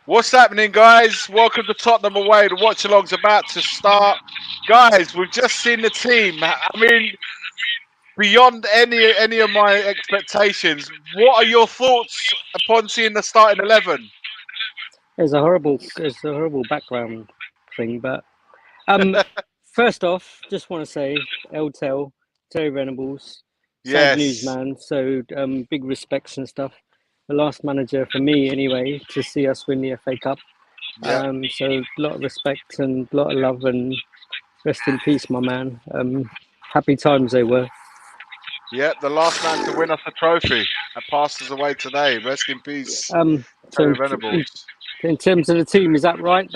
What's happening, guys? Welcome to Tottenham Away. The watch along's about to start. Guys, we've just seen the team. I mean, beyond any of my expectations. What are your thoughts upon seeing the starting 11? There's a horrible background thing, but um, first off, just want to say, Eltel, Terry Venables, sad news, Yes. man. So big respects and stuff. The last manager for me, anyway, to see us win the FA Cup. Yep. So a lot of respect and a lot of love, and rest in peace, my man. Happy times they were. Yep. The last man to win us a trophy. That passes away today. Rest in peace, So Terry Venables. in terms of the team, is that right?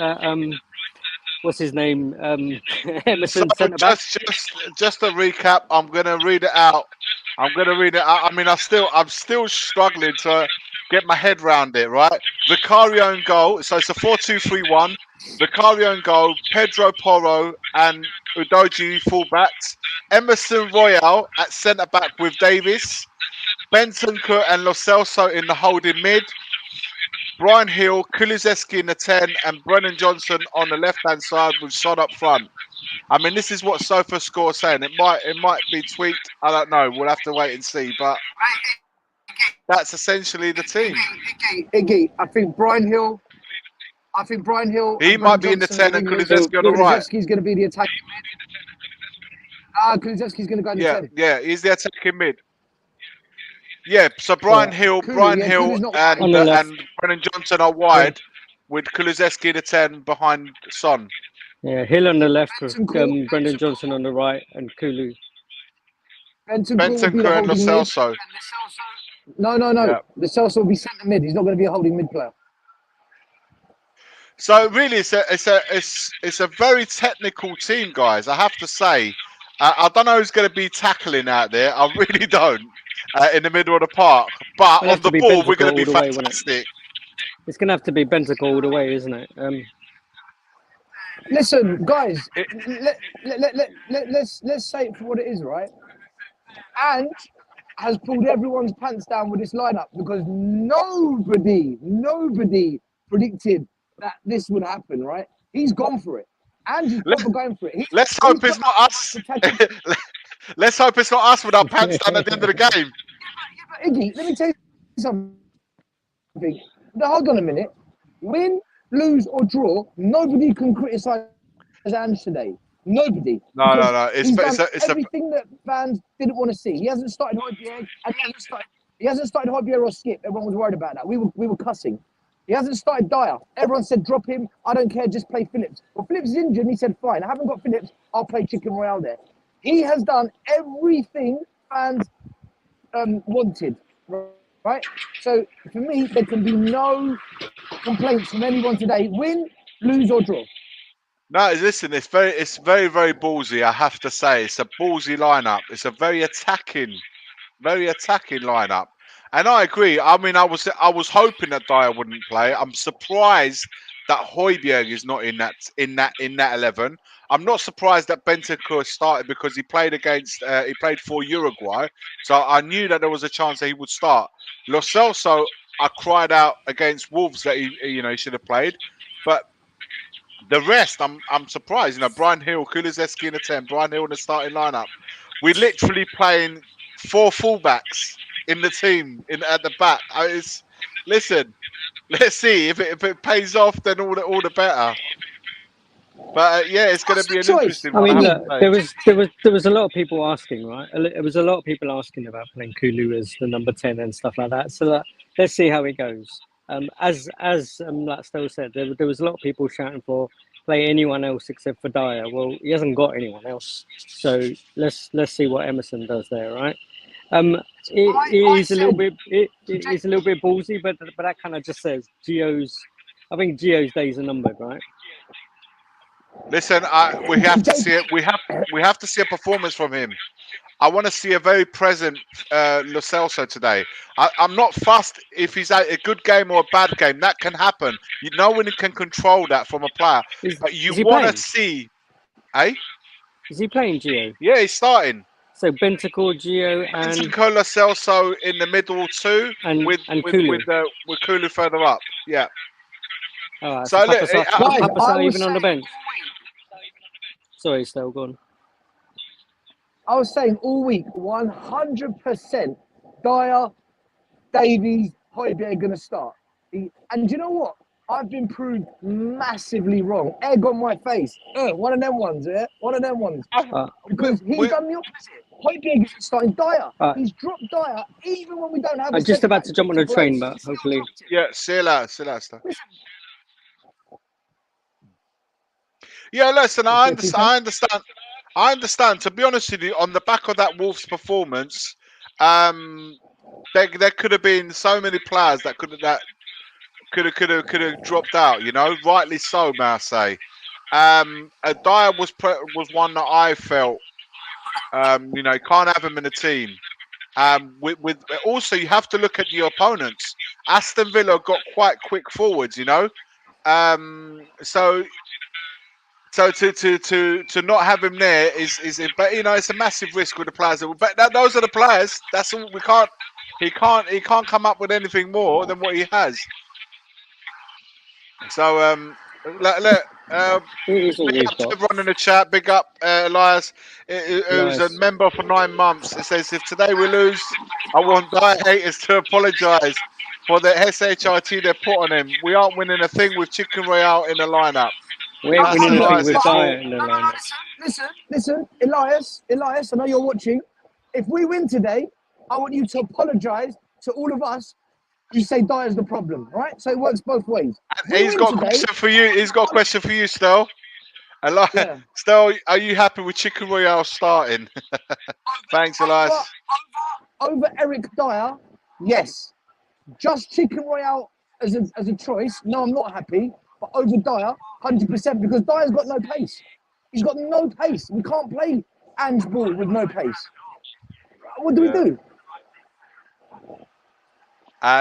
What's his name? So Emerson centre back. just a recap. I'm gonna read it out. I'm gonna read it out. I mean, I'm still struggling to get my head around it. Right, Vicario in goal. So it's a 4-2-3-1. Vicario in goal. Pedro Porro and Udoji fullbacks. Emerson Royale at centre back with Davis. Bentancur and Lo Celso in the holding mid. Brian Hill, Kulusevski in the 10, and Brennan Johnson on the left-hand side with Son up front. I mean, this is what SofaScore is saying. It might be tweaked. I don't know. We'll have to wait and see. But that's essentially the team. Iggy, I think Brian Hill. He might be in the 10 and Kulusevski on the right. Kulusevski's going to be the attacking mid. Kulusevski's going to go in the 10. Yeah, he's the attacking mid. Yeah, so Brian Hill, and Brennan Johnson are wide, with Kulusevski the 10 behind Son. Yeah, Hill on the left, Brendan Johnson on the right, and Kulu. Bentancur and Lo Celso. No. Yeah. Lo Celso will be centre mid. He's not going to be a holding mid player. So really, it's a very technical team, guys. I have to say, I don't know who's going to be tackling out there. I really don't. In the middle of the park, but on the ball, we're going to be fantastic. It's going to have to be Bentancur all the way, isn't it? Listen, guys, let's say it for what it is, right? And has pulled everyone's pants down with this lineup because nobody predicted that this would happen, right? He's gone for it. And he's proper going for it. Let's hope it's not us. Let's hope it's not us with our pants down at the end of the game. Yeah, but Iggy, let me tell you something. Now, hold on a minute. Win, lose, or draw, nobody can criticise Ange today. Nobody. No. It's everything that fans didn't want to see. He hasn't started Højbjerg, and he hasn't started Højbjerg or Skip. Everyone was worried about that. We were cussing. He hasn't started Dyer. Everyone said drop him. I don't care. Just play Phillips. Well, Phillips is injured. And he said fine. I haven't got Phillips. I'll play Chicken Royale there. He has done everything fans wanted, right? So for me, there can be no complaints from anyone today. Win, lose, or draw. No, listen, it's very, very ballsy. I have to say, it's a ballsy lineup. It's a very attacking lineup. And I agree. I mean, I was hoping that Dyer wouldn't play. I'm surprised that Højbjerg is not in that 11. I'm not surprised that Bentancur started because he played for Uruguay, so I knew that there was a chance that he would start. Lo Celso, I cried out against Wolves that he should have played, but the rest, I'm surprised. Brian Hill, Kulusevski in the 10, Brian Hill in the starting lineup. We're literally playing 4 fullbacks in the team at the back. Listen, let's see if it pays off. Then all the better. But yeah, it's going to be an interesting one. I mean, look, there was a lot of people asking, right? There was a lot of people asking about playing Kulu as the number 10 and stuff like that. So let's see how it goes. As Still said, there was a lot of people shouting for play anyone else except for Dyer. Well, he hasn't got anyone else, so let's see what Emerson does there, right? It is a little bit ballsy, but that kind of just says I think Gio's days are numbered, right? Listen, we have to see it. We have to see a performance from him. I want to see a very present Lo Celso today. I'm not fussed if he's a good game or a bad game. That can happen. No one can control that from a player. But you want to see, eh? Is he playing Gio? Yeah, he's starting. So Bentancur, Gio, and Bentancur, Lo Celso in the middle too, with Kulu further up. Yeah. All right, So look, Papa's not Guys, Papa's I not was even on the saying- bench. Sorry, still gone. I was saying all week, 100% Dyer, Davies, Højbjerg are going to start. And you know what? I've been proved massively wrong. Egg on my face. One of them ones, yeah? One of them ones. Because he's done the opposite. Højbjerg isn't starting Dyer. He's dropped Dyer even when we don't have I'm just about to jump on a train, but hopefully... Yeah, see you later, stuff. Yeah, listen, I understand. To be honest with you, on the back of that Wolves performance, there could have been so many players that could have dropped out. You know, rightly so, may I say. Dyer was one that I felt, you know, can't have him in the team. With also, you have to look at your opponents. Aston Villa got quite quick forwards, you know. So to not have him there is but you know, it's a massive risk with the players. But those are the players. That's all. He can't come up with anything more than what he has. So look, big up to everyone in the chat. Big up Elias, who's a member for 9 months. It says, if today we lose, I want Dyer haters to apologise for the SHIT they put on him. We aren't winning a thing with Chicken Royale in the lineup. We ain't winning a thing with Dyer in the lineup. Listen, Elias, I know you're watching. If we win today, I want you to apologise to all of us who say Dyer's the problem, right? So it works both ways. He's got a question for you. He's got a question for you, Stel. Yeah. Stel, are you happy with Chicken Royale starting? Thanks, Elias. Over Eric Dyer, yes. Just Chicken Royale as a choice, no, I'm not happy. But over Dyer, 100%, because Dyer's got no pace. He's got no pace. We can't play Ange ball with no pace. What do we do?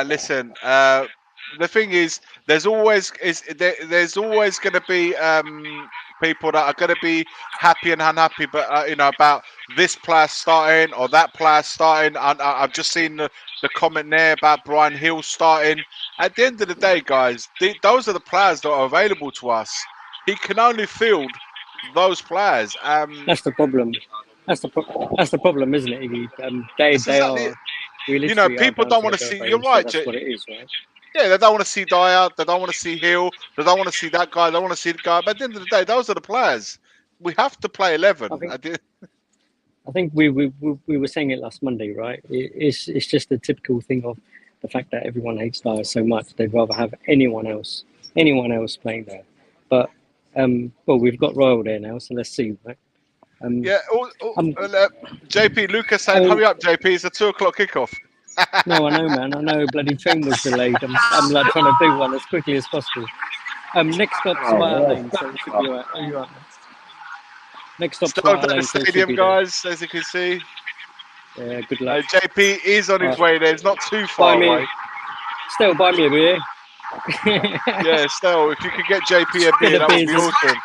Listen, the thing is, there's always going to be people that are going to be happy and unhappy, but you know, about this player starting or that player starting. I've just seen the comment there about Brian Hill starting. At the end of the day, guys, those are the players that are available to us. He can only field those players. That's the problem. That's the problem, isn't it? They are. You know, people don't want to see. You're right, so that's what it is, right? Yeah, they don't want to see Dyer. They don't want to see Hill. They don't want to see that guy. They want to see the guy. But at the end of the day, those are the players. We have to play 11. I think we were saying it last Monday, right? It's just a typical thing of the fact that everyone hates Dyer so much. They'd rather have anyone else playing there. But well, we've got Royal there now, so let's see, right? JP, Lucas saying, hurry up, JP. It's a 2:00 kickoff. No, I know, man. I know. Bloody train was delayed. I'm like trying to do one as quickly as possible. Next stop's White Lane, so it should be all right. Next stop's White Lane, so it should be guys, as you can see. Yeah, good luck. JP is on his way there. It's not too far away. Still, buy me a beer. Yeah, still, if you could get JP a beer, that would be awesome.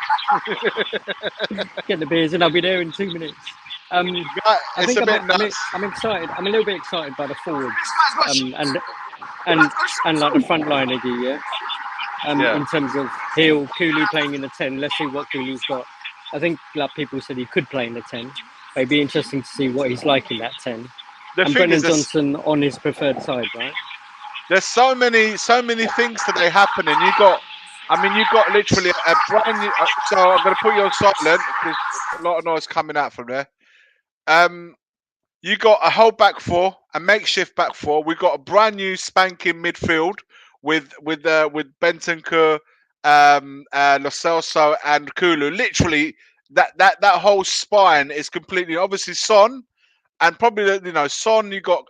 Get the beers and I'll be there in 2 minutes. I think I'm excited. I'm a little bit excited by the forwards and like the front line again, yeah. In terms of Hill, Kulu playing in the 10. Let's see what Kulu's got. I think like people said he could play in the 10. It'd be interesting to see what he's like in that 10. And Brennan Johnson on his preferred side, right? There's so many things today happening. You got literally a brand new. So I'm going to put you on silent because a lot of noise coming out from there. You got a whole back four, a makeshift back four. We've got a brand new spanking midfield with Bentancur, Lo Celso, and Kulu. Literally, that whole spine is completely obviously Son, and probably Son. You got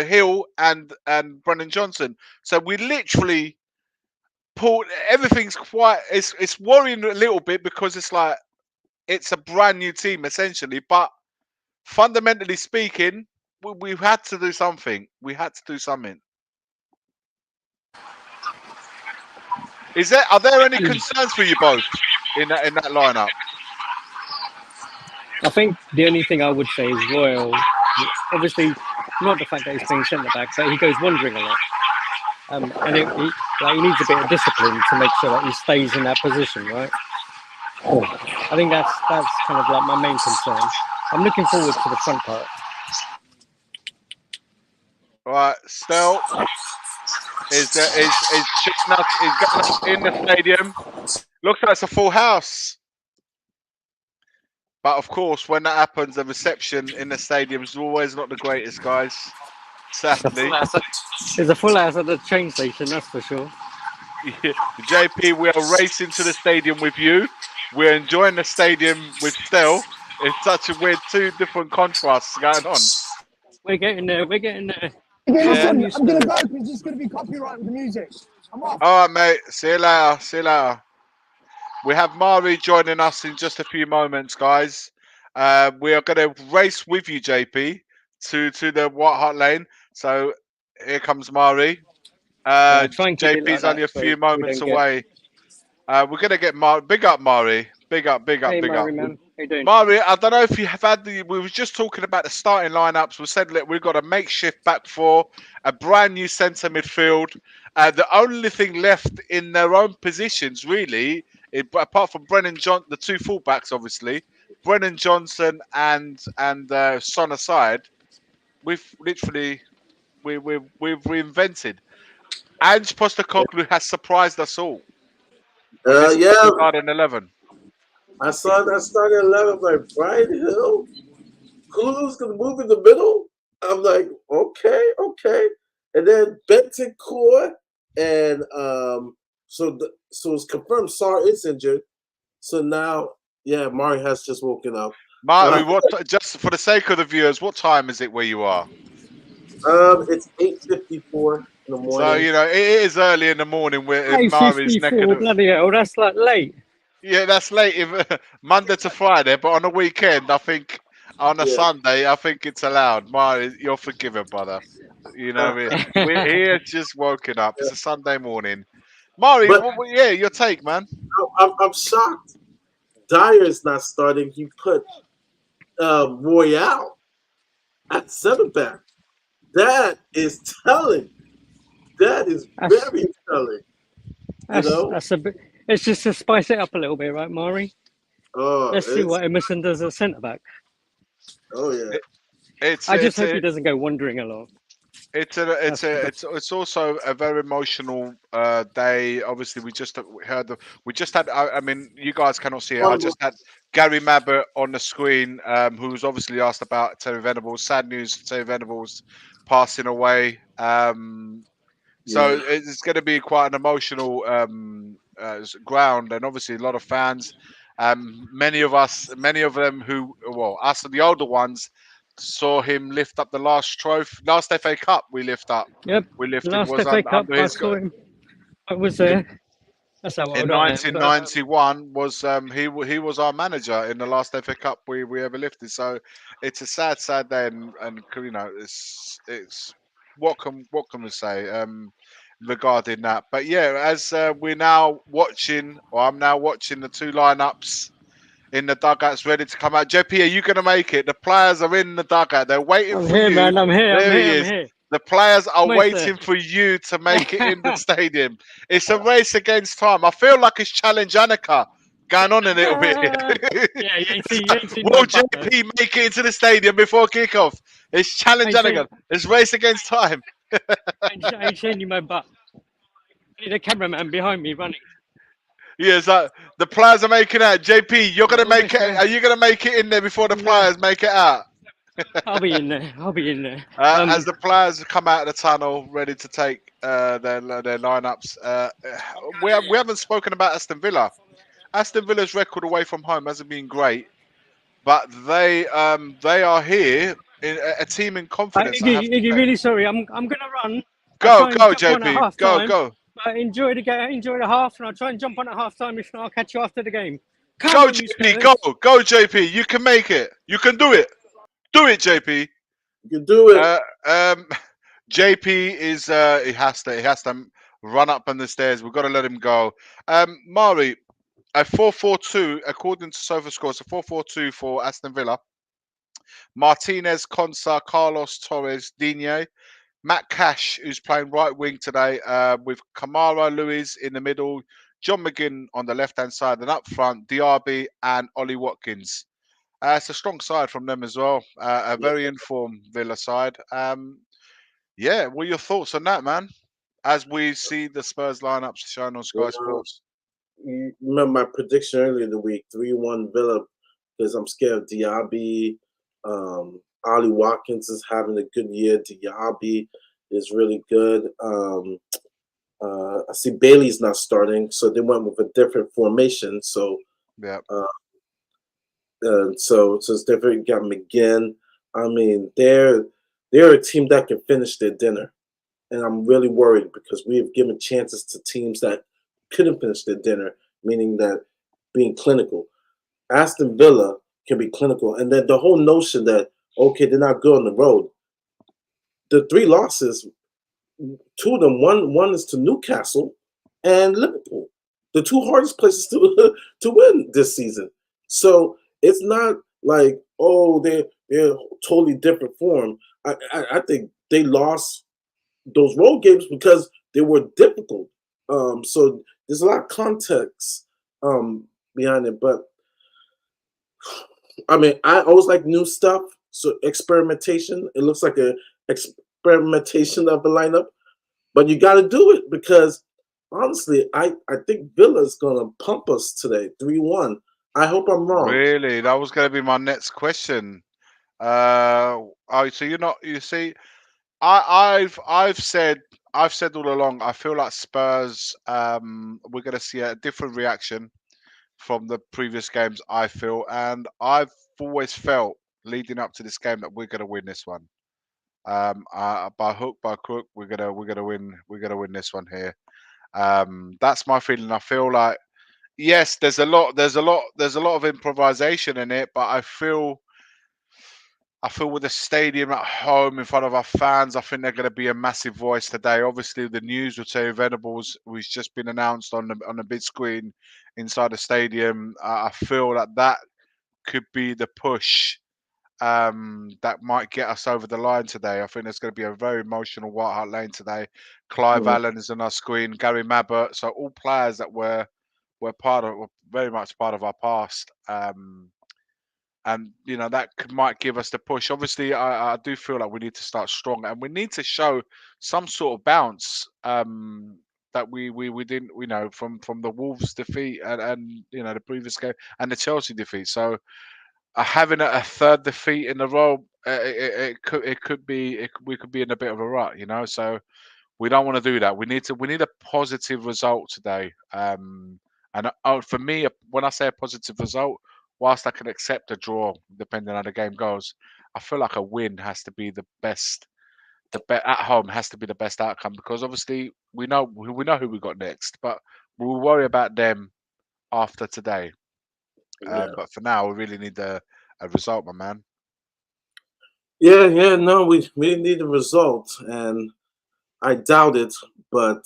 Hill and Brennan Johnson. So we literally pulled everything's quite. It's worrying a little bit because it's like it's a brand new team essentially, but fundamentally speaking, we've had to do something. We had to do something. Are there any concerns for you both in that lineup? I think the only thing I would say is Royal. Obviously, not the fact that he's playing centre back, but he goes wandering a lot. and he needs a bit of discipline to make sure that he stays in that position, right? I think that's kind of like my main concern. I'm looking forward to the front part. Right, Stel is going in the stadium. Looks like it's a full house. But of course, when that happens, the reception in the stadium is always not the greatest, guys. Sadly. There's a full house at the train station, that's for sure. Yeah. JP, we are racing to the stadium with you. We're enjoying the stadium with Stel. It's such a weird, two different contrasts going on. We're getting there. We're getting there. Yeah. Listen, I'm gonna go because it's gonna be copyright with the music. I'm off. All right, mate. See you later. See you later. We have Mari joining us in just a few moments, guys. We are going to race with you, JP, to the White Hart Lane. So here comes Mari. JP's only a few moments away. We're going to get Mari. Big up, Mari. Big up, big up, hey, big Mari, up. man. How you doing? Mari, I don't know if you have had we were just talking about the starting lineups. We said that we've got a makeshift back four, a brand new centre midfield. The only thing left in their own positions, really, apart from Brennan Johnson, the two fullbacks, obviously, Brennan Johnson and Son aside, we've literally we've reinvented. Ange Postecoglou has surprised us all. Yeah. Starting 11. I saw that starting 11 like Brian Hill. Kulu's gonna move in the middle. I'm like, okay. And then Benton Core and so it's confirmed Sar is injured. So now, yeah, Mari has just woken up. Mari, just for the sake of the viewers, what time is it where you are? It's 8:54 in the morning. So it is early in the morning. We're in Mari's neck of the... bloody hell, that's like late. Yeah, that's late. Monday to Friday, but on a weekend, I think on a Sunday, I think it's allowed. Mari, you're forgiven, brother. We're just woken up. It's a Sunday morning. Mari, your take, man. I'm shocked. Dyer's not starting. He put Royale at 7-back. That is telling. That is very telling. That's a bit. It's just to spice it up a little bit, right, Mari? Let's see what Emerson does at centre back. Oh yeah. I just hope he doesn't go wandering a lot. It's also a very emotional day. Obviously, we just had. I mean, you guys cannot see it. I just had Gary Mabbott on the screen, who's obviously asked about Terry Venables. Sad news: Terry Venables passing away. So it's going to be quite an emotional ground, and obviously a lot of fans. Many of them who, us and the older ones, saw him lift up the last FA Cup. We lift up. Yep. We lifted. Last Was FA Cup. under his... I saw him. I was there. That's how in 1991 was he was our manager in the last FA Cup we ever lifted. So it's a sad day, and it's what can we say regarding that. But yeah, as I'm now watching the two lineups in the dugouts ready to come out. JP, are you going to make it? The players are in the dugout. They're waiting for you. Man, I'm here. There he is. Here. The players are waiting for you to make it in the stadium. It's a race against time. I feel like it's Challenge Annika going on a little bit. Will JP make it into the stadium before kickoff? It's Challenge Annika. It's race against time. I ain't showing you my butt. I need a cameraman behind me running. Yes, the players are making out. JP, you're gonna make it. Are you gonna make it in there before the players make it out? I'll be in there. As the players come out of the tunnel, ready to take their lineups. We haven't spoken about Aston Villa. Aston Villa's record away from home hasn't been great, but they are here in a team in confidence. Iggy, really sorry. I'm gonna run. Go, JP. Go. Enjoy the half, and I'll try and jump on at half time. If not, I'll catch you after the game. Go, JP. Go, JP. You can make it. You can do it. Do it, JP. You can do it. JP is he has to run up on the stairs. We've got to let him go. Mari, a 4-4-2 according to SofaScore. It's a 4-4-2 for Aston Villa. Martinez, Konsa, Carlos, Torres, Digne. Matt Cash, who's playing right wing today, with Kamara Lewis in the middle, John McGinn on the left hand side, and up front, DRB and Ollie Watkins. It's a strong side from them as well. A very informed Villa side. Yeah, what are your thoughts on that, man? As we see the Spurs lineups shown on Sky Sports. You remember my prediction earlier in the week, 3-1 Villa, because I'm scared of Diaby. Ollie Watkins is having a good year. Diaby is really good. I see Bailey's not starting, so they went with a different formation. So Yeah. So it's different. You got McGinn. I mean, they're a team that can finish their dinner, and I'm really worried because we have given chances to teams that couldn't finish their dinner, meaning that being clinical. Aston Villa can be clinical, and then the whole notion that okay, they're not good on the road. The 3 losses, 2 of them, one is to Newcastle and Liverpool, the 2 hardest places to to win this season. So it's not like they're totally different form. I think they lost those road games because they were difficult. So there's a lot of context behind it, but I mean, I always like new stuff. So experimentation. It looks like a experimentation of a lineup, but you got to do it because honestly, I think Villa's gonna pump us today, 3-1. I hope I'm wrong. Really? That was going to be my next question. So you're not. You see, I've said all along. I feel like Spurs. We're going to see a different reaction from the previous games. I feel, and I've always felt leading up to this game that we're going to win this one. By hook, by crook, we're gonna win. We're gonna win this one here. That's my feeling. I feel like yes, there's a lot of improvisation in it, but I feel with the stadium at home in front of our fans, I think they're going to be a massive voice today. Obviously, the news will tell you Venables, who's just been announced on the big screen inside the stadium. I feel that could be the push that might get us over the line today. I think there's going to be a very emotional White Hart Lane today. Clive Allen is on our screen, Gary Mabbott, so all players that were very much part of our past. And that might give us the push. Obviously, I do feel like we need to start strong, and we need to show some sort of bounce that we didn't, from the Wolves defeat and the previous game and the Chelsea defeat. So having a third defeat in a row, we could be in a bit of a rut, So we don't want to do that. We need a positive result today. And for me, when I say a positive result, whilst I can accept a draw depending on how the game goes, I feel like a win has to be the best. At home has to be the best outcome because obviously we know who we got next, but we'll worry about them after today. But for now, we really need a result, my man. Yeah, no, we need a result, and I doubt it, but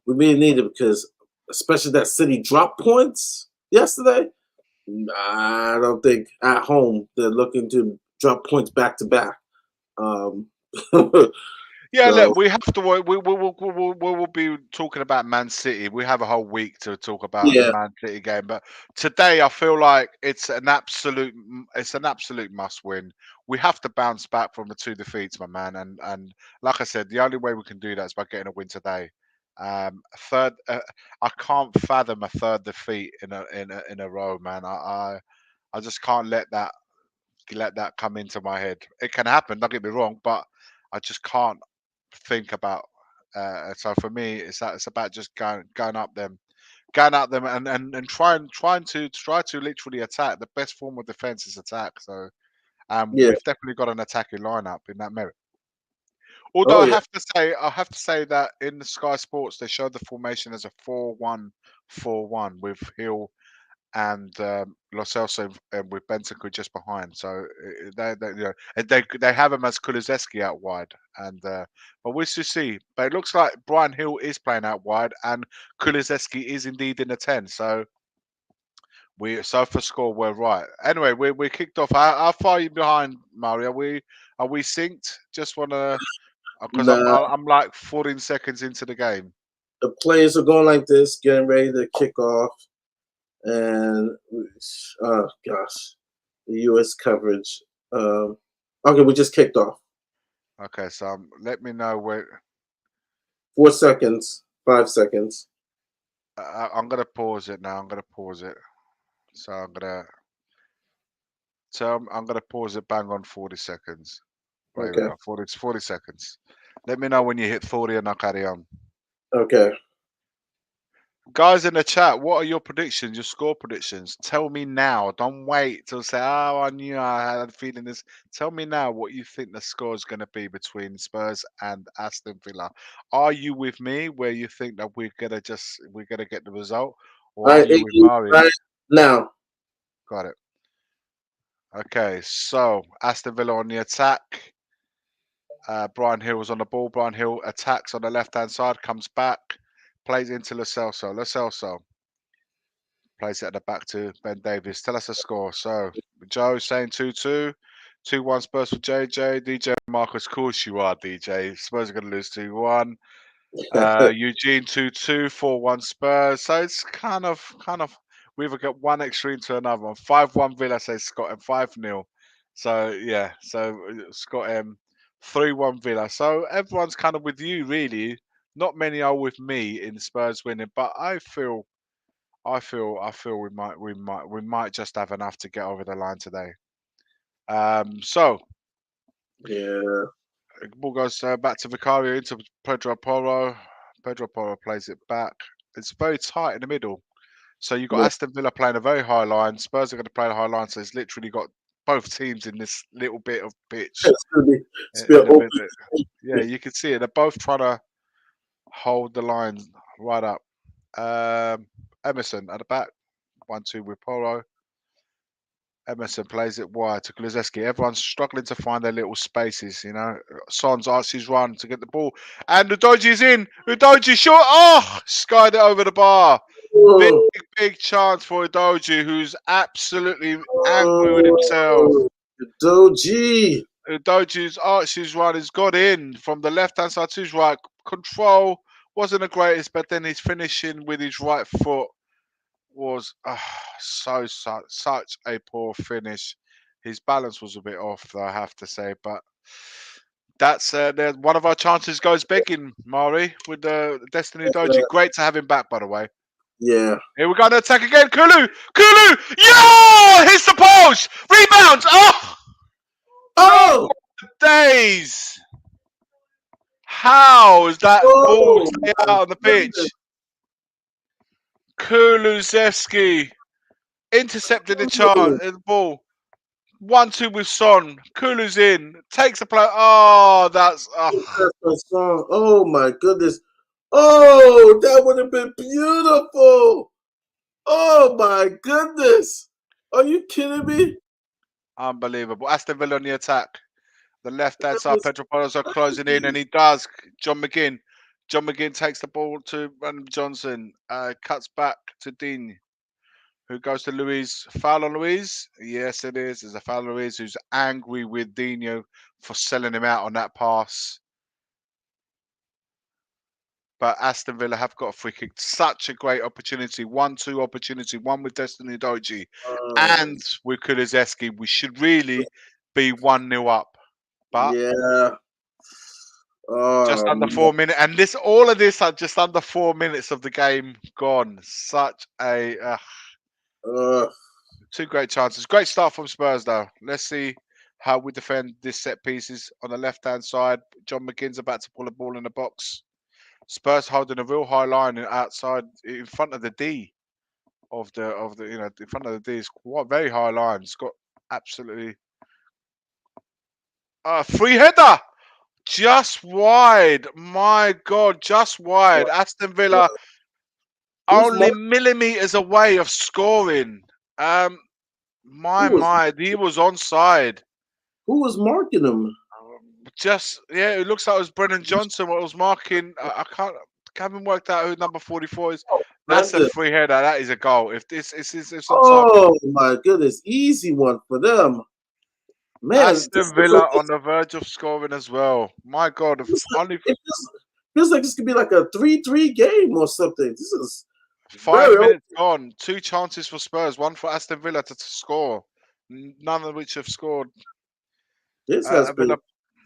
we really need it because, especially that City drop points yesterday. I don't think at home they're looking to drop points back to back. Yeah, So, look, we have to. We'll be talking about Man City. We have a whole week to talk about the yeah, Man City game, but today I feel like it's an absolute must win. We have to bounce back from the 2 defeats, my man. And like I said, the only way we can do that is by getting a win today. Third, I can't fathom a third defeat in a row, man. I just can't let that come into my head. It can happen. Don't get me wrong, but I just can't think about. So for me, it's about just going up them, and trying to literally attack. The best form of defense is attack. So yeah. we've definitely got an attacking lineup in that merit. Although Oh yeah. I have to say that in the Sky Sports they showed the formation as a 4-1-4-1 with Hill and Lo Celso with Bentancur just behind. So they have him as Kulusevski out wide, and but we'll just see. But it looks like Brian Hill is playing out wide, and Kulusevski is indeed in the 10. So for score we're right. Anyway, we kicked off. How far are you behind, Mario? Are we synced? Just wanna, because Nah, I'm like 14 seconds into the game. the players are going like this, getting ready to kick off, and oh gosh, the U.S. coverage. Okay, we just kicked off. Okay, so let me know where. 4 seconds, 5 seconds. I'm gonna pause it now. I'm gonna pause it. So I'm gonna pause it. Bang on 40 seconds. There we Okay, go. 40 seconds. Let me know when you hit 40 and I'll carry on. okay. Guys in the chat, what are your predictions, your score predictions? Tell me now. Don't wait till say, oh, I knew I had a feeling this. Tell me now what you think the score is going to be between Spurs and Aston Villa. Are you with me where you think that we're gonna get the result? Or are you with Mari? Right now. Got it. Okay, so Aston Villa on the attack. Brian Hill was on the ball. Brian Hill attacks on the left-hand side, comes back, plays into Lo Celso. Lo Celso plays it at the back to Ben Davies. Tell us the score. So Joe saying 2-2. 2-1 Spurs for JJ. DJ Marcus, of course you are, DJ. Spurs are going to lose 2-1. Eugene 2-2. 4-1 Spurs. So it's kind of we either got one extreme to another one. 5-1 Villa, says Scott, and 5-0. So yeah, so Scott M. 3-1 Villa. So everyone's kind of with you, really. Not many are with me in Spurs winning, but I feel we might just have enough to get over the line today. So Yeah. ball goes back to Vicario into Pedro Porro. Pedro Porro plays it back. It's very tight in the middle. So you've got Yeah. Aston Villa playing a very high line. Spurs are going to play a high line. So it's literally got both teams in this little bit of pitch. It's gonna be open. Yeah, you can see it. They're both trying to hold the line right up. Emerson at the back. 1-2 with Porro. Emerson plays it wide to Kulusevski. Everyone's struggling to find their little spaces, you know. Sons arts his run to get the ball. And Udoji's in. Udoji short. Oh, skied it over the bar. Oh, Big chance for Udoji, who's absolutely angry with himself. Doji. Udoji's arches run has got in from the left-hand side to his right. Control wasn't the greatest, but then his finishing with his right foot was such a poor finish. His balance was a bit off, though, I have to say. But that's one of our chances goes begging, Mari, with Destiny Doji. Great to have him back, by the way. Yeah. Here we go to attack again. Kulu! Yo! Hits the post! Rebounds! Oh! Oh! Days! How is that ball stay out on the pitch? Kulusevski intercepted the ball. 1-2 with Son. Kulu's in. Takes the play. Oh, that's. Oh my goodness. Oh, that would have been beautiful. Oh my goodness. Are you kidding me? Unbelievable. Aston Villa on the attack. The left-hand side, Pedro Porro's are closing in, and he does. John McGinn. John McGinn takes the ball to Brandon Johnson. Cuts back to Dean, who goes to Luis. Foul on Luis? Yes, it is. There's a foul on Luis, who's angry with Dino for selling him out on that pass. But Aston Villa have got a free kick. Such a great opportunity. 1-2 opportunity. One with Destiny Doji and with Kulusevski. We should really be 1-0 up. But yeah. just under 4 minutes. And all of this are just under 4 minutes of the game gone. Such a two great chances. Great start from Spurs, though. Let's see how we defend this set pieces on the left-hand side. John McGinn's about to pull a ball in the box. Spurs holding a real high line outside in front of the D of the in front of the D is quite very high line. It's got absolutely free header just wide. My God, just wide. Aston Villa only millimeters away of scoring. My, he was onside. Who was marking him? It looks like it was Brennan Johnson what was marking. I haven't worked out who number 44 is. That's a free header. That is a goal. If this is oh my goodness, easy one for them. Man, this Aston Villa on the verge of scoring as well. My God, if only it feels like this could be like a 3-3 game or something. This is 5 minutes gone. 2 chances for Spurs, 1 for Aston Villa to score. None of which have scored. this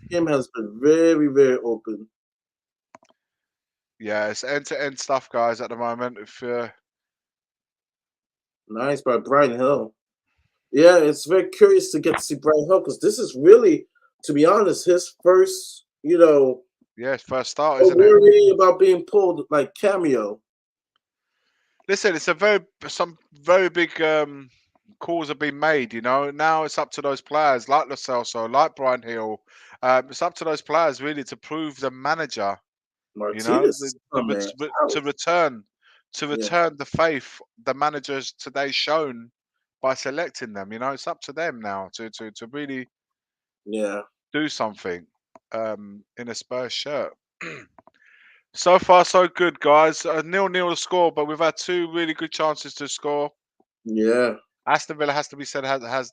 game has been very, very open. Yeah, it's end-to-end stuff, guys, at the moment. If Nice by Brian Hill. Yeah, it's very curious to get to see Brian Hill because this is really, to be honest, his first, yeah, first start, isn't it? worry about being pulled like cameo. Listen, it's some very big calls have been made. Now it's up to those players like Lo Celso, like Brian Hill. It's up to those players really to prove the manager. Martinez, To return the faith the manager's today shown by selecting them. It's up to them now to really do something in a Spurs shirt. So far, so good, guys. 0-0 score, but we've had 2 really good chances to score. Yeah. Aston Villa has to be said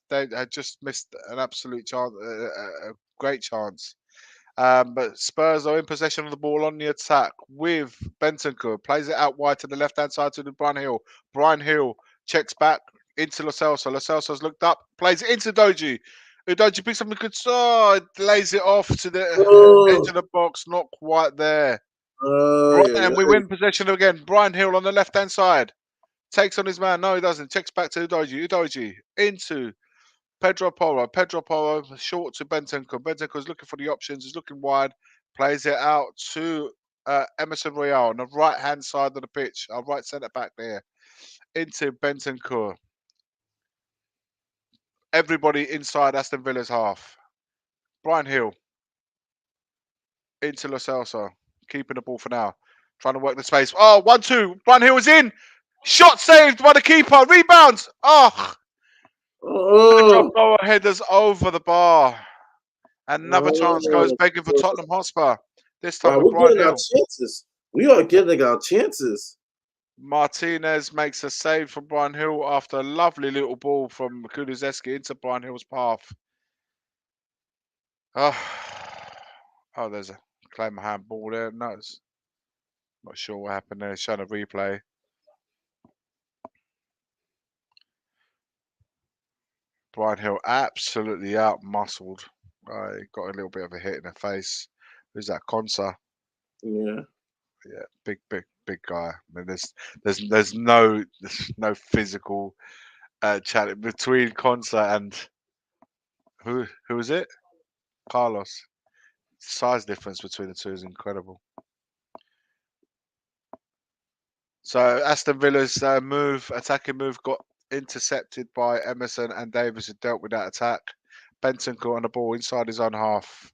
they had just missed an absolute chance, a great chance. But Spurs are in possession of the ball on the attack with Bentancur. Plays it out wide to the left-hand side to Brian Hill. Brian Hill checks back into Lo Celso. Lo Celso's looked up, plays it into Udogie. Udogie picks up a good side, lays it off to the edge of the box, not quite there. And we win possession again. Brian Hill on the left-hand side. Takes on his man. No, he doesn't. Checks back to Udogie. Udogie into Pedro Porro. Pedro Porro short to Bentancur. Bentancur's looking for the options. He's looking wide. Plays it out to Emerson Royale on the right-hand side of the pitch. Our right centre back there. Into Bentancur. Everybody inside Aston Villa's half. Brian Hill. Into Lo Celso. Keeping the ball for now. Trying to work the space. Oh, 1-2. Brian Hill is in. Shot saved by the keeper. Rebounds. Pedro headers over the bar. Another chance goes begging for Tottenham Hotspur. This time with Brian Hill. Chances. We are getting our chances. Martinez makes a save from Brian Hill after a lovely little ball from Kulusevski into Brian Hill's path. Oh, there's a claim of handball there. No, not sure what happened there. Showing a replay. Brian Hill absolutely out-muscled. He got a little bit of a hit in the face. Who's that? Konsa. Yeah. Yeah, big guy. I mean, there's no physical challenge between Konsa and who is it? Carlos. Size difference between the two is incredible. So Aston Villa's attacking move got intercepted by Emerson and Davis, who dealt with that attack. Bentancur on the ball inside his own half.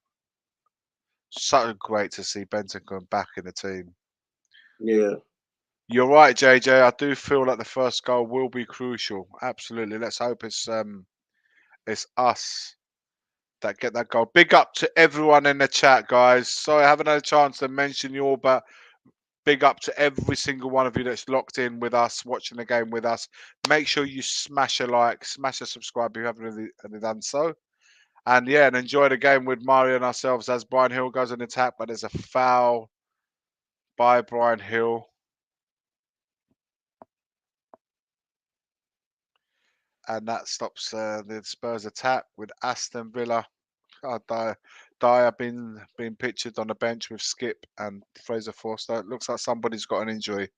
So great to see Bentancur back in the team. Yeah. You're right, JJ. I do feel like the first goal will be crucial. Absolutely. Let's hope it's us that get that goal. Big up to everyone in the chat, guys. Sorry, I haven't had a chance to mention you all, but big up to every single one of you that's locked in with us, watching the game with us. Make sure you smash a like, smash a subscribe if you haven't already done so. And yeah, and enjoy the game with Mario and ourselves as Brian Hill goes on attack, but there's a foul by Brian Hill. And that stops the Spurs attack with Aston Villa. Dyer being pictured on the bench with Skip and Fraser Forster. It looks like somebody's got an injury.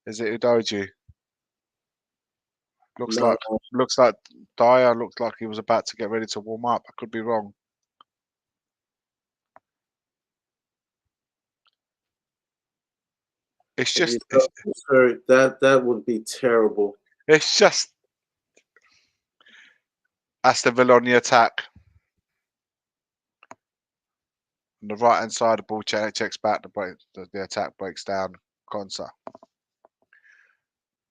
Is it Udogie? Looks like Dyer looked like he was about to get ready to warm up. I could be wrong. It's just that would be terrible. It's just Aston Villa on the attack. On the right hand side, the ball checks back. The attack breaks down. Konsa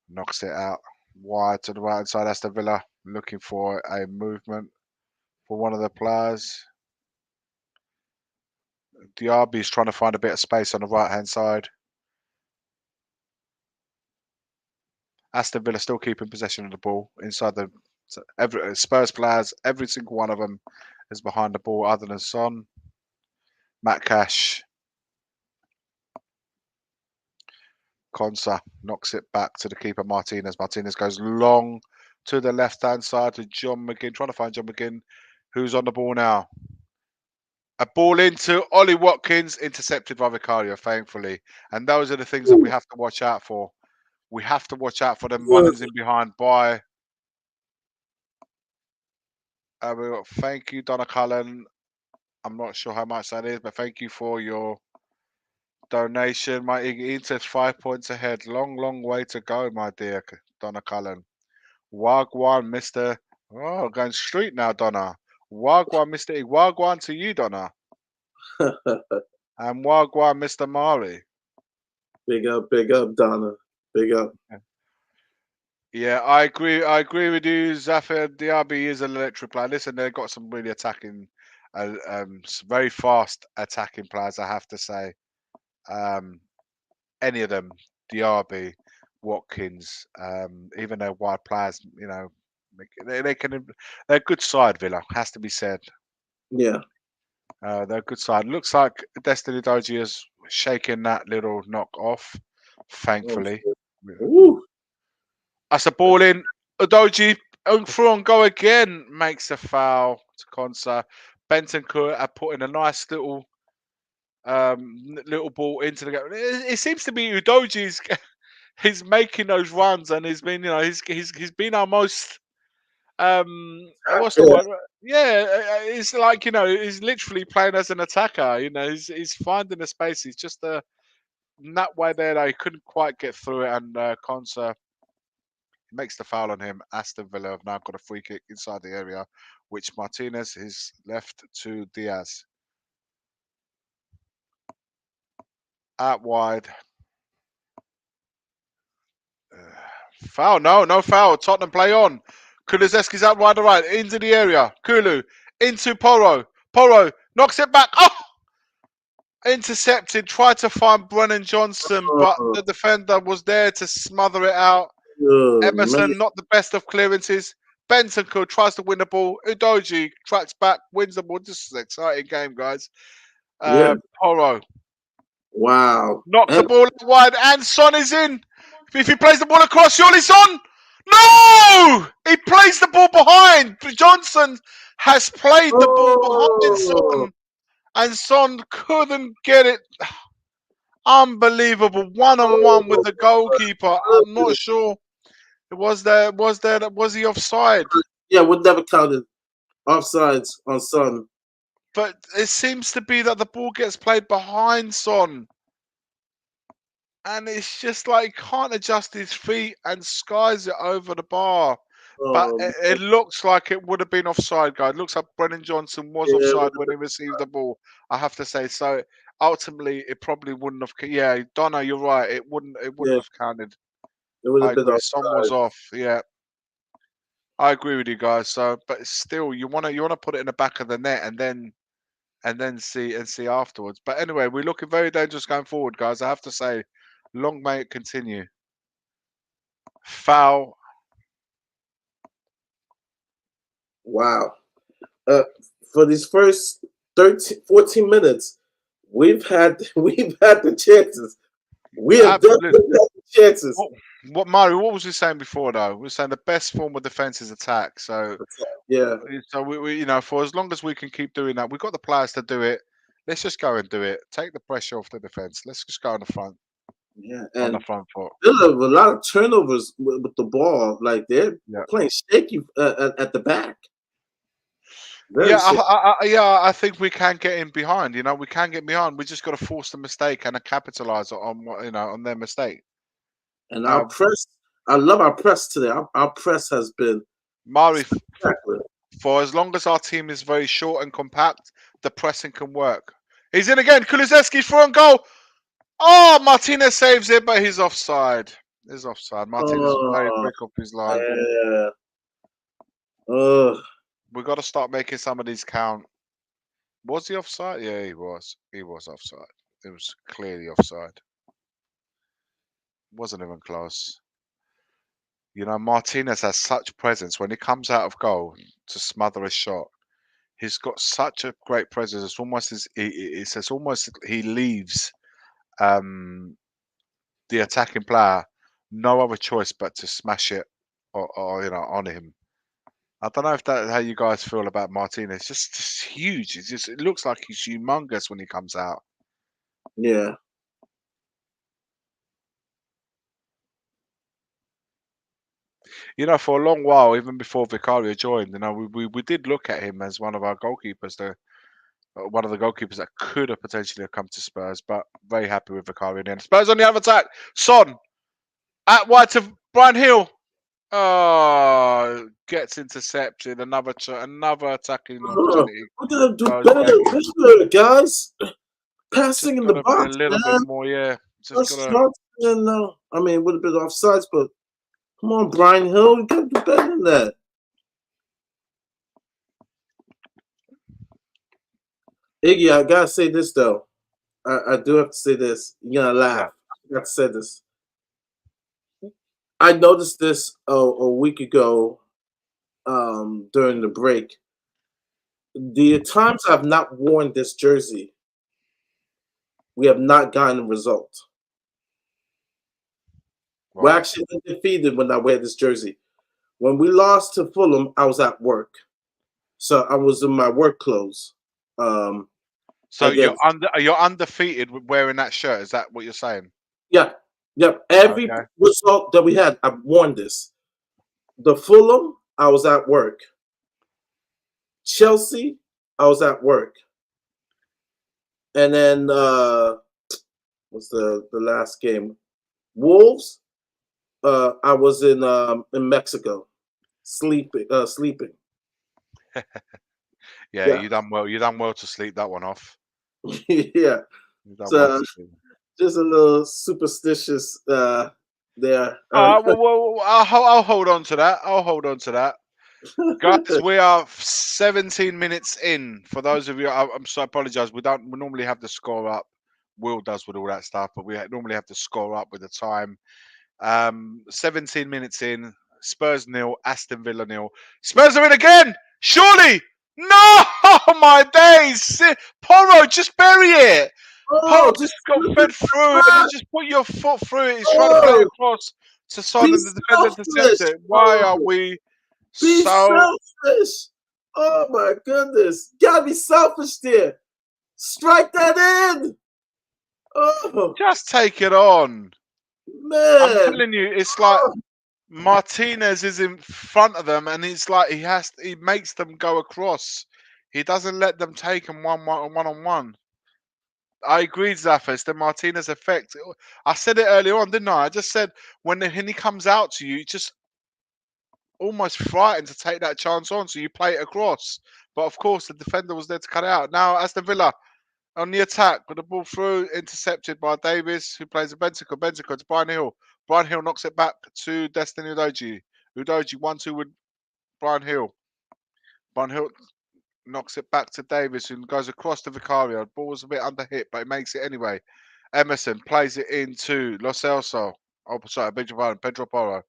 knocks it out wide to the right hand side. Aston Villa looking for a movement for one of the players. Diaby is trying to find a bit of space on the right hand side. Aston Villa still keeping possession of the ball inside the Spurs players. Every single one of them is behind the ball other than Son. Matt Cash. Konsa knocks it back to the keeper Martinez. Martinez goes long to the left-hand side to John McGinn. Trying to find John McGinn, who's on the ball now. A ball into Ollie Watkins, intercepted by Vicario, thankfully. And those are the things that we have to watch out for. We have to watch out for them runnings in behind by. We got thank you, Donna Cullen. I'm not sure how much that is, but thank you for your donation. My Inter's 5 points ahead. Long way to go, my dear Donna Cullen. Wagwan, Mr. Oh, going straight now, Donna. Wagwan, Mr. Wagwan to you, Donna. And Wagwan, Mr. Mari. Big up, Donna. Big up. Yeah, I agree with you. Zafir Diaby is an electric player. Listen, they've got some really attacking, very fast attacking players, I have to say. Any of them, Diaby, Watkins, even their wide players, you know, they're a good side, Villa, has to be said. Yeah. They're a good side. Looks like Destiny Doji is shaking that little knock off, thankfully. Ooh. That's a ball in. Udoji through on go again. Makes a foul to Konsa. Bentancur are putting a nice little ball into the game. It seems to be Udoji's he's making those runs and he's been, you know, he's been our most what's the word? Yeah, it's like, you know, he's literally playing as an attacker. You know, he's finding the space. He's just in that way there. He couldn't quite get through it, and Konsa makes the foul on him. Aston Villa have now got a free kick inside the area, which Martinez is left to Diaz. Out wide. Foul? No foul. Tottenham play on. Kulusevski's out wide right into the area. Kulu into Porro. Porro knocks it back. Oh! Intercepted. Tried to find Brennan Johnson, but the defender was there to smother it out. Emerson, not the best of clearances. Bentancur tries to win the ball. Udoji tracks back, wins the ball. This is an exciting game, guys. Porro. Wow. Knocks the ball wide, and Son is in. If he plays the ball across, surely Son. No! He plays the ball behind. Johnson has played the ball behind Son, and Son couldn't get it. Unbelievable. 1-on-1 with the goalkeeper. I'm not sure. Was he offside? Yeah, would never counted offsides on Son. But it seems to be that the ball gets played behind Son. And it's just like he can't adjust his feet and skies it over the bar. But it looks like it would have been offside, guys. It looks like Brennan Johnson was offside when he received the ball, I have to say. So ultimately, it probably wouldn't have. Yeah, Donna, you're right. It wouldn't have counted. It would have I been agree. offside. Son was off. Yeah, I agree with you guys. So, but still, you wanna put it in the back of the net and then see afterwards. But anyway, we're looking very dangerous going forward, guys. I have to say, long may it continue. Foul. Wow. For these first 14 minutes, we've had the chances. We have definitely had the chances. What Mario? What was we saying before though? We were saying the best form of defense is attack. So yeah. So we you know, for as long as we can keep doing that, we've got the players to do it. Let's just go and do it. Take the pressure off the defense. Let's just go on the front. Yeah, on the front foot. There's a lot of turnovers with the ball. Like they're playing shaky at the back. I think we can get in behind. You know, we can get behind. We just got to force the mistake and capitalize on on their mistake. And our press, I love our press today. Our press has been Mari. For as long as our team is very short and compact, the pressing can work. He's in again. Kulusevski through and goal. Oh, Martinez saves it, but he's offside. He's offside. Martinez is very quick up his line. Yeah. We've got to start making some of these count. Was he offside? Yeah, he was. He was offside. It was clearly offside. Wasn't even close. You know, Martinez has such presence when he comes out of goal to smother a shot. he's got such a great presence. It's almost as it's almost he leaves the attacking player no other choice but to smash it or on him. I don't know if that's how you guys feel about Martinez. Just huge. It looks like he's humongous when he comes out. Yeah. For a long while, even before Vicario joined, we did look at him as one of our goalkeepers, one of the goalkeepers that could have potentially have come to Spurs, but very happy with Vicario. And Spurs on the other attack. Son at wide to Brian Hill. Oh, gets intercepted. Another attacking opportunity. We're gonna do Goes better, begging. guys. Just Passing in the gotta be a box, little man. bit more, yeah. Just Let's gotta. start. And I mean, with a bit of offsides, but come on, Brian Hill, you gotta do better than that. Iggy, I gotta say this though. I do have to say this. You're gonna laugh. I got to say this. I noticed this a week ago during the break. The times I've not worn this jersey, we have not gotten a result. We're Right. actually undefeated when I wear this jersey. When we lost to Fulham, I was at work, so I was in my work clothes. So Again, you're undefeated with wearing that shirt. Is that what you're saying? yeah, yep. Every Okay. result that we had, I've worn this. The Fulham, I was at work. Chelsea, I was at work. And then what's the last game? Wolves, I was in Mexico, sleeping. Yeah, Yeah, you done well. You done well to sleep that one off. yeah. You done well So to sleep. just a little superstitious there. Well, I'll hold on to that. I'll hold on to that. Guys, we are 17 minutes in. For those of you, I'm so apologize. We normally have the score up. Will does with all that stuff, but we normally have the score up with the time. 17 minutes in. Spurs 0, Aston Villa 0. Spurs are in again. Surely. No, my days. Porro, just bury it. Porro Oh, just just got fed through it, and you just put your foot through it. He's trying to play oh, across to Son, be and the defender intercepts selfish. it. Why are Oh, we be so? selfish. Oh my goodness. Gotta be selfish there. Strike that in. Oh Just take it on. I'm man. telling you, it's like Oh, Martinez is in front of them, and it's like he makes them go across. He doesn't let them take them one on one. I agree, Zaffa. It's the Martinez effect. I said it earlier on, didn't I? I just said when he comes out to you, just almost frightened to take that chance on, so you play it across. But of course, the defender was there to cut it out. Now, Aston Villa on the attack with the ball through, intercepted by Davis, who plays a Bentancur. Bentancur to Brian Hill. Brian Hill knocks it back to Destiny Udogie. Udogie 1-2 with Brian Hill. Brian Hill knocks it back to Davis, who goes across to Vicario. The ball was a bit under hit, but he makes it anyway. Emerson plays it into Lo Celso. Oh, sorry, Pedro Porro.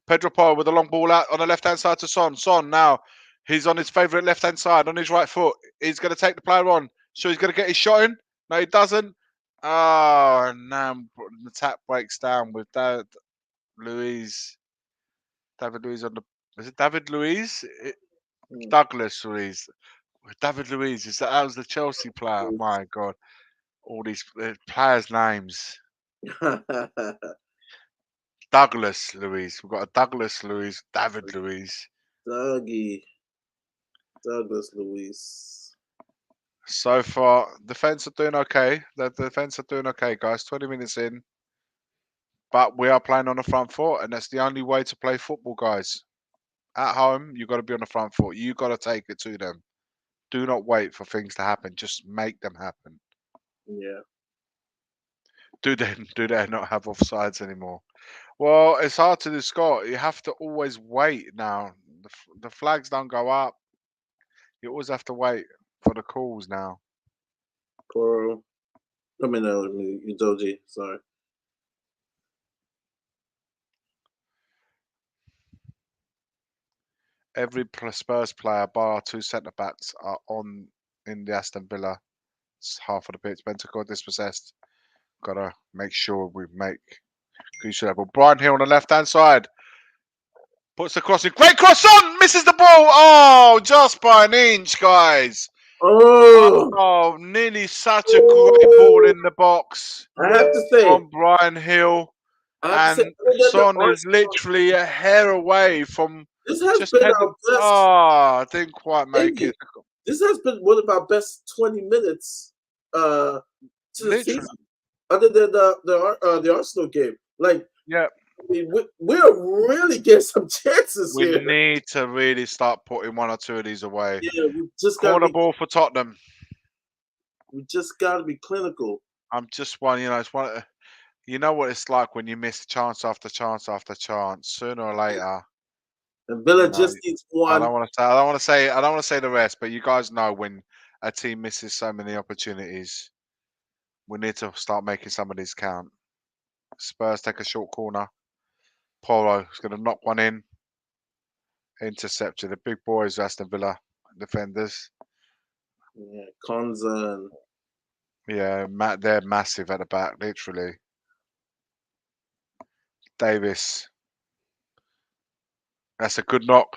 Pedro Porro with a long ball out on the left-hand side to Son. Son now, he's on his favourite left-hand side, on his right foot. He's going to take the player on. So he's going to get his shot in. No, he doesn't. Oh, and now the attack breaks down with Luiz. David Luiz on the... Is it David Luiz? Douglas Luiz. David Luiz. That was the Chelsea player. My God. All these players' names. Douglas Luiz. We've got a Douglas Luiz, David Luiz. Douglas Luiz. So far, defense are doing okay. The defense are doing okay, guys. 20 minutes in. But we are playing on the front foot, and that's the only way to play football, guys. At home, you've got to be on the front foot. You've got to take it to them. Do not wait for things to happen. Just make them happen. Yeah. Do they not have offsides anymore? Well, it's hard to discuss. You have to always wait now. The flags don't go up. You always have to wait for the calls now. Poro. I mean, Udoji. Sorry. Every Spurs player, bar our 2 centre backs, are on in the Aston Villa. It's half of the pitch. Bentancur dispossessed. Gotta make sure we make good level. Brian Hill on the left hand side. Puts the cross in. Great cross on! Misses the ball! Oh, just by an inch, guys. Oh, Oh, nearly such a great ball in the box I have to say, from Brian Hill. other And than the Son is Arsenal, literally a hair away from this has just been heading. our best. Oh, didn't quite make Maybe. it. This has been one of our best 20 minutes to the Literally. season, other than the Arsenal game. Like, Yeah. I mean, we're really getting some chances We here. need to really start putting 1 or 2 of these away. Yeah, we just Corner got ball for Tottenham. to be clinical. I'm just one, it's one. You know what it's like when you miss chance after chance after chance. Sooner or later, And Villa you know, just needs I one. don't want to say the rest, but you guys know when a team misses so many opportunities, we need to start making some of these count. Spurs take a short corner. Poro is going to knock one in. Intercepted. The big boys, Aston Villa defenders. Yeah, Konza and Yeah, they're massive at the back, literally. Davis. That's a good knock.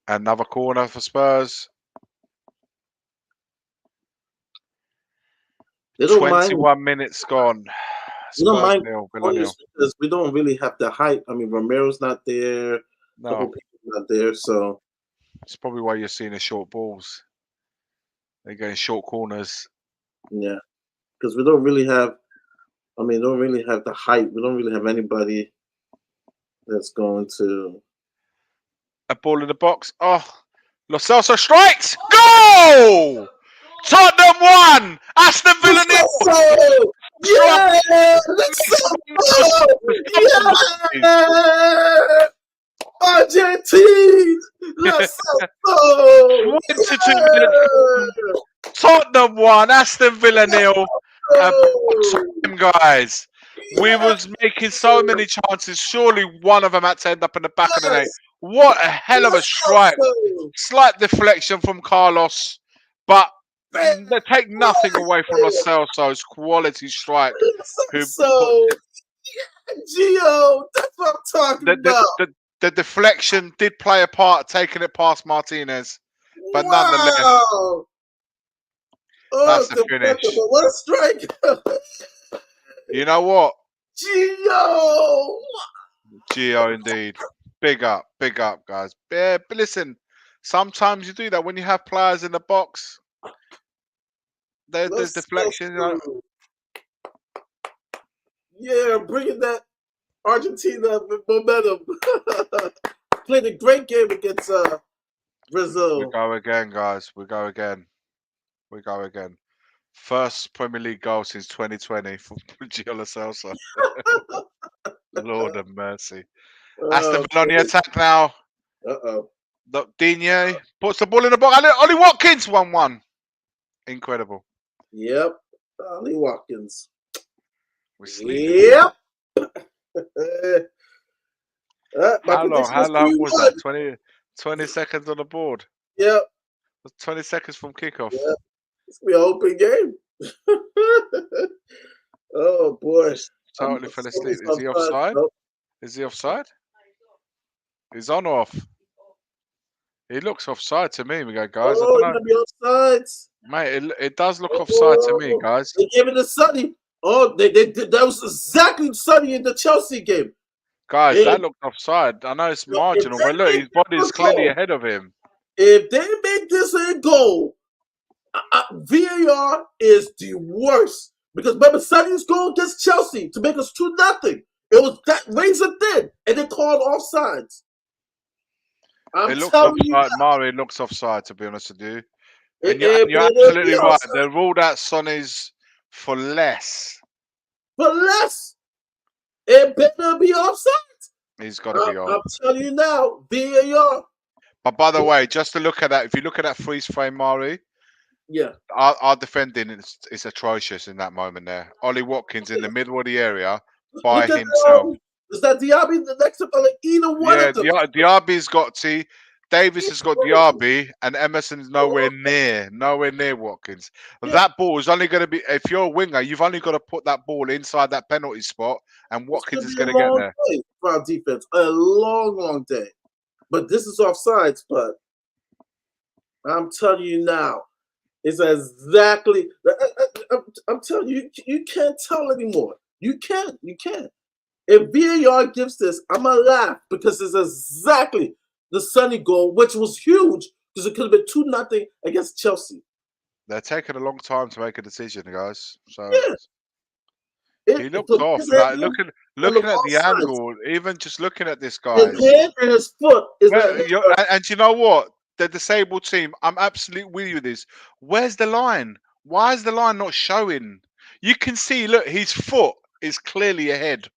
Another corner for Spurs. they don't mind. 21 minutes gone. We don't Spurs mind nil, Villa nil. because we don't really have the hype. I mean, Romero's not there. A couple No, people not there, so it's probably why you're seeing the short balls. They're getting short corners. yeah, because we don't really have. I mean, don't really have the hype. We don't really have anybody that's going to. A ball in the box. Oh, Lo Celso strikes. Goal! Tottenham 1. Aston Villa nil. Yeah, yeah, Argentine, Los 22 minutes. Tottenham 1. Aston Villa nil. Guys, we was making so many chances. Surely one of them had to end up in the back of the net. What a hell of a strike! Slight deflection from Carlos, but they take nothing away from Lo Celso's quality strike. So, Gio, that's what I'm talking about. The deflection did play a part, taking it past Martinez, but nonetheless, Oh, that's the finish. What a strike! You know what? Gio, indeed. Big up, guys. Yeah, but listen, sometimes you do that when you have players in the box. There's deflection. Yeah, bringing that Argentina momentum. Played a great game against Brazil. We go again, guys. We go again. First Premier League goal since 2020 for Gio Lo Celso. Lord of mercy. Aston Villa on the attack now. Digne puts the ball in the box. Ollie Watkins 1-1. Incredible. Yep. Ollie Watkins. We're sleeping. Yep. How long was that? 20 seconds on the board. Yep. 20 seconds from kickoff. Yep. It's gonna be an open game. Oh boy. Totally fell asleep. Is he offside? Nope. Is he offside? He's on or off? He looks offside to me. We go, guys. Oh, I don't know. be offsides. Mate, it does look offside to me, guys. They gave it to Sonny. Oh, they did. That was exactly Sonny in the Chelsea game. Guys, that looked offside. I know it's marginal, but look, his body is clearly ahead of him. If they make this a goal, VAR is the worst. Because remember, Sonny's goal against Chelsea to make us 2-0. It was that razor thin, and they called offsides. It looks offside. Mari looks offside, to be honest with you. And you're absolutely right. They ruled out Sonny's for less. For less? It better be offside. He's got to be on. I'm telling you now, VAR. But by the way, just to look at that, if you look at that freeze frame, Mari, yeah, our defending is atrocious in that moment there. Ollie Watkins in the middle of the area by himself. Is that Diaby the next up? Like either one of them? Yeah, Diaby's got. See, Davis has got Diaby, and Emerson's nowhere near Watkins. Yeah. That ball is only going to be, if you're a winger, you've only got to put that ball inside that penalty spot, and Watkins is going to get there. Day for our defense, a long day. But this is offsides. But I'm telling you now, it's exactly. I'm telling you, you can't tell anymore. You can't. If VAR gives this, I'm gonna laugh because it's exactly the Sonny goal, which was huge because it could have been 2-0 against Chelsea. They're taking a long time to make a decision, guys. So Yeah. he looked off. Like, looking at the angle, even just looking at this guy. His head and his foot is and you know what? The disabled team, I'm absolutely with you with this. Where's the line? Why is the line not showing? You can see, look, his foot is clearly ahead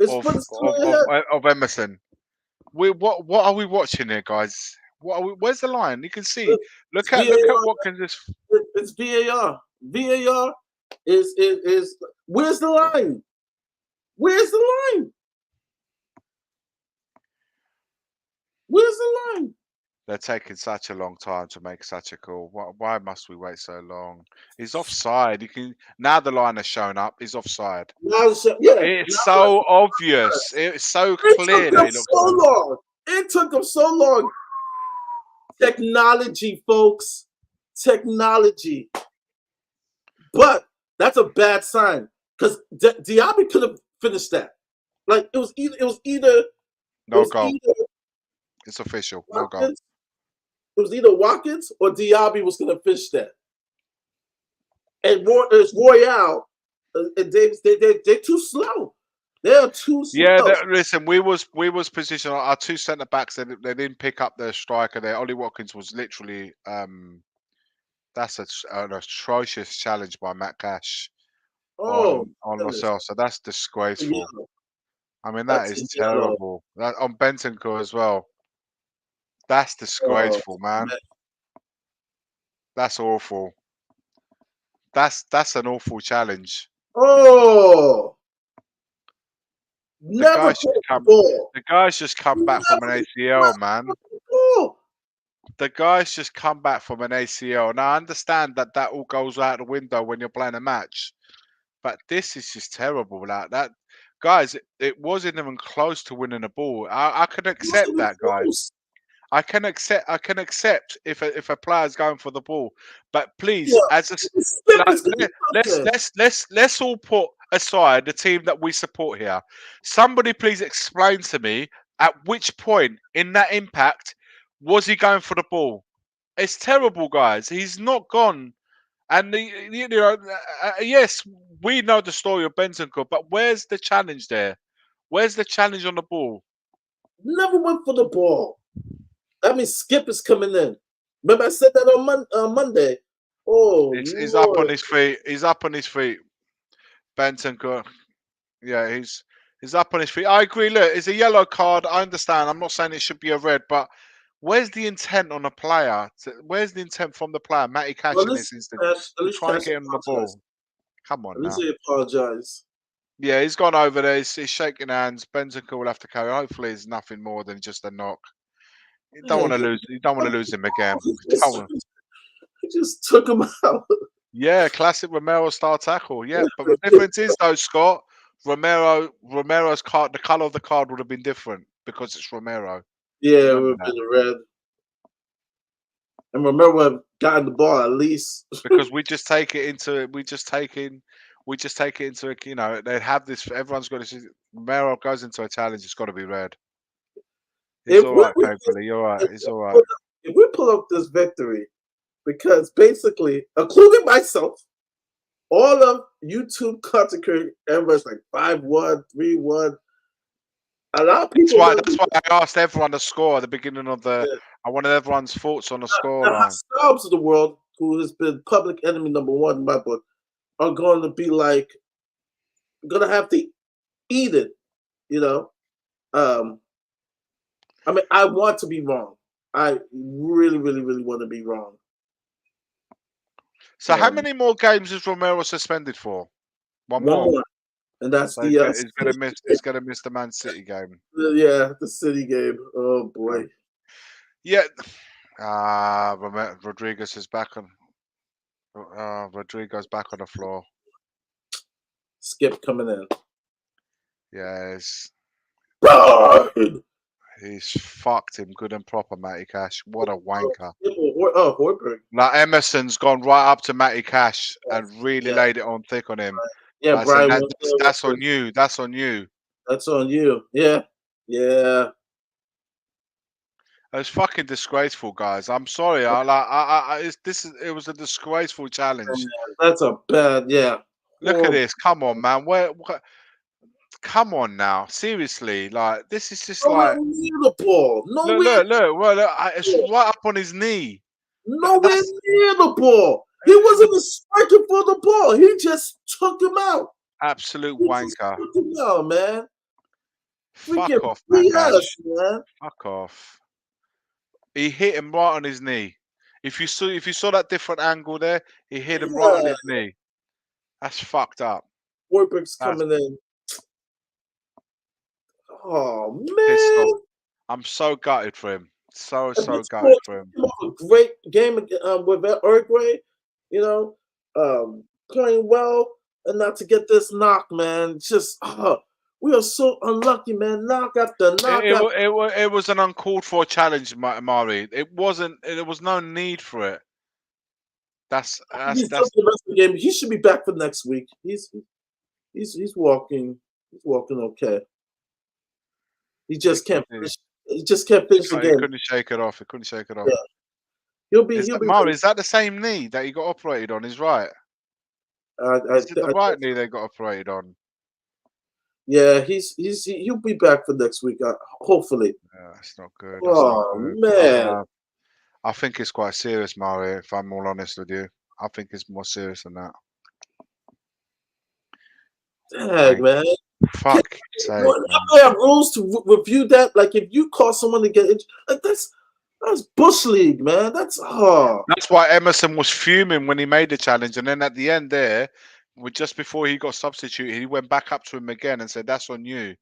of Emerson. What are we watching here, guys? Where's the line? You can see. Look at Watkins. It's VAR. VAR is where's the line? Where's the line? Where's the line? They're taking such a long time to make such a call. Why must we wait so long? He's offside. You can now the line has shown up. He's offside. It's so obvious. It's so clear. It took him so long. Technology, folks. Technology. But that's a bad sign because Diaby could have finished that. Like it was either no goal. It's official. No goal. It was either Watkins or Diaby was going to finish that. And it's Royale and Davis. They're too slow. They're too slow. Yeah, listen. We was positioned. Our two centre backs. They didn't pick up their striker there. Ollie Watkins was literally. That's an atrocious challenge by Matt Cash on Lascelles. So that's disgraceful. I mean, that is terrible. That on Bentancur as well. That's disgraceful, man. That's awful. That's an awful challenge. Oh. The guy's just come back from an ACL, man. The guy's just come back from an ACL. Now I understand that all goes out the window when you're playing a match, but this is just terrible. Like that, guys, it wasn't even close to winning a ball. I can accept that, guys. I can accept if a player's going for the ball, but please, let's all put aside the team that we support here. Somebody please explain to me at which point in that impact was he going for the ball. It's terrible, guys. He's not gone, and yes, we know the story of Bentancur, but where's the challenge there? Where's the challenge on the ball? Never went for the ball. I mean, Skip is coming in. Remember, I said that on Monday. Oh, he's up on his feet. He's up on his feet. Bentancur. Yeah, he's up on his feet. I agree. Look, it's a yellow card. I understand. I'm not saying it should be a red, but where's the intent on the player? Where's the intent from the player? Matty Cash in this instance. Trying to get him the ball. Come on now. At least he apologise. Yeah, he's gone over there. He's shaking hands. Bentancur will have to carry. Hopefully, it's nothing more than just a knock. You don't want to lose. You don't want to lose him again. He just took him out. Yeah, classic Romero style tackle. Yeah, but the difference is though, Scott, Romero's card, the color of the card would have been different because it's Romero. Yeah, it would have been red. And Romero would have gotten the ball at least because we just take it into. You know, they have this. Everyone's got this. Romero goes into a challenge. It's got to be red. It's all right, thankfully. You're right. It's all right. If we pull up this victory, because basically, including myself, all of YouTube content creators, everybody's like 5-1, 3-1. A lot of people. That's why I asked everyone to score at the beginning of the. Yeah. I wanted everyone's thoughts on the scoreline. The Hobbs of the world, who has been public enemy number one in my book, are going to be like, going to have to eat it, you know. I mean, I want to be wrong. I really, really, really want to be wrong. So, how many more games is Romero suspended for? One more. And that's so he's going to miss the Man City game. Yeah, the City game. Oh boy. Yeah. Rodriguez is back on. Rodrigo's back on the floor. Skip coming in. Yeah, Brian! he's fucked him good and proper, Matty Cash. What a wanker. Hoiberg. Like Emerson's gone right up to Matty Cash and really Yeah. laid it on thick on him. Yeah, But I said, Brian. that's on you. That's on you. That's on you. Yeah. Yeah. It's fucking disgraceful, guys. I'm sorry. It was a disgraceful challenge. That's a bad, yeah. Look at this. Come on, man. Come on now. Seriously. Like, this is just Nowhere like. near the ball. Nowhere, Look. Well, it's right up on his knee. nowhere near the ball. He wasn't striking for the ball. He just took him out. Absolute He wanker. just took him out, man. Fuck Freaking off, Matt Cash. BS, man. Fuck off. He hit him right on his knee. If you saw that different angle there, he hit him right on his knee. That's fucked up. Hoiberg's coming in. Oh man! I'm so gutted for him. So gutted for him. A great game with Uruguay, you know, playing well, and not to get this knock, man. Just we are so unlucky, man. Knock after knock. It was an uncalled for challenge, Mari. It wasn't. There was no need for it. That's the rest of the game. He should be back for next week. He's walking. He's walking okay. He just can't finish. He just can't finish the game. He couldn't shake it off. Yeah. He'll be. Mari, is that the same knee that he got operated on? Is right. Is it the right knee they got operated on? Yeah, he'll be back for next week. Hopefully. Yeah, that's not good. Man. I think it's quite serious, Mari. If I'm all honest with you, I think it's more serious than that. Dang, man. Fuck. I have rules to review that. Like, if you call someone to get injured, like that's Bush League, man. That's why Emerson was fuming when he made the challenge, and then at the end there, just before he got substituted, he went back up to him again and said, "That's on you."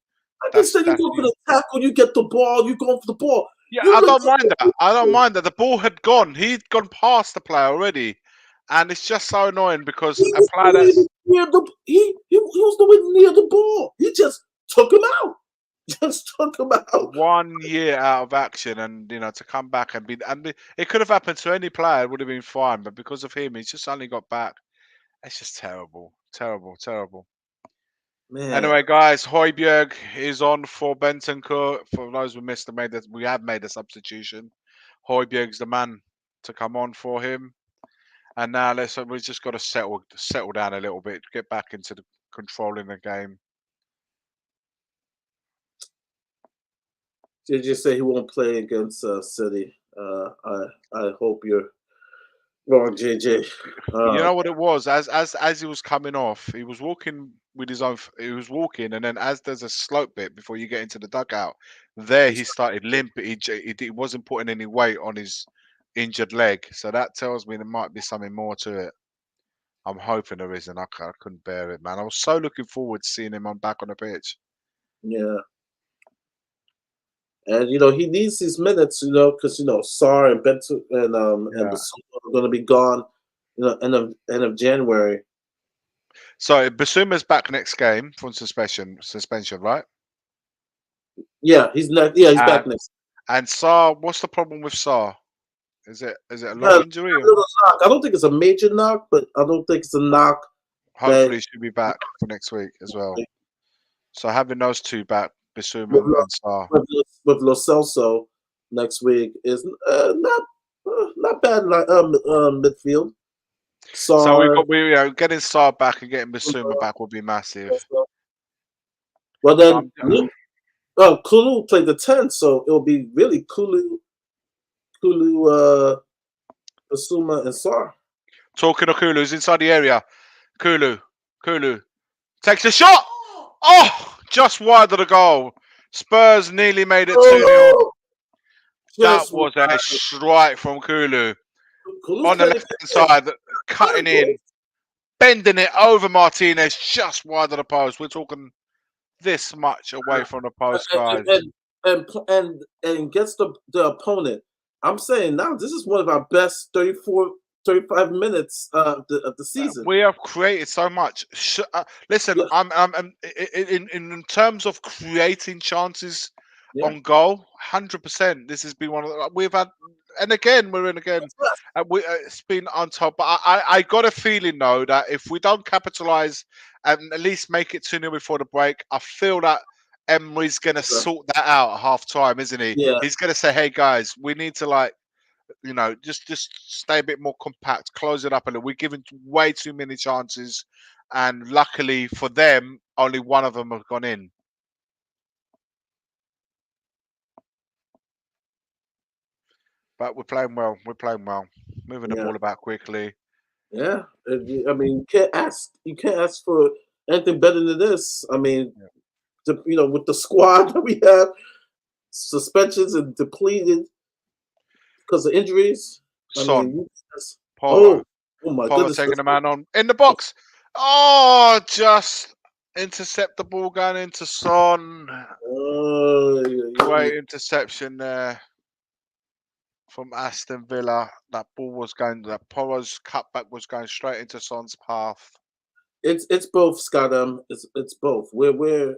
I just said you go for the tackle, you get the ball, you go for the ball. Yeah, I don't mind that. I don't mind that. The ball had gone. He'd gone past the player already. And it's just so annoying because he was nowhere near the ball. He just took him out. Just took him out. 1 year out of action, and to come back and it could have happened to any player. It would have been fine, but because of him, he's just only got back. It's just terrible. Man. Anyway, guys, Højbjerg is on for Bentancur. For those who missed we have made a substitution. Højbjerg's the man to come on for him. And now we just got to settle down a little bit, get back into the controlling the game. Did you say he won't play against City? I hope you're wrong, JJ. You know what it was? As he was coming off, he was walking with his own. He was walking, and then as there's a slope bit before you get into the dugout, there he started limping. He wasn't putting any weight on his injured leg, so that tells me there might be something more to it. I'm hoping there isn't. I couldn't bear it, man. I was so looking forward to seeing him back on the pitch. Yeah. And he needs his minutes, because Sarr and Bentu and Basuma are going to be gone, end of January. So Basuma's back next game from suspension, right? Yeah, he's not. Yeah, he's back next. And Sarr, what's the problem with Sarr? Is it a long injury? I don't think it's a major knock, but I don't think it's a knock. Hopefully, he should be back for next week as well. So having those two back, Basuma and Sarr, with Lo Celso next week is not bad. Midfield. So getting Sarr back and getting Basuma back will be massive. Well then, Kulu played the 10, so it'll be really Kulu, Basuma, and Sarr. Talking of Kulu's inside the area. Kulu takes a shot. Oh, just wide of the goal. Spurs nearly made it 2-0. That was a strike from Kulu. On the left-hand side, cutting in, bending it over Martinez, just wide of the post. We're talking this much away from the post, guys. And gets the opponent I'm saying now this is one of our best 35 minutes of the season. We have created so much. Listen, Yeah. I'm in terms of creating chances Yeah. on goal, 100%. This has been one of we've had, and again we're in again. It's been on top. But I got a feeling though that if we don't capitalize and at least make it 2-0 before the break, I feel that Emery's going to sort that out at half time, isn't he? Yeah. He's going to say, "Hey guys, we need to just stay a bit more compact, close it up a little. We're giving way too many chances, and luckily for them, only one of them have gone in." But we're playing well. We're playing well. Moving the ball about quickly. Yeah. I mean, you can't ask for anything better than this. I mean, with the squad that we have, suspensions and depleted because of injuries. Son, oh my Poro goodness, taking a man on in the box. Oh, just intercept the ball going into Son. Great interception there from Aston Villa. That Poro's cutback was going straight into Son's path. It's both, Scott. It's both. We're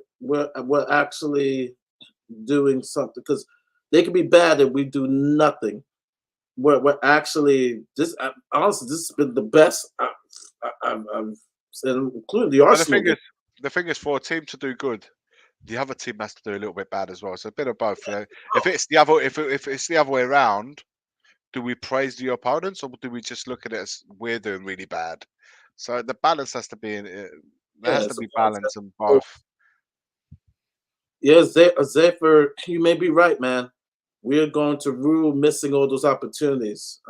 actually doing something because they can be bad and we do nothing. We're actually honestly this has been the best I've including the Arsenal. The thing is, for a team to do good, the other team has to do a little bit bad as well. So a bit of both. If it's the other way around, do we praise the opponents or do we just look at it as we're doing really bad? So the balance has to be in. There has to be balance in both. Yeah, Zephyr, you may be right, man. We are going to rue missing all those opportunities.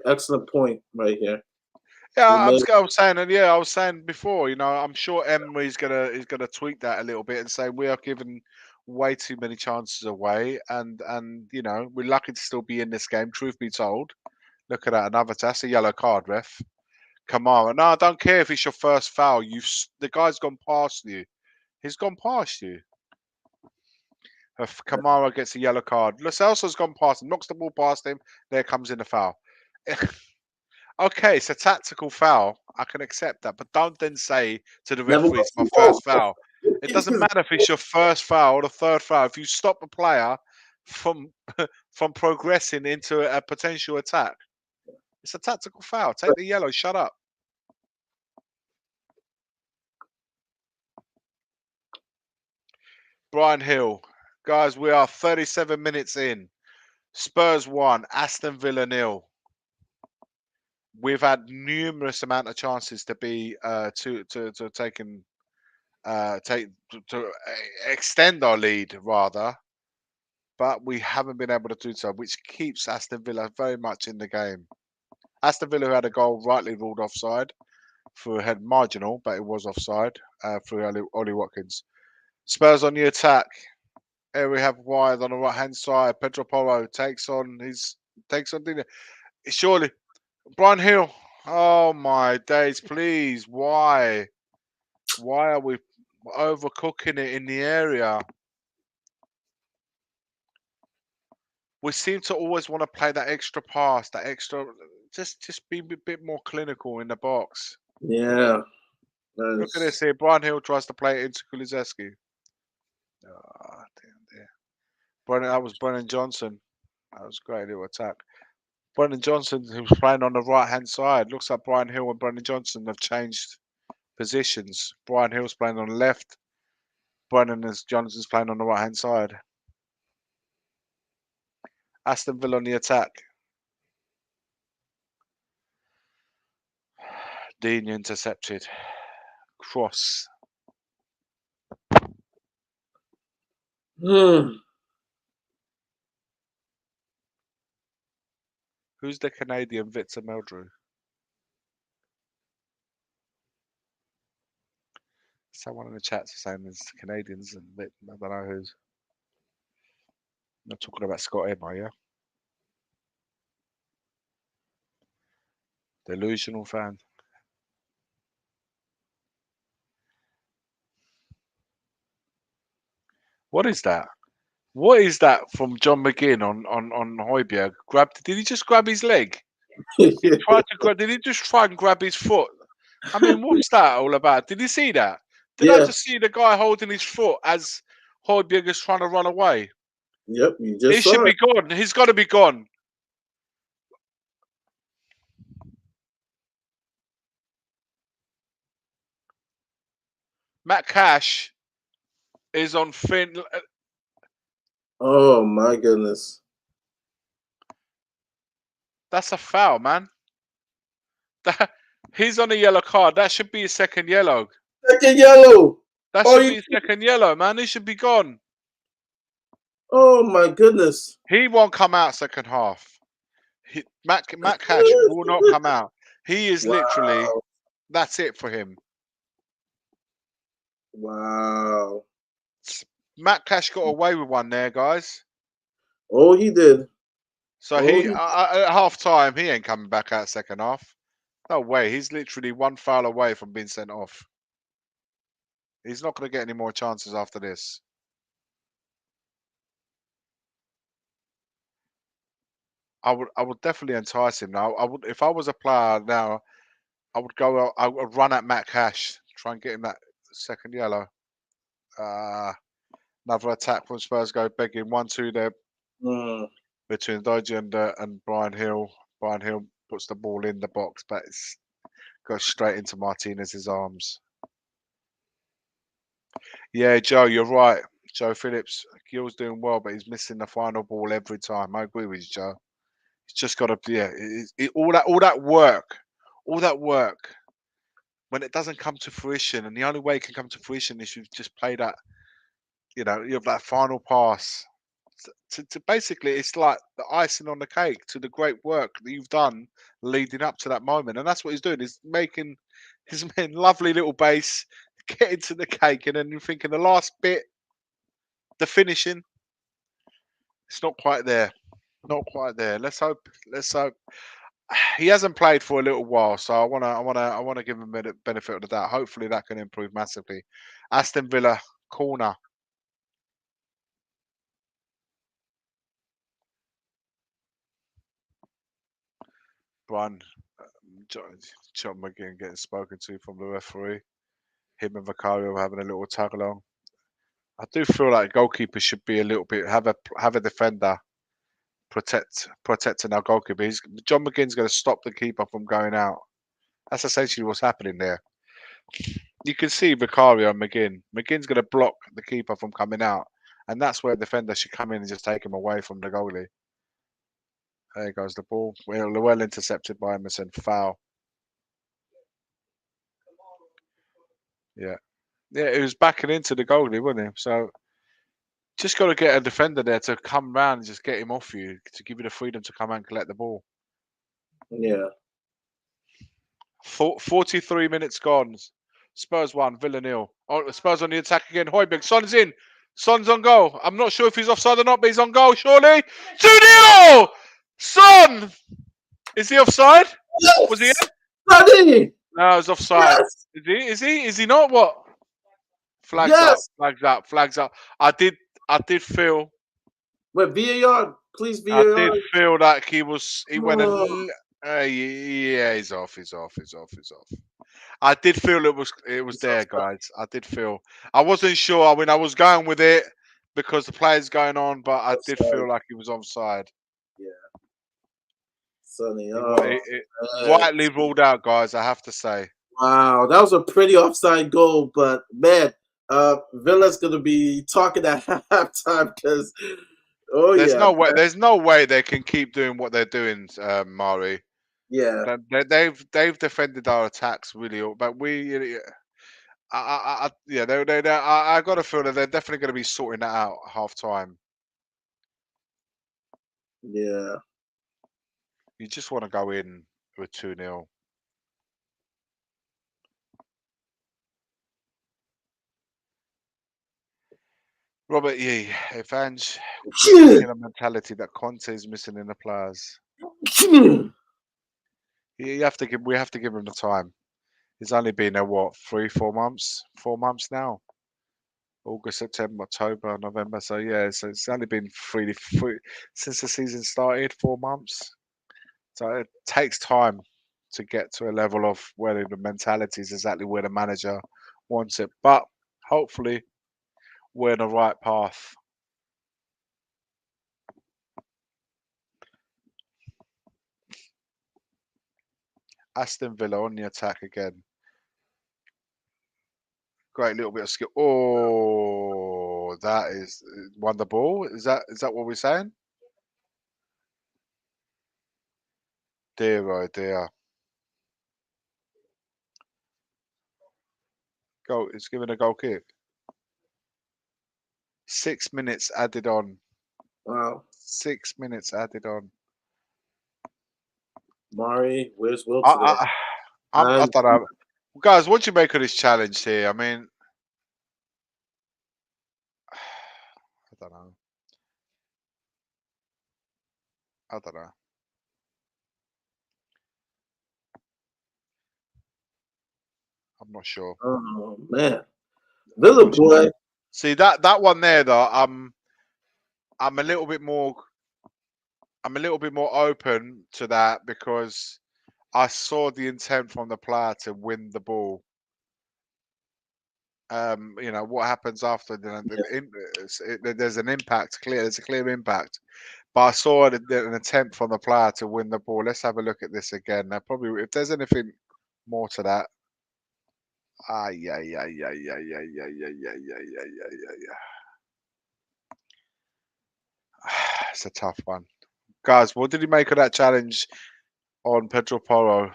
Excellent point right here. Yeah, I was saying before. I'm sure Emery's gonna tweak that a little bit and say we are giving way too many chances away, and we're lucky to still be in this game. Truth be told, look at that, that's a yellow card, ref. Kamara, no, I don't care if it's your first foul. The guy's gone past you. He's gone past you. If Kamara gets a yellow card, Lo Celso's gone past him, knocks the ball past him. There comes in the foul. Okay, it's a tactical foul. I can accept that, but don't then say to the referee, "It's my first foul." It doesn't matter if it's your first foul or the third foul. If you stop a player from progressing into a potential attack, it's a tactical foul. Take the yellow. Shut up. Brian Hill, guys, we are 37 minutes in. Spurs 1, Aston Villa 0. We've had numerous amount of chances to be to extend our lead rather, but we haven't been able to do so, which keeps Aston Villa very much in the game. Aston Villa had a goal rightly ruled offside through a head marginal, but it was offside through Ollie Watkins. Spurs on the attack. Here we have wide on the right hand side. Pedro Porro takes on surely Brian Hill. Oh my days, please. Why? Why are we overcooking it in the area? We seem to always want to play that extra pass, just be a bit more clinical in the box. Yeah. Look at this here. Brian Hill tries to play it into Kulusevski. Oh, dear. That was Brennan Johnson. That was a great little attack. Brennan Johnson, who was playing on the right-hand side. Looks like Brian Hill and Brennan Johnson have changed positions. Brian Hill's playing on the left. Brennan Johnson's playing on the right-hand side. Aston Villa on the attack. Dean intercepted. Cross. Who's the Canadian Victor Meldrew? Someone in the chat's saying there's Canadians and I don't know who's. I'm not talking about Scott Emma, yeah? Delusional fan. What is that? What is that from John McGinn on Højbjerg? Did he just grab his leg? He tried to grab. Did he just try and grab his foot? I mean, what's that all about? Did you see that? Did I Yeah. just see the guy holding his foot as Højbjerg is trying to run away? Yep, you He just saw should be it. gone. He's got to be gone. Matt Cash is on Finn. Oh my goodness. That's a foul, man. He's on a yellow card. That should be his second yellow. Second yellow. That Oh, should be his second yellow, man. He should be gone. Oh my goodness. He won't come out second half. Matt Cash will not come out. He is literally, that's it for him. Wow. Matt Cash got away with one there, guys. Oh, he did. So at half time, he ain't coming back out second half. No way. He's literally one foul away from being sent off. He's not going to get any more chances after this. I would definitely entice him now. I would, if I was a player now, I would go. I would run at Matt Cash, try and get him that second yellow. Another attack from Spurs go begging 1-2 there between Doji and Brian Hill. Brian Hill puts the ball in the box, but it goes straight into Martinez's arms. Yeah, Joe, you're right. Joe Phillips, Gill's doing well, but he's missing the final ball every time. I agree with you, Joe. He's just got to, all that work, when it doesn't come to fruition, and the only way it can come to fruition is you just play that, you have that final pass. To basically, it's like the icing on the cake to the great work that you've done leading up to that moment, and that's what he's doing. He's making lovely little base, getting to the cake, and then you're thinking the last bit, the finishing, it's not quite there. Not quite there. Let's hope. He hasn't played for a little while, so I want to give him a benefit of the doubt. Hopefully, that can improve massively. Aston Villa corner. Brian, John McGinn getting spoken to from the referee. Him and Vicario having a little tag along. I do feel like goalkeepers should be a little bit have a defender protecting our goalkeeper. John McGinn's going to stop the keeper from going out. That's essentially what's happening there. You can see Vicario and McGinn. McGinn's going to block the keeper from coming out, and that's where the defender should come in and just take him away from the goalie. There goes the ball. Well intercepted by Emerson. Foul. Yeah, he was backing into the goalie, wasn't he? So just got to get a defender there to come round and just get him off you, to give you the freedom to come and collect the ball. Yeah. 43 minutes gone. Spurs 1, Villa 0. Oh, Spurs on the attack again. Højbjerg. Son's in. Son's on goal. I'm not sure if he's offside or not, but he's on goal, surely. 2-0! Son! Is he offside? Yes! Was he in? Sonny! No, he's offside. Yes! Is he not? What? Flags up. Flags up. I did feel. Wait, VAR, please VAR. I did feel like he went yeah, he's off. I did feel it was there, guys. I did feel. I wasn't sure. I mean, I was going with it because the play's going on, but I did feel like he was offside. Yeah. Sonny, rightly ruled out, guys. I have to say. Wow, that was a pretty offside goal, but man, Villa's gonna be talking at halftime because there's no way they can keep doing what they're doing, Mari. Yeah, they've defended our attacks really, but I got to feel that they're definitely going to be sorting that out at half time. Yeah, you just want to go in with 2-0. Robert Yee, Evange, a mentality that Conte is missing in the players. We have to give him the time. He's only been there 3-4 months? 4 months now. August, September, October, November. So yeah, so it's only been three since the season started, 4 months. So it takes time to get to a level of where the mentality is exactly where the manager wants it. But hopefully we're in the right path. Aston Villa on the attack again. Great little bit of skill. Oh, that is won the ball. Is that what we're saying? Dear oh dear. Goal. It's given a goal kick. 6 minutes added on. Wow. 6 minutes added on. Mari, where's Will today? I don't know. Guys, what do you make of this challenge here? I mean, I don't know. I don't know. I'm not sure. Oh man, Villa boy. See that one there though. I'm a little bit more. I'm a little bit more open to that because I saw the intent from the player to win the ball. You know what happens after there's an impact. There's a clear impact. But I saw an attempt from the player to win the ball. Let's have a look at this again. Now, probably if there's anything more to that. Yeah. It's a tough one, guys. What did he make of that challenge on Pedro Porro?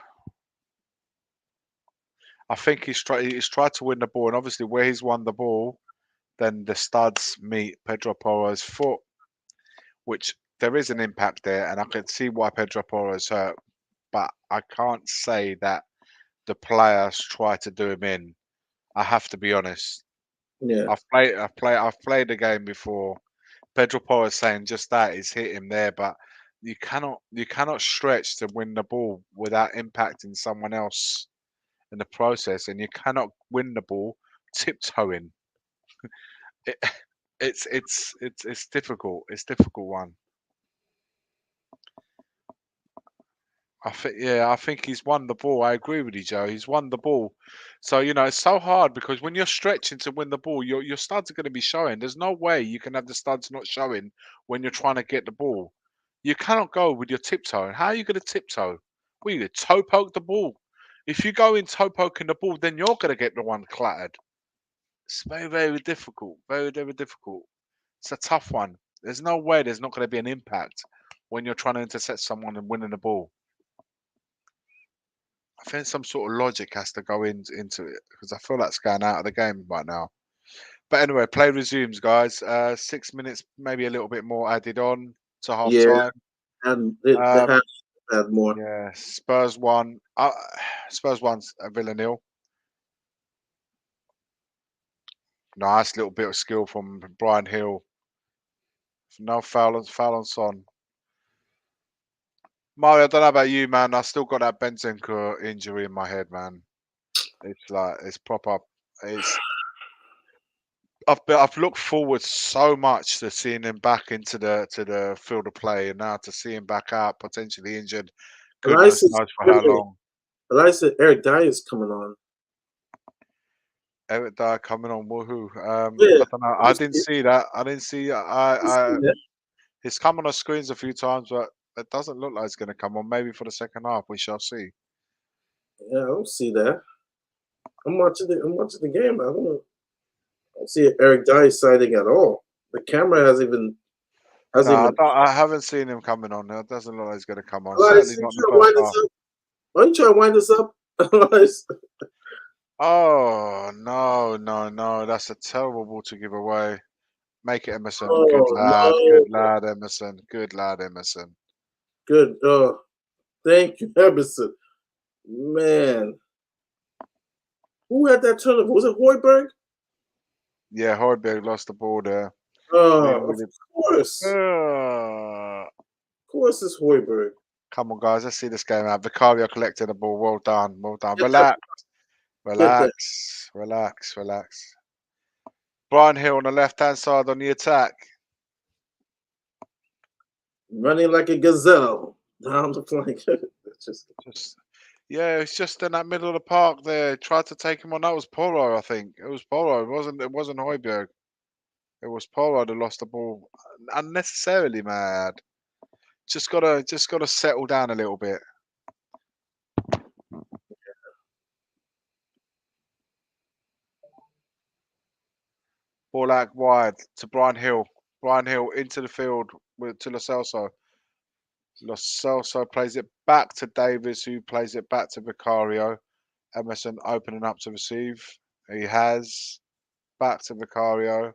I think he's tried to win the ball, and obviously where he's won the ball, then the studs meet Pedro Porro's foot, which there is an impact there, and I can see why Pedro Porro's hurt, but I can't say that the players try to do him in. I have to be honest. Yeah. I've played the game before. Pedro Porro is saying just that he's hit him there, but you cannot stretch to win the ball without impacting someone else in the process, and you cannot win the ball tiptoeing. It's difficult. It's a difficult one. I think he's won the ball. I agree with you, Joe. He's won the ball. So it's so hard because when you're stretching to win the ball, your studs are going to be showing. There's no way you can have the studs not showing when you're trying to get the ball. You cannot go with your tiptoe. How are you going to tiptoe? Well, you toe poke the ball. If you go in toe poking the ball, then you're going to get the one clattered. It's very, very difficult. Very, very difficult. It's a tough one. There's no way there's not going to be an impact when you're trying to intercept someone and winning the ball. I think some sort of logic has to go into it because I feel that's going out of the game right now. But anyway, play resumes, guys. 6 minutes, maybe a little bit more added on to half time. And they have to add more. Yeah, Spurs won. Spurs won Villa 0. Nice little bit of skill from Brian Hill. No foul on Son. Mario, I don't know about you, man. I still got that Bentancur injury in my head, man. It's proper. I've looked forward so much to seeing him back into the field of play, and now to see him back out, potentially injured. Goodness knows for how long. But I said Eric Dyer is coming on. Eric Dyer coming on, woohoo! Yeah, I don't know. I didn't see that. I didn't see. He's come on the screens a few times, but it doesn't look like it's going to come on. Maybe for the second half, we shall see. Yeah, I don't see that. I'm watching the game. I don't see Eric Dyer sighting at all. The camera hasn't even. I haven't seen him coming on. It doesn't look like he's going to come on. Elias, Certainly not in the first half. Why don't you try to wind this up? Oh no! That's a terrible ball to give away. Make it Emerson. Oh, Good lad, Emerson. Good lad, Emerson. Good. Thank you, Emerson. Man, who had that turnover? Was it Hoiberg? Yeah, Hoiberg lost the ball there. Of course. Of course, it's Hoiberg. Come on, guys. Let's see this game out. Vicario collecting the ball. Well done. Well done. Get Relax. Brian Hill on the left-hand side on the attack. Running like a gazelle down the flank. It's just in that middle of the park there. Tried to take him on. That was Polo, I think. It was Polo. It wasn't Højbjerg. It was Polo that lost the ball unnecessarily, mad. Just gotta settle down a little bit. Ball out wide to Brian Hill. Brian Hill into the field to Lo Celso. Lo Celso plays it back to Davis, who plays it back to Vicario. Emerson opening up to receive. He has. Back to Vicario.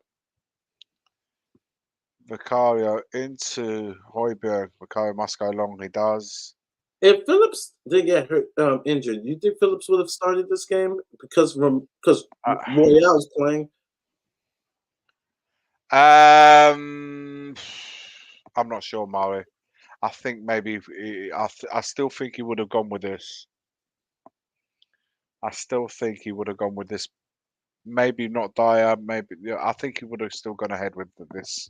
Vicario into Højbjerg. Vicario must go long. He does. If Phillips did get hurt, injured, you think Phillips would have started this game because Royale's playing? I'm not sure, Murray. I think maybe I still think he would have gone with this. I still think he would have gone with this. Maybe not Dyer. Maybe I think he would have still gone ahead with this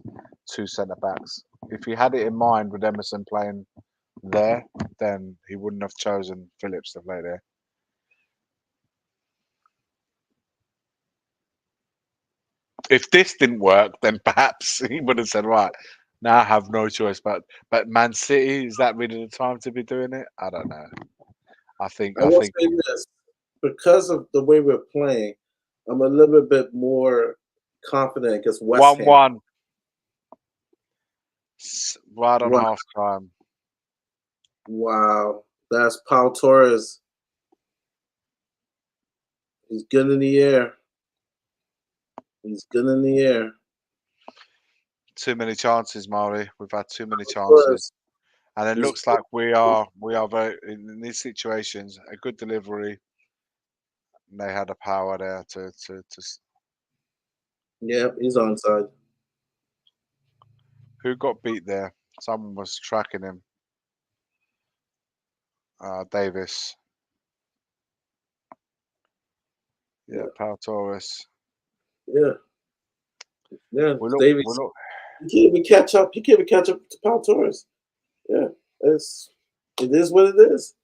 2 centre backs. If he had it in mind with Emerson playing there, then he wouldn't have chosen Phillips to play there. If this didn't work, then perhaps he would have said, right, now I have no choice. But Man City, is that really the time to be doing it? I don't know. I think say this, because of the way we're playing, I'm a little bit more confident against West Ham. 1-1. Right on half time. Wow. That's Pau Torres. He's good in the air. He's good in the air. Too many chances, Mari. We've had too many chances. And it looks like we are very, in these situations, a good delivery. And they had the power there to. Yeah, he's onside. Who got beat there? Someone was tracking him. Davis. Yeah, Pau Torres. Yeah. Davis. He can't even catch up. He can't even catch up to Pau Torres. Yeah, it is what it is.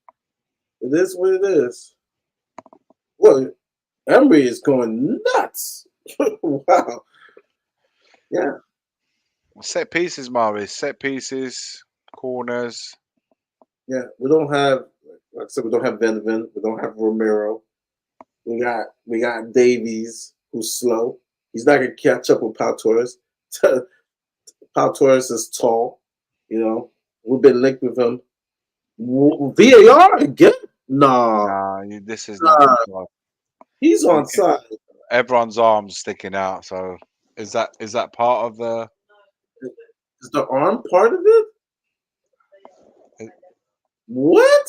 It is what it is. Well, Emery is going nuts. Wow. Yeah. Set pieces, Mari. Set pieces, corners. Yeah, we don't have, like I said, we don't have Van de Ven. We don't have Romero. We got Davies, who's slow. He's not gonna catch up with Pau Torres. Pau Torres is tall. You know, we've been linked with him. VAR again? Nah, this is not. He's onside. Everyone's arms sticking out. So is that part of the? Is the arm part of it? What?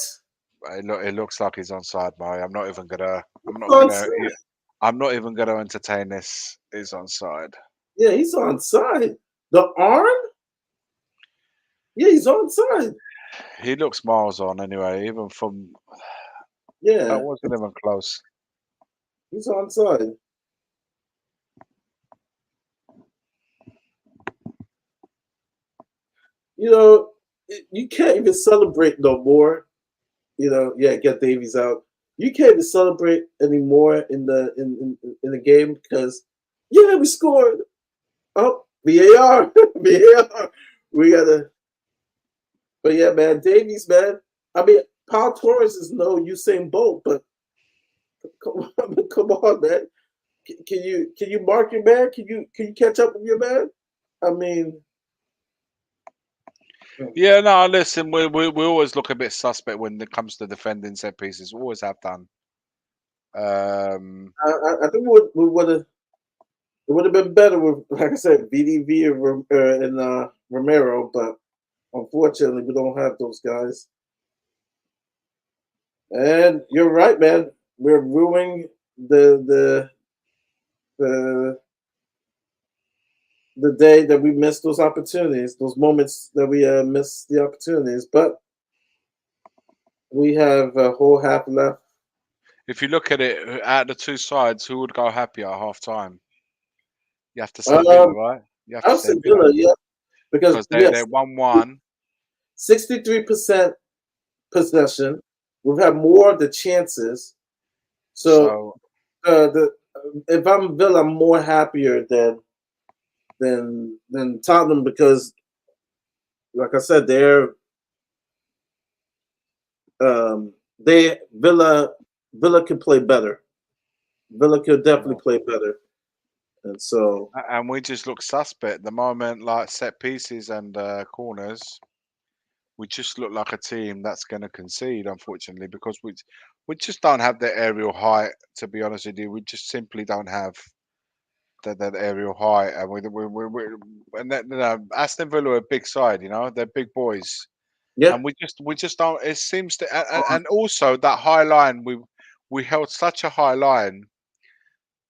It looks like he's onside, Murray. I'm not even gonna entertain this. He's onside. Yeah, he's onside. The arm? Yeah, he's onside. He looks miles on anyway, even from. Yeah, that wasn't even close. He's onside. You know, you can't even celebrate no more. You know, get Davies out. You can't even celebrate anymore in the game because we scored. Oh, VAR, VAR. We gotta. But yeah, man, Davies, man. I mean, Pau Torres is no Usain Bolt, but come on, man. Can you mark your man? Can you catch up with your man? I mean. Yeah, no, listen, we always look a bit suspect when it comes to defending set pieces. We always have done. I think we would have. It would have been better with, like I said, VDV and Romero, but unfortunately, we don't have those guys. And you're right, man. We're ruining the day that we missed those opportunities, those moments that we missed the opportunities. But we have a whole half left. If you look at it, at the two sides, who would go happy at half time? You have to say Villa, Um, right? You have to I'll say say Villa Villa, yeah, because because they're 1-1. 63% possession. We've had more of the chances. So So the if I'm Villa, I'm more happier than Tottenham because, like I said, they Villa could play better. Villa could definitely yeah. play better, and so And we just look suspect at the moment, like set pieces and corners. We just look like a team that's going to concede, unfortunately, because we just don't have the aerial height. To be honest with you, we just simply don't have that aerial height, and we and that, Aston Villa are a big side, they're big boys, yeah, and we just don't. It seems to, and also that high line, we held such a high line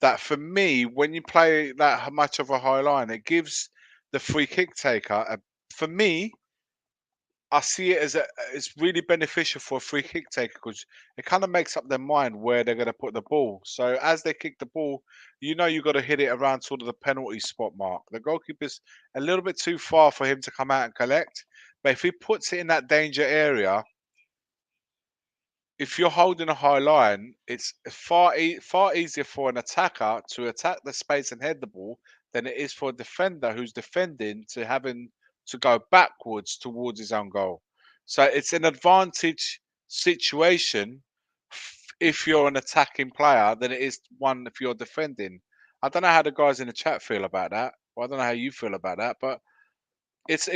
that for me, when you play that much of a high line, it gives the free kick taker for me. I see it as it's really beneficial for a free kick taker because it kind of makes up their mind where they're going to put the ball. So as they kick the ball, you've got to hit it around sort of the penalty spot mark. The goalkeeper's a little bit too far for him to come out and collect, but if he puts it in that danger area, if you're holding a high line, it's far easier for an attacker to attack the space and head the ball than it is for a defender who's defending to having to go backwards towards his own goal. So it's an advantage situation if you're an attacking player than it is one if you're defending. I don't know how the guys in the chat feel about that. Well, I don't know how you feel about that, but it's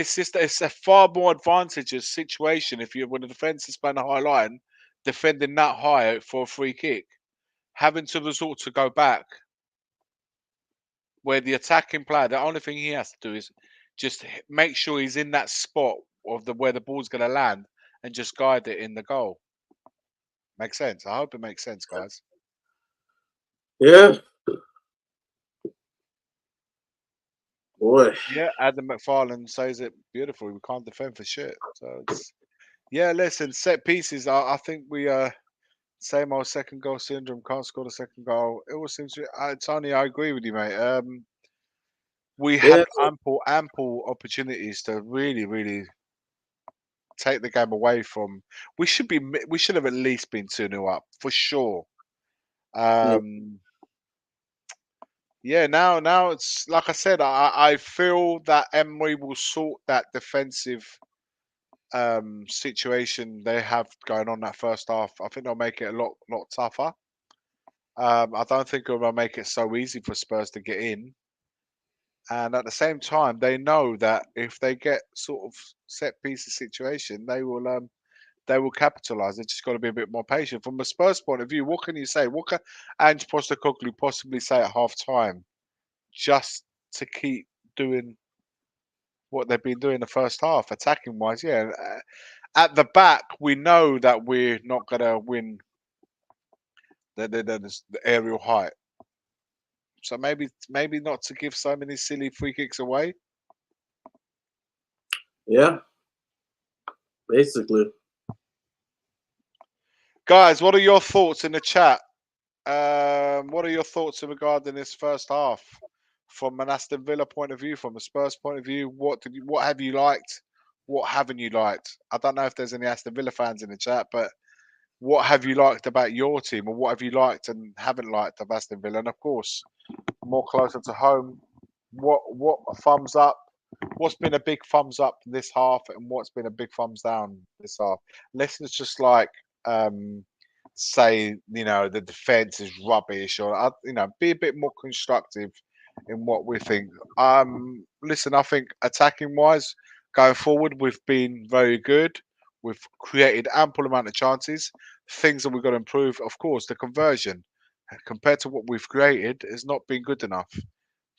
a far more advantageous situation if you're when the defence is playing a high line, defending that high for a free kick, having to resort to go back, where the attacking player, the only thing he has to do is just make sure he's in that spot of the where the ball's going to land and just guide it in the goal. Makes sense. I hope it makes sense, guys. yeah, boy, Yeah, Adam McFarlane says it beautifully. We can't defend for shit. So yeah, listen, set pieces. I think we same old second goal syndrome. Can't score the second goal. It all seems to. Tony, I agree with you, mate. We had yeah, ample opportunities to really, really take the game away from. We should have at least been 2-0 up for sure. yeah, Yeah. Now it's like I said. I feel that Emery will sort that defensive situation they have going on that first half. I think they'll make it a lot tougher. I don't think it'll make it so easy for Spurs to get in. And at the same time, they know that if they get sort of set pieces situation, they will capitalize. They just got to be a bit more patient. From a Spurs point of view, what can you say? What can Ange Postecoglou possibly say at half time just to keep doing what they've been doing the first half, attacking wise? Yeah, at the back, we know that we're not gonna win the aerial height. So maybe not to give so many silly free kicks away. yeah. Basically, Guys, what are your thoughts in the chat? What are your thoughts regarding this first half from an Aston Villa point of view, from a Spurs point of view? What have you liked? What haven't you liked? I don't know if there's any Aston Villa fans in the chat, but what have you liked about your team, or what have you liked and haven't liked of Aston Villa? And of course, more closer to home, what thumbs up? What's been a big thumbs up this half, and what's been a big thumbs down this half? Let's just like say the defense is rubbish, or be a bit more constructive in what we think. Listen, I think attacking wise, going forward, we've been very good. We've created ample amount of chances. Things that we've got to improve, of course, the conversion compared to what we've created has not been good enough.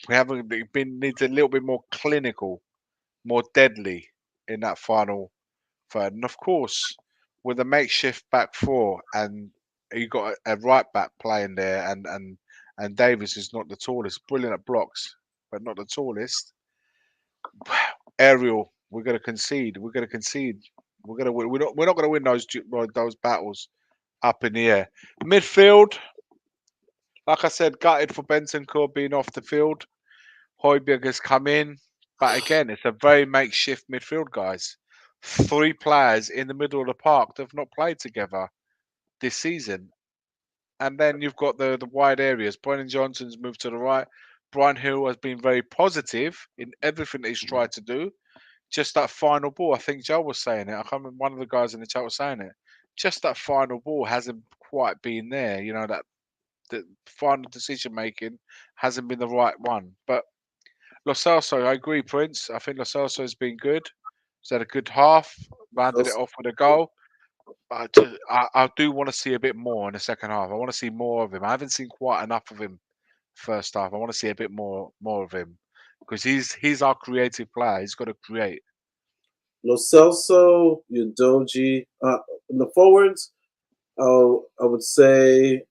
We haven't been needs a little bit more clinical, more deadly in that final third. And of course, with a makeshift back four, and you got a right back playing there, and Davis is not the tallest, brilliant at blocks, but not the tallest. Aerial, we're going to concede. We're going to concede. We're going to win. We're not going to win those battles up in the air. Midfield, like I said, gutted for Benson Court being off the field. Højbjerg has come in, but again, it's a very makeshift midfield, guys. 3 players in the middle of the park that have not played together this season. And then you've got the wide areas. Brennan Johnson's moved to the right. Brian Hill has been very positive in everything that he's tried to do. Just that final ball, I think Joe was saying it. I can't remember, one of the guys in the chat was saying it. Just that final ball hasn't quite been there. You know, that the final decision making hasn't been the right one. But Lo Celso, I agree, Prince. I think Lo Celso has been good. He's had a good half, rounded it off with a goal. But I do want to see a bit more in the second half. I want to see more of him. I haven't seen quite enough of him first half. I want to see a bit more of him because he's our creative player. He's got to create. Lo Celso, Udogie. In the forwards, I would say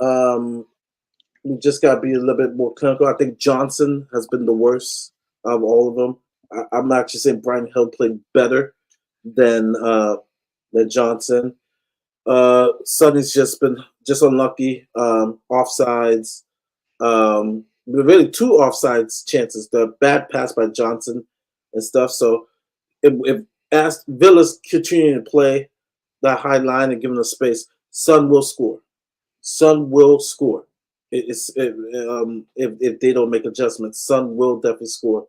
we just got to be a little bit more clinical. I think Johnson has been the worst of all of them. I'm actually saying Brian Hill played better than Johnson. Sonny's just been unlucky. Offsides. Really 2 offsides chances. The bad pass by Johnson and stuff. So if Villa's continuing to play that high line and give him the space, Son will score. Son will score. If they don't make adjustments, Son will definitely score.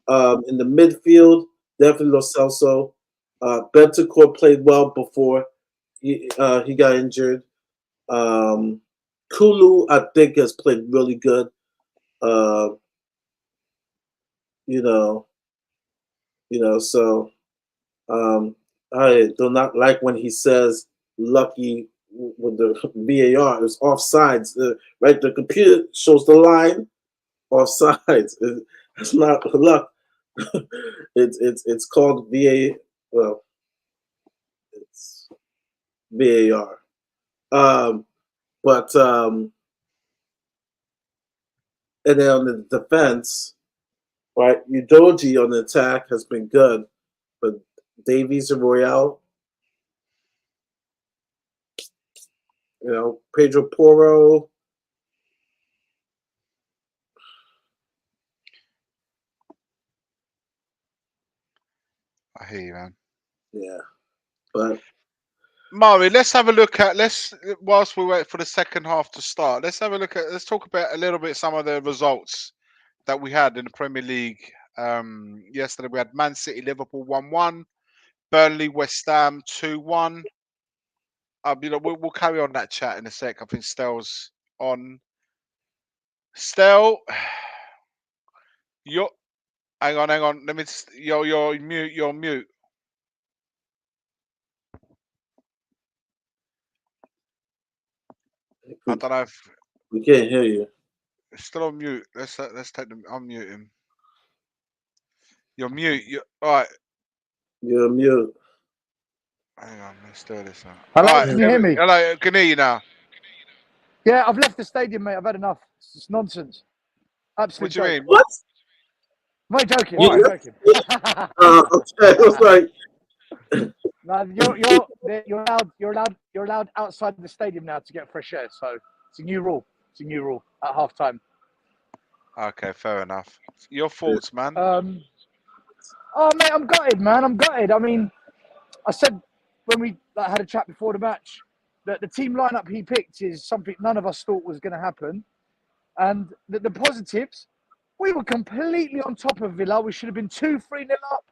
In the midfield, definitely Lo Celso. Bentancur played well before he got injured. Kulu, I think, has played really good. So I do not like when he says lucky with the VAR. It's offsides, right? The computer shows the line offsides. It's not luck. It's called VAR. Well, it's VAR. And then on the defense, right? Udogie on the attack has been good, but Davies and Royale, Pedro Porro. I hear you, man. Yeah, but Mari, let's have a look at whilst we wait for the second half to start. Let's talk about a little bit some of the results that we had in the Premier League. Yesterday we had Man City, Liverpool 1-1, Burnley, West Ham 2-1. We'll carry on that chat in a sec. I think Stell's on. Stell, hang on. Let me. You're mute. You're mute. I don't know if we can't hear you. it's still on mute. Let's take them. Unmute him. You're mute. All right. You're mute. Hang on. Let's do this now. Hello, All right, can you hear me? Hello, can hear you now. Yeah, I've left the stadium, mate. I've had enough. It's nonsense. Absolute What do you mean? What? Am I joking? Why? I'm joking. Okay, it was like. No, you're allowed outside the stadium now to get fresh air. So it's a new rule. It's a new rule at half time. Okay, fair enough. Your thoughts, man. Oh mate, I'm gutted, man. I'm gutted. I mean, I said when we had a chat before the match that the team lineup he picked is something none of us thought was going to happen. And the positives, we were completely on top of Villa. We should have been 2-3-0 up.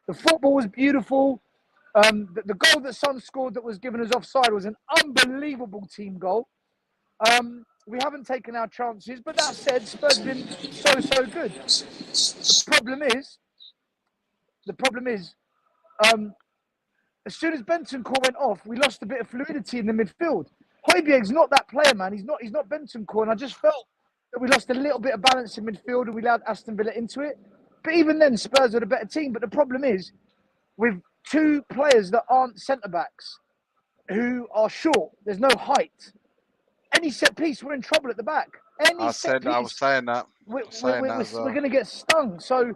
The football was beautiful. The goal that Son scored that was given as offside was an unbelievable team goal. We haven't taken our chances, but that said, Spurs have been so good. The problem is, as soon as Bentancur went off, we lost a bit of fluidity in the midfield. Højbjerg's not that player, man. He's not Bentancur, and I just felt that we lost a little bit of balance in midfield and we allowed Aston Villa into it. But even then, Spurs are the better team. But the problem is, with 2 players that aren't centre-backs, who are short, there's no height. Any set piece, we're in trouble at the back. I was saying that. We're going to get stung. So,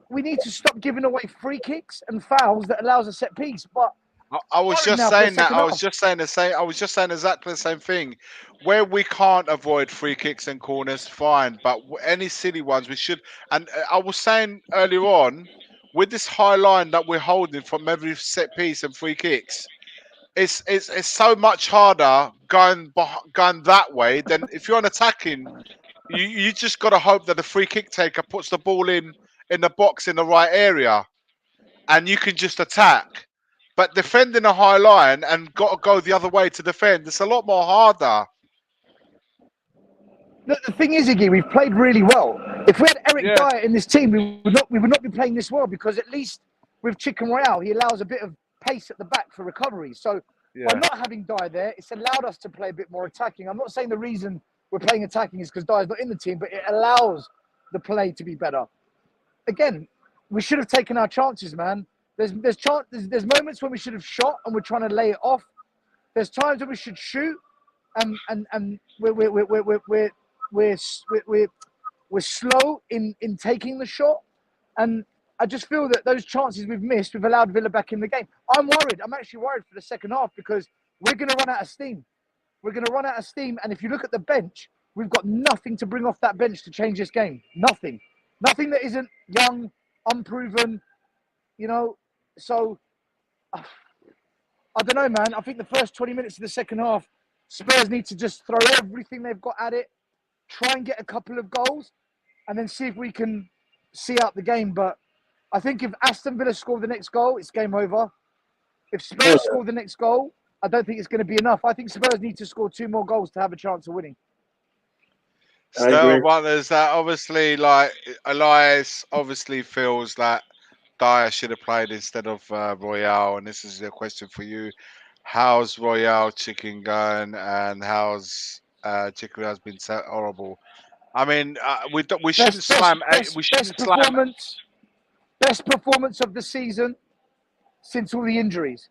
we need to stop giving away free kicks and fouls that allows a set piece. But I was Worried just now for the saying that. second I was half. just saying the same. I was just saying exactly the same thing. Where we can't avoid free kicks and corners, fine. But any silly ones, we should. And I was saying earlier on, with this high line that we're holding from every set piece and free kicks, it's so much harder going that way than if you're on attacking. You just got to hope that the free kick taker puts the ball in the box in the right area, and you can just attack. But defending a high line and got to go the other way to defend, it's a lot more harder. The thing is, Iggy, we've played really well. If we had Eric Yeah, Dyer in this team, we would not be playing this well, because at least with Chicken Royale, he allows a bit of pace at the back for recovery. So by yeah. not having Dyer there, it's allowed us to play a bit more attacking. I'm not saying the reason we're playing attacking is because Dyer's not in the team, but it allows the play to be better. Again, we should have taken our chances, man. There's moments when we should have shot and we're trying to lay it off. There's times when we should shoot, and we're slow in taking the shot. And I just feel that those chances we've missed, we've allowed Villa back in the game. I'm worried. I'm actually worried for the second half, because we're going to run out of steam. We're going to run out of steam. And if you look at the bench, we've got nothing to bring off that bench to change this game. Nothing. Nothing that isn't young, unproven, you know. So, I don't know, man. I think the first 20 minutes of the second half, Spurs need to just throw everything they've got at it, try and get a couple of goals, and then see if we can see out the game. But I think if Aston Villa score the next goal, it's game over. If Spurs score the next goal, I don't think it's going to be enough. I think Spurs need to score 2 more goals to have a chance of winning. Still, but there's that obviously, like Elias obviously feels that Dyer should have played instead of Royale, and this is a question for you: how's Royale Chicken going, and how's Chicken has been so horrible? I mean, we shouldn't slam. We shouldn't slam. Best performance of the season since all the injuries.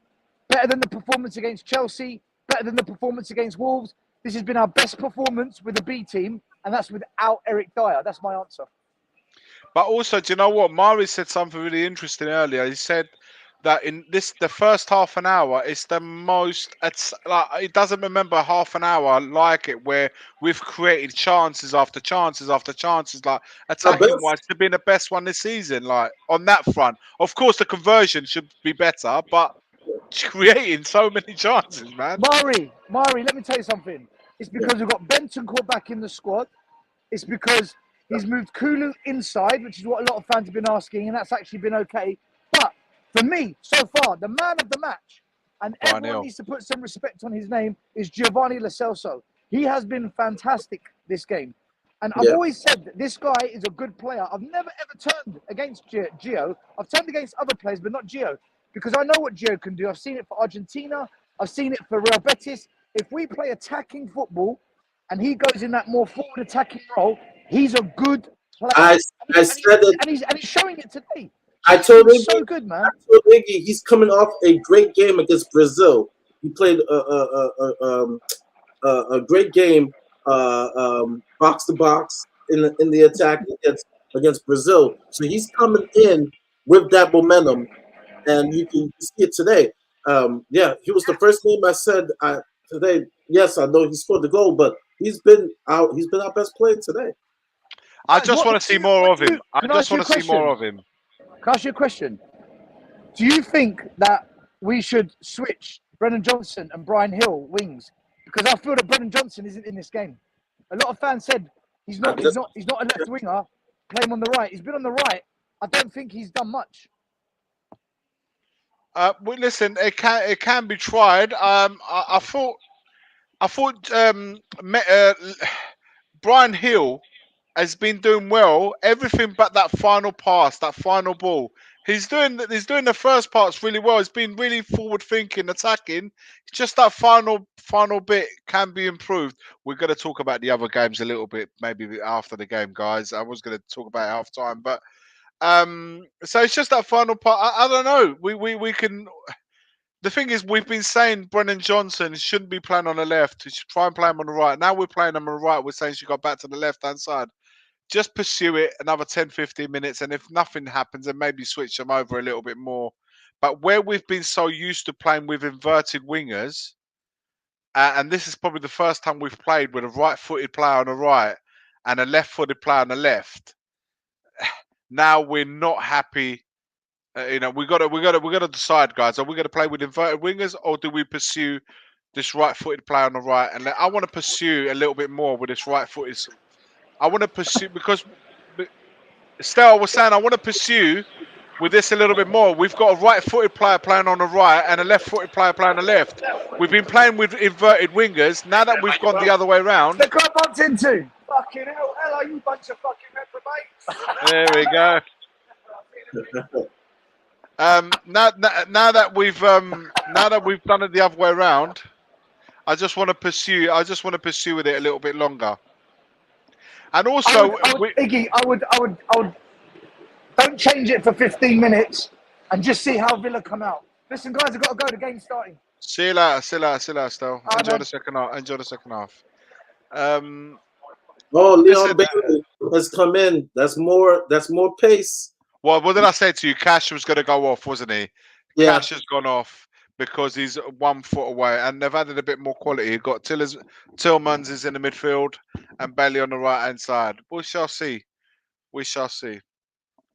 Better than the performance against Chelsea. Better than the performance against Wolves. This has been our best performance with the B team, and that's without Eric Dyer. That's my answer. But also, do you know what? Mari said something really interesting earlier. He said that in the first half an hour, it's the most. It's like it doesn't remember half an hour like it where we've created chances after chances after chances. Like attacking wise, to be the best one this season. Like on that front, of course, the conversion should be better, but creating so many chances, man. Mari, let me tell you something. It's because we've got Bentancur back in the squad. It's because he's moved Kulu inside, which is what a lot of fans have been asking, and that's actually been okay. But for me, so far, the man of the match, and everyone needs to put some respect on his name, is Giovanni Lo Celso. He has been fantastic this game. And I've always said that this guy is a good player. I've never, ever turned against Gio. I've turned against other players, but not Gio, because I know what Gio can do. I've seen it for Argentina. I've seen it for Real Betis. If we play attacking football and he goes in that more forward attacking role, he's a good player. I said it. And he's showing it today. I told him he's so good, man. I told Iggy he's coming off a great game against Brazil. He played a great game, box to box in the attack against Brazil. So he's coming in with that momentum, and you can see it today. He was the first name I said today. Yes, I know he scored the goal, but he's been our best player today. I just want to see more of him. I just want to see more of him. Can I ask you a question? Do you think that we should switch Brennan Johnson and Brian Hill wings? Because I feel that Brennan Johnson isn't in this game. A lot of fans said he's not a left winger. Play him on the right. He's been on the right. I don't think he's done much. Listen, it can be tried. I thought Brian Hill has been doing well. Everything but that final pass, that final ball. He's doing the first parts really well. He's been really forward thinking, attacking. Just that final bit can be improved. We're going to talk about the other games a little bit, maybe after the game, guys. I was going to talk about half time, but so it's just that final part. I don't know. We can. The thing is, we've been saying Brennan Johnson shouldn't be playing on the left. He should try and play him on the right. Now we're playing him on the right. We're saying she got back to the left-hand side. Just pursue it another 10, 15 minutes. And if nothing happens, then maybe switch them over a little bit more. But where we've been so used to playing with inverted wingers, and this is probably the first time we've played with a right-footed player on the right and a left-footed player on the left. Now we're not happy. We got to decide, guys. Are we going to play with inverted wingers, or do we pursue this right-footed player on the right? And I want to pursue a little bit more with this right-footed. I want to pursue because Stella was saying I want to pursue with this a little bit more. We've got a right-footed player playing on the right and a left-footed player playing on the left. We've been playing with inverted wingers. Now that we've gone the other way around. Look what I bumped into. Fucking hell, hello, you bunch of fucking reprobates. There we go. Now that we've done it the other way around, I just want to pursue with it a little bit longer. And also, Iggy, I would don't change it for 15 minutes and just see how Villa come out. Listen, guys, I've got to go. The game's starting. See you later, Still. Enjoy man. the second half. Enjoy the second half. Leon Bailey has come in. That's more pace. Well, what did I say to you? Cash was going to go off, wasn't he? Yeah. Cash has gone off because he's 1 foot away, and they've added a bit more quality. You've got Tillmans is in the midfield and Bailey on the right hand side. We shall see. We shall see.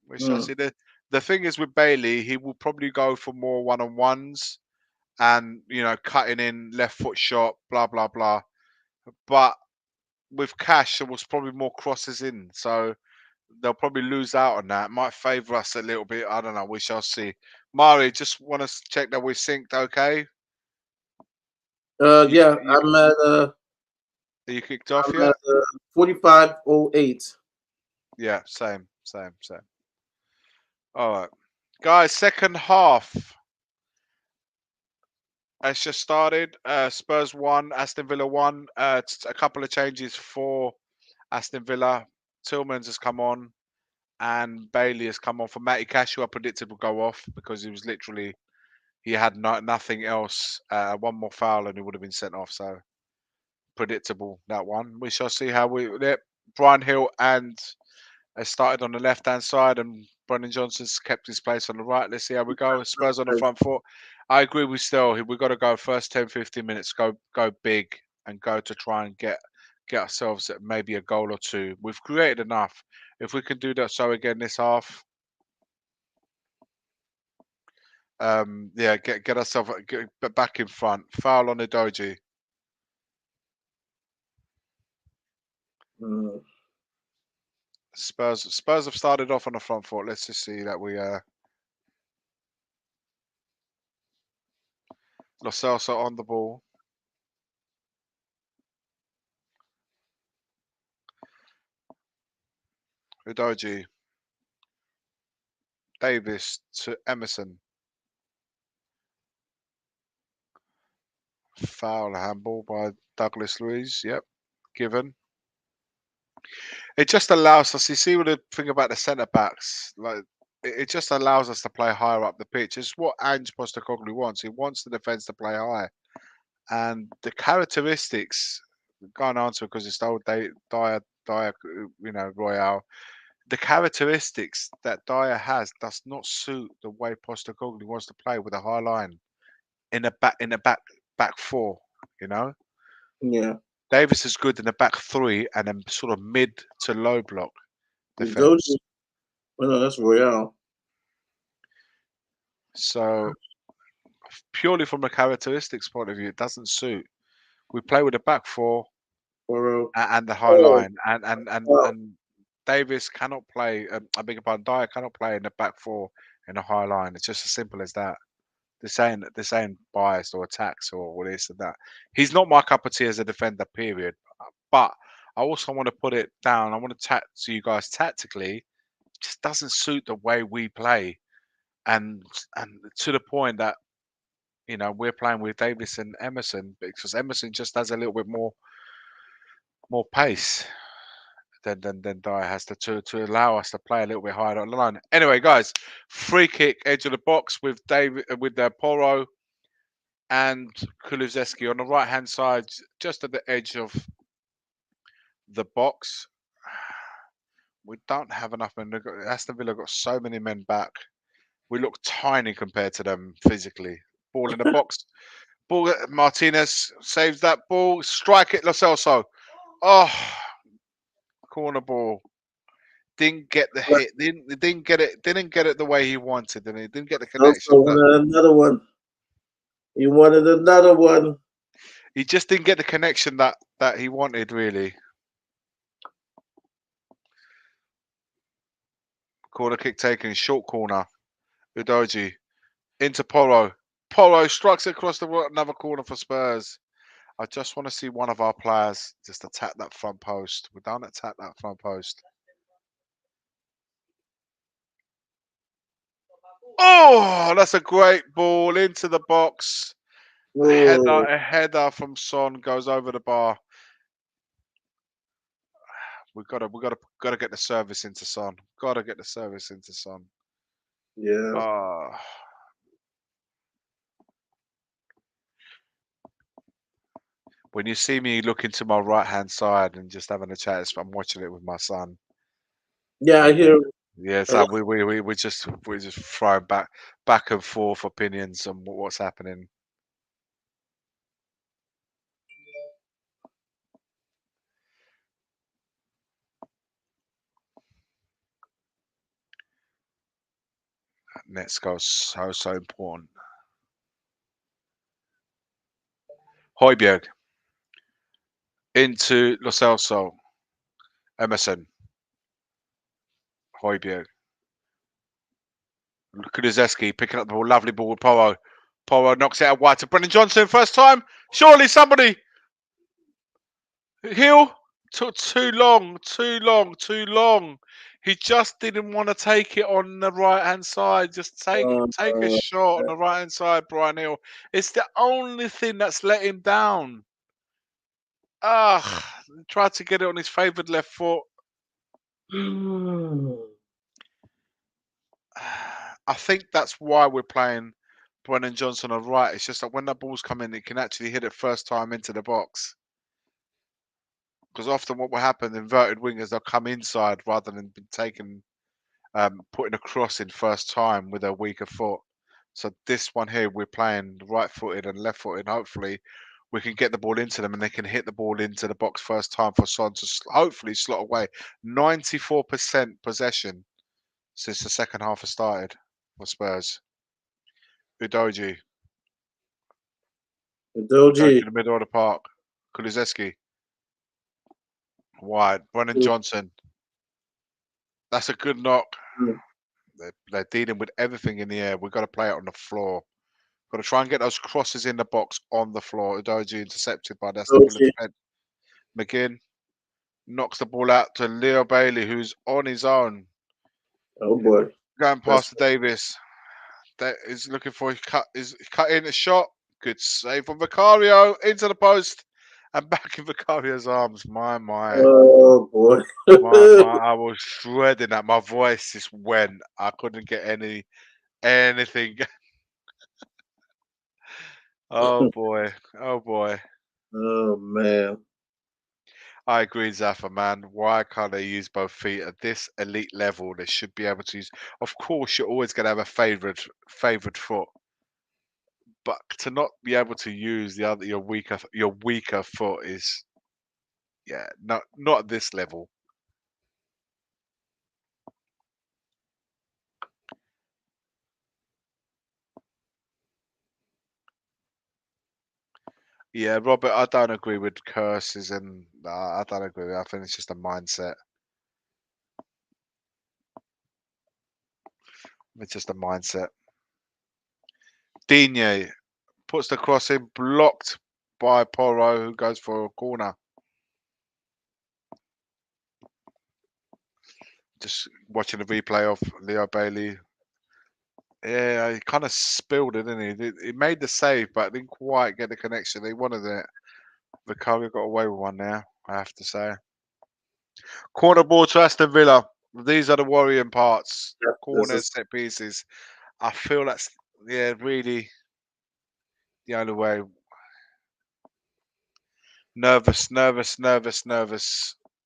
The thing is with Bailey, he will probably go for more one-on-ones and cutting in left foot shot, blah blah blah. But with Cash, there was probably more crosses in, so they'll probably lose out on that. Might favour us a little bit. I don't know. We shall see. Mari, just want to check that we're synced. Okay. Yeah, I'm at. Are you kicked off I'm yet? at 45:08. Yeah, same. All right, guys. Second half. It's just started. Spurs 1, Aston Villa 1. A couple of changes for Aston Villa. Tillmans has come on, and Bailey has come on for Matty Cash, who I predicted would go off because he had nothing else. One more foul and he would have been sent off. So predictable that one. We shall see how Brian Hill and started on the left hand side, and Brendan Johnson's kept his place on the right. Let's see how we go. Spurs on the front foot. I agree with Still. We've got to go first 10, 15 minutes, go big and go to try and get ourselves maybe a goal or two. We've created enough. If we can do that so again this half, get ourselves back in front. Foul on the Doji. Spurs have started off on the front foot. Let's just see that we Lo Celso on the ball. Udoji. Davis to Emerson. Foul handball by Douglas Luiz. Yep, given. It just allows us. You see what the thing about the centre backs, like it just allows us to play higher up the pitch. It's what Ange Postecoglou wants. He wants the defence to play high, and the characteristics. Can't answer because it's old Dyer, Royale. The characteristics that Dyer has does not suit the way Postecoglou wants to play with a high line in a back four. Yeah. Davis is good in the back three and then sort of mid to low block defense. Well, no, that's Royale. So purely from a characteristics point of view, it doesn't suit. We play with a back four and the high line, and Davis cannot play. I beg your pardon, Dyer cannot play in the back four in a high line. It's just as simple as that. This ain't biased or attacks or this and that. He's not my cup of tea as a defender, period. But I also want to put it down. I want to chat to you guys tactically. It just doesn't suit the way we play, and to the point that we're playing with Davis and Emerson because Emerson just has a little bit more pace than Dyer has to allow us to play a little bit higher on the line. Anyway, guys, free kick edge of the box with Porro and Kulusevski on the right hand side, just at the edge of the box. We don't have enough men. Aston Villa got so many men back. We look tiny compared to them physically. Ball in the box. Ball. Martinez saves that ball. Strike it, Lo Celso. Oh, corner ball. Didn't get the hit. Didn't get it. Didn't get it the way he wanted, and he didn't get the connection. Also wanted another one. He wanted another one. He just didn't get the connection that he wanted, really. Corner kick taken, short corner. Udoji into Poro. Poro strikes it across another corner for Spurs. I just want to see one of our players just attack that front post. We don't attack that front post. Oh, that's a great ball into the box. A header from Son goes over the bar. We've got to get the service into Son. Got to get the service into Son. Yeah. When you see me looking to my right hand side and just having a chat, I'm watching it with my son. Yeah, I hear. Yeah, so we just throw back and forth opinions on what's happening. Nets go so important. Højbjerg into Lo Celso. Emerson. Højbjerg. Kulusevski picking up the ball. Lovely ball with Poro. Poro knocks it out wide to Brennan Johnson. First time. Surely somebody. Hill took too long. He just didn't want to take it on the right-hand side. Just take a shot on the right-hand side, Brian Hill. It's the only thing that's let him down. Tried to get it on his favoured left foot. I think that's why we're playing Brennan Johnson on right. It's just that when the ball's come in, it can actually hit it first time into the box. Because often what will happen, inverted wingers, they'll come inside rather than taking, putting a cross in first time with a weaker foot. So this one here, we're playing right-footed and left-footed. Hopefully, we can get the ball into them and they can hit the ball into the box first time for Son to hopefully slot away. 94% possession since the second half has started for Spurs. Udoji in the middle of the park. Kulusevski. Wide. Brennan Johnson. That's a good knock. They're dealing with everything in the air. We've got to play it on the floor. Got to try and get those crosses in the box on the floor. Udoji intercepted by that defense. McGinn knocks the ball out to Leo Bailey, who's on his own. Oh boy. Going past to Davis. That is looking for his cut. Is cut in a shot. Good save from Vicario into the post and back in Vicario's arms. My. Oh boy. I was shredding that. My voice just went. I couldn't get anything. Oh boy. Oh man. I agree, Zaffa, man. Why can't they use both feet at this elite level? They should be able to use. Of course, you're always going to have a favored foot, but to not be able to use your weaker foot is, not at this level. Yeah, Robert, I don't agree with curses and I don't agree. I think it's just a mindset. It's just a mindset. Digne puts the cross in, blocked by Poro, who goes for a corner. Just watching the replay of Leo Bailey. Yeah, he kind of spilled it, didn't he? He made the save, but didn't quite get the connection. He wanted it. Vicario got away with one there, I have to say. Corner ball to Aston Villa. These are the worrying parts. Yep, Corners, set pieces. I feel that's really the only way. Nervous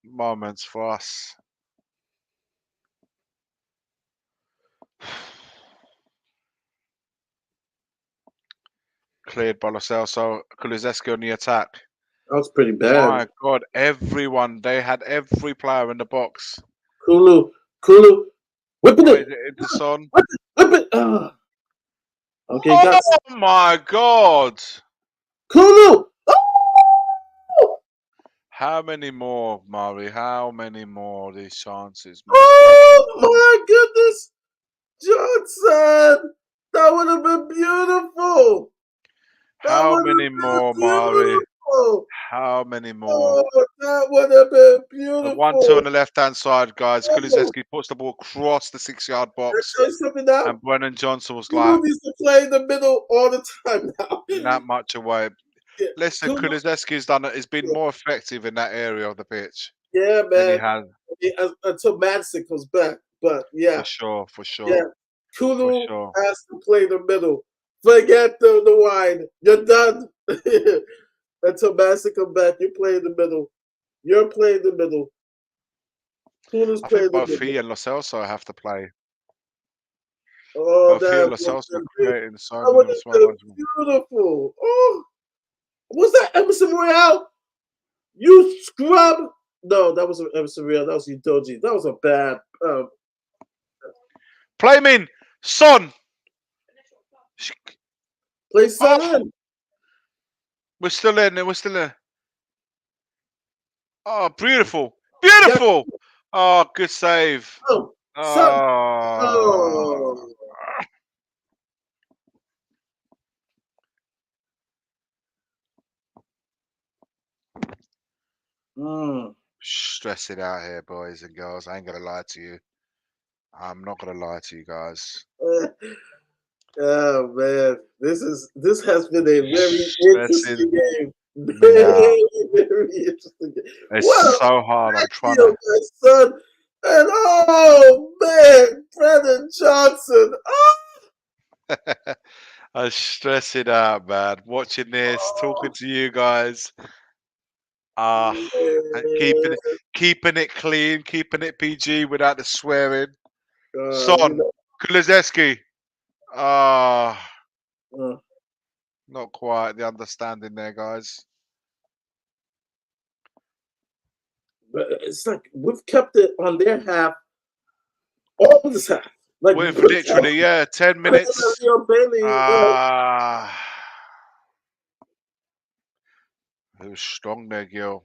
moments for us. Cleared by Lo Celso. Kulusevski on the attack. That was pretty bad. My God, everyone. They had every player in the box. Kulu, whipping Oh, it. is it into Son? Whip it. Okay, Oh got my God. Kulu. How many more, Murray? How many more of these chances? Oh my goodness, Johnson! That would have been beautiful. How many more, Murray? Beautiful. How many more? Oh, that would have been The beautiful. 1-2 on the left-hand side, guys. Kulusevski puts the ball across the 6-yard Can I box, tell you something now? and Brennan Johnson was Kulu like needs to play in the middle all the time now. that much away. Yeah, Listen, Kulu- Kulusevski's has been more effective in that area of the pitch yeah, than he man. has, Until Madsen comes back. But yeah, for sure, for sure, yeah. for Kulu sure. has to play the middle. Forget the wide. You're done. Until Madsen comes back, you play in the middle. You're playing the middle. Kulu's I playing think the both middle. he and Lo Celso have to play. Oh, Both he and that Lo would Celso have are been, creating so that many would have been responses. beautiful. Oh, was that Emerson Royale? You scrub. No, that wasn't Emerson Royale. That was Udoji. That was a bad. Play him in, Son. Play Son Oh, in. we're still in. We're still in. Oh, beautiful, beautiful. Oh, good save. Oh, Son. Oh. Stressing out here, boys and girls. I ain't gonna lie to you. I'm not gonna lie to you guys. Oh man, this has been a very Stressing interesting game. me out. Very interesting game. It's What a so hard. I'm trying deal, to. my son. And oh man, Brennan Johnson. I'm stressing out, man. Watching this, talking to you guys. And keeping it clean, keeping it PG without the swearing. Son, Kulusevski. Uh, Not quite the understanding there, guys. but it's like we've kept it on their half all this half. Like We've literally, 10 minutes. Who's strong there, Gil?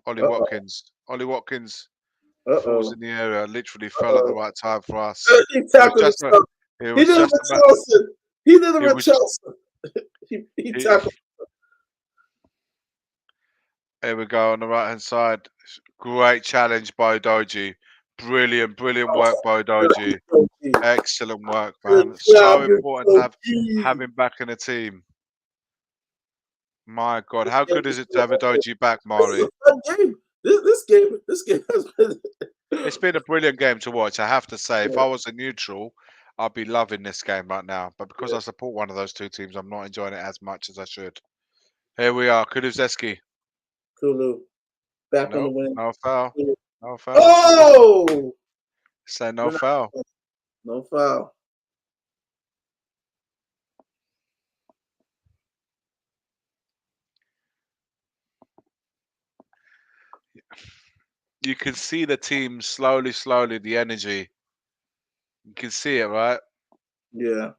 Ollie Watkins. Ollie Watkins falls in the area. Literally fell at the right time for us. He tackled himself. He did it with Chelsea. He did it with Chelsea. He tackled. Here we go on the right hand side. Great challenge by Doji. Brilliant work by Doji. Excellent work, man. So important to have him back in the team. My God, how good is it to have a Doji back, Mari? This game has been. It's been a brilliant game to watch, I have to say. If I was a neutral, I'd be loving this game right now. But because I support one of those two teams, I'm not enjoying it as much as I should. Here we are, Kulusevski. Kulu. Back on the win. No foul. No foul. Oh! Say no foul. No foul. You can see the team slowly, the energy. You can see it, right? Yeah.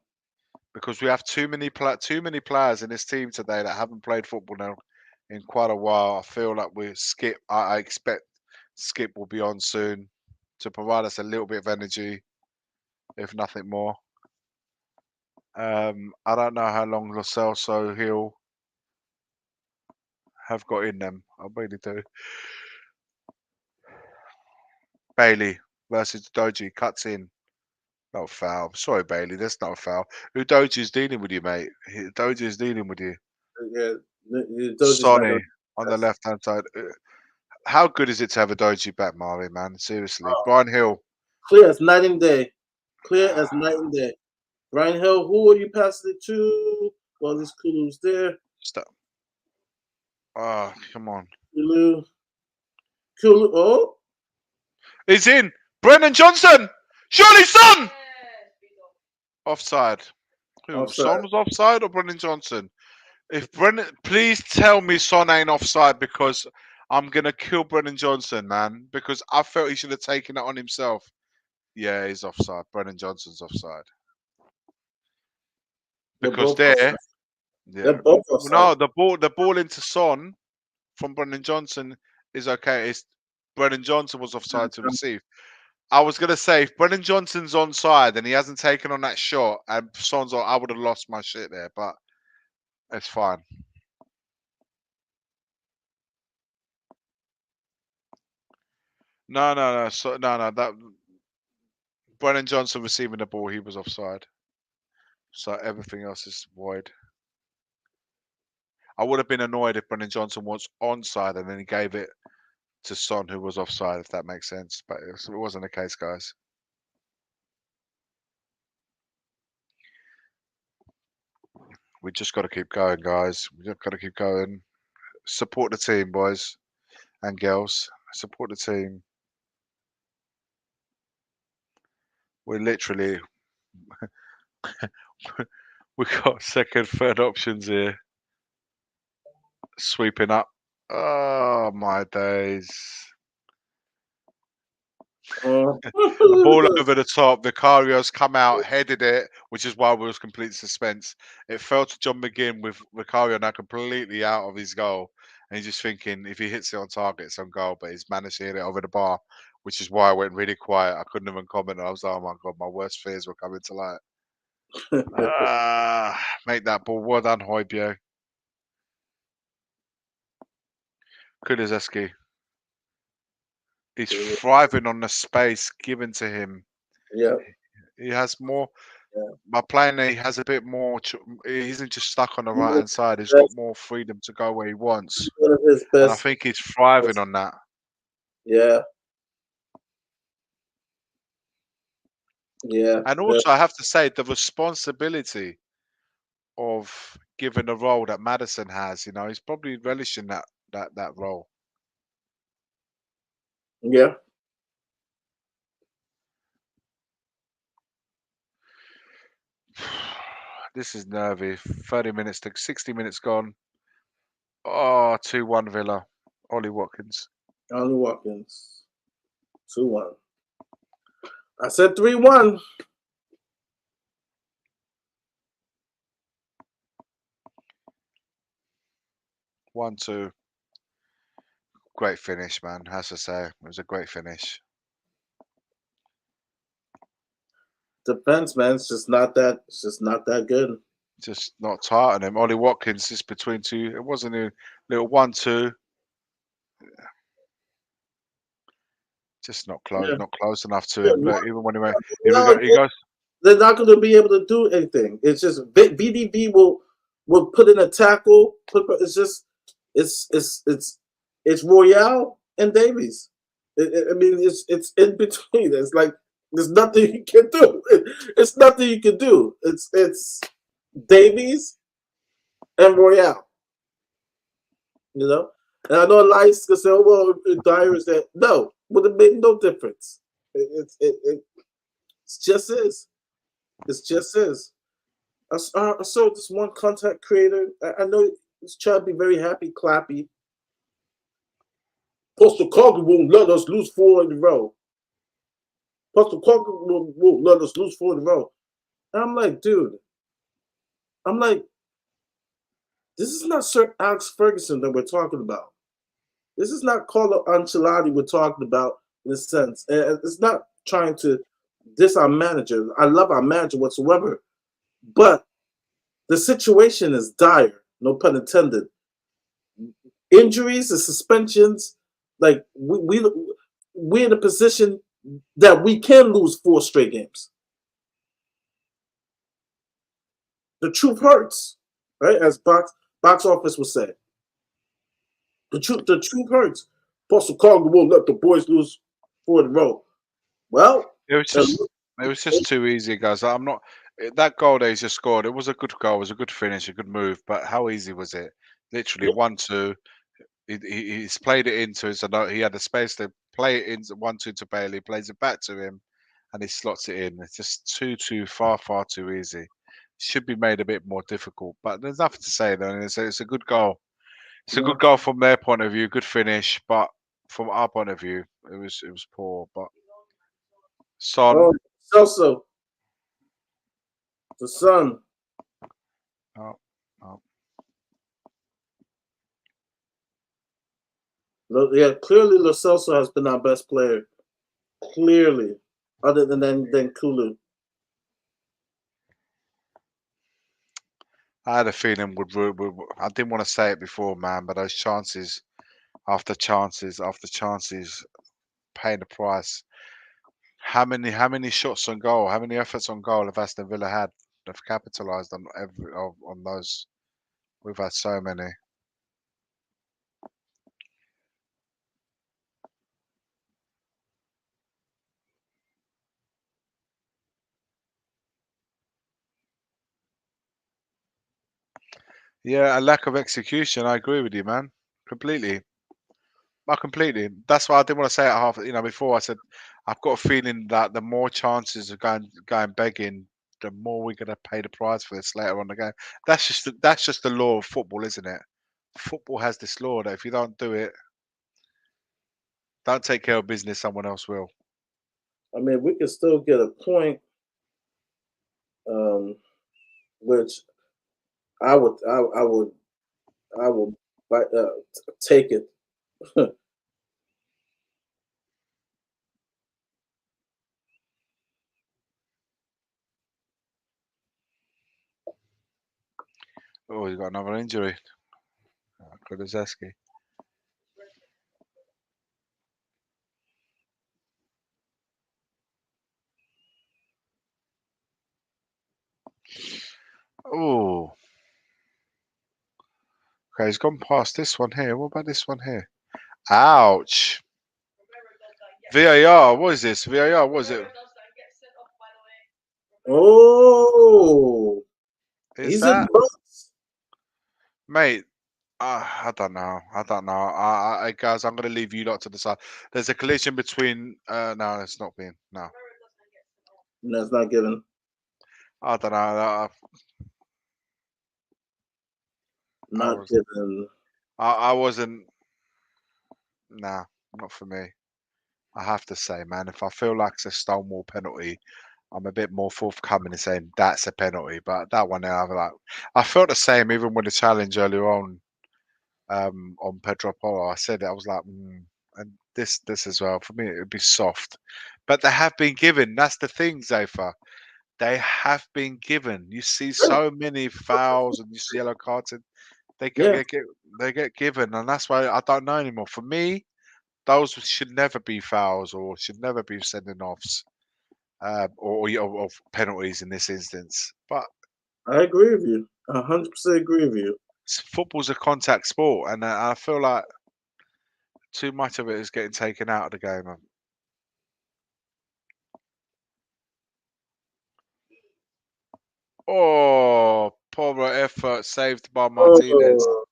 Because we have too many players in this team today that haven't played football now in quite a while. I feel like I expect Skip will be on soon to provide us a little bit of energy, if nothing more. I don't know how long Lo Celso he'll have got in them. I really do. Bailey versus Doji cuts in. No foul. Sorry, Bailey. That's not a foul. Udoji's dealing with you, mate. Doji's dealing with you. Yeah. Sonny on the left-hand side. How good is it to have a Doji back, Mari, man? Seriously. Brian Hill. Clear as night and day. Clear as night and day. Brian Hill, who are you passing it to? Well, this Kulu's there. Stop. Oh, come on. Kulu. Oh. He's in. Brennan Johnson. Surely Son. Offside. Who? Son was offside or Brennan Johnson? If Brennan, please tell me Son ain't offside because I'm gonna kill Brennan Johnson, man. Because I felt he should have taken it on himself. Yeah, he's offside. Brennan Johnson's offside They're because both offside. yeah. They're both offside. No, the ball into Son from Brennan Johnson is okay. It's Brennan Johnson was offside to receive. I was gonna say if Brennan Johnson's onside and he hasn't taken on that shot and Son's on, I would have lost my shit there, but it's fine. No. So, no. That Brennan Johnson receiving the ball, he was offside. So everything else is void. I would have been annoyed if Brennan Johnson was onside and then he gave it to Son, who was offside, if that makes sense. But it wasn't the case, guys. We just got to keep going, guys. We just got to keep going. Support the team, boys and girls. Support the team. We're literally we got second, third options here. Sweeping up. Oh my days. The ball over the top. Vicario's come out, headed it, which is why we was complete suspense. It fell to John McGinn with Vicario now completely out of his goal. And he's just thinking if he hits it on target, it's on goal, but he's managed to hit it over the bar, which is why I went really quiet. I couldn't even comment. I was like, oh my God, my worst fears were coming to light. Make that ball. Well done, Højbjerg. Kulizeski. He's thriving on the space given to him. Yeah. He has more. Yeah. By playing there, he has a bit more. He isn't just stuck on the right hand side. He's got more freedom to go where he wants. One of his best. And I think he's thriving on that. Yeah. Yeah. And also, I have to say, the responsibility of giving the role that Maddison has, you know, he's probably relishing that role. Yeah. This is nervy. 30 minutes to 60 minutes gone. Oh, 2-1 Villa. Ollie Watkins. Ollie Watkins. 2-1. I said 3-1. One, two. Great finish, man. Has to say, it was a great finish. Defense, man, it's just not that. It's just not that good. Just not tight on him. Ollie Watkins is between two. It wasn't a little 1-2. Just not close. Yeah. Not close enough to him. Look, even when he went, he goes. They're not going to be able to do anything. It's just BDB will put in a tackle. It's just it's Royale and Davies. I mean, it's in between. It's like there's nothing you can do. It's nothing you can do. It's Davies and Royale. You know, and I know Elias can say, "Oh well, Dyer is that." No, would have made no difference. It just is. It just is. I saw this one content creator. I know he's trying to be very happy, clappy. Postal Cargo won't let us lose 4 in a row. Postal Cargo won't let us lose 4 in a row. And I'm like, dude. I'm like, this is not Sir Alex Ferguson that we're talking about. This is not Carlo Ancelotti we're talking about in a sense. And it's not trying to diss our manager. I love our manager whatsoever. But the situation is dire, no pun intended. Injuries and suspensions, like we're in a position that we can lose 4 straight games. The truth hurts, right? As box office would say. The truth hurts. Postal Cargo won't let the boys lose 4 in a row. Well, it was just too easy, guys. I'm not that goal that he just scored. It was a good goal. It was a good finish, a good move. But how easy was it? Literally 1-2. He's played it into. So he had the space to play it in 1-2 to Bailey. Plays it back to him, and he slots it in. It's just too far too easy. should be made a bit more difficult. But there's nothing to say though. It's a good goal. It's a Yeah. good goal from their point of view, good finish. But from our point of view, it was poor. But Son, Oh, Celso, the son. oh, oh. Yeah, clearly Lo Celso has been our best player. Clearly, other than Kulu. I had a feeling would I didn't want to say it before, man, but those chances after chances after chances, paying the price. How many shots on goal? How many efforts on goal have Aston Villa had? They've capitalised on on those. We've had so many. Yeah, a lack of execution. I agree with you, man. Completely. Completely. That's why I didn't want to say it half. Before I said I've got a feeling that the more chances of going begging, the more we're going to pay the price for this later on the game. That's just the law of football, isn't it? Football has this law that if you don't do it, don't take care of business, someone else will. I mean, we can still get a point, which I would take it. Oh, he's got another injury. Kulusevski. Oh, okay, he's gone past this one here. What about this one here? Ouch. VAR, what is this? VAR, what is it? Oh, Is he's in the that? box. Mate, I don't know. Guys, I'm going to leave you lot to decide. There's a collision between. No, it's not been. No. No, it's not given. I don't know. Not given. I wasn't. Nah, not for me. I have to say, man, if I feel like it's a Stonewall penalty, I'm a bit more forthcoming in saying that's a penalty. But that one, I felt the same even with the challenge earlier on Pedro Porro. I said it. I was like, and this as well. For me, it would be soft. But they have been given. That's the thing, Zafa. They have been given. You see so many fouls and you see yellow cards, and they get given, and that's why I don't know anymore. For me, those should never be fouls or should never be sending offs or penalties in this instance. But I agree with you. 100% agree with you. football's a contact sport, and I feel like too much of it is getting taken out of the game. Oh, poor effort saved by Martinez. Oh,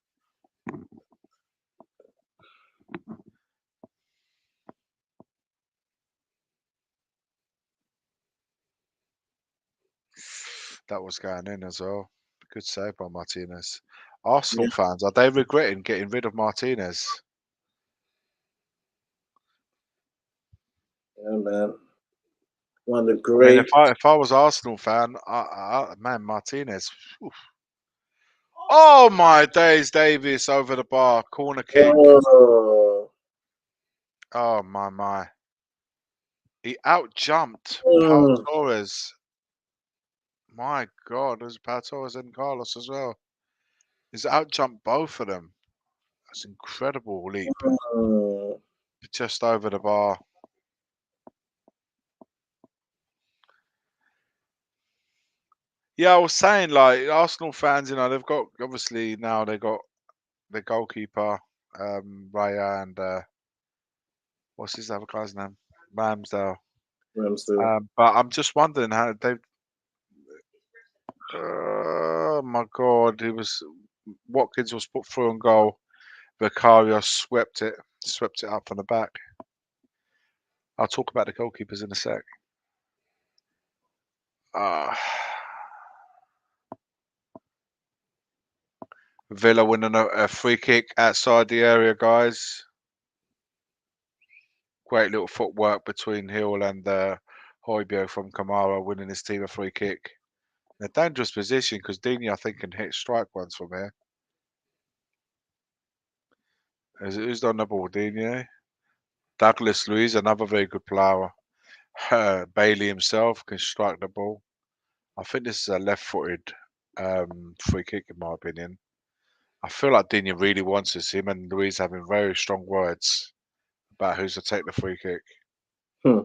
That was going in as well. Good save by Martinez. Arsenal yeah, fans, are they regretting getting rid of Martinez? man. One of the I mean, great. if I was Arsenal fan, man, Martinez. Oof. Oh my days, Davis over the bar, corner kick. Oh, Oh my. He out jumped Pau mm, Torres. My God, there's Pau Torres and Carlos as well. He's out jumped both of them. That's an incredible leap. mm. Just over the bar. Yeah, I was saying like Arsenal fans, they've got obviously now they got the goalkeeper, Raya and what's his other guy's name? Ramsdale. Ramsdale. But I'm just wondering how they. Oh my God! Watkins was put through on goal. Vicario swept it up from the back. I'll talk about the goalkeepers in a sec. Villa winning a free kick outside the area, guys. Great little footwork between Hill and Højbjerg from Kamara winning his team a free kick. In a dangerous position because Dini, I think, can hit strike ones from here. Who's on the ball? Dini? Douglas Luiz, another very good player. Bailey himself can strike the ball. I think this is a left-footed free kick, in my opinion. I feel like Dini really wants this. Him and Luiz having very strong words about who's to take the free kick. They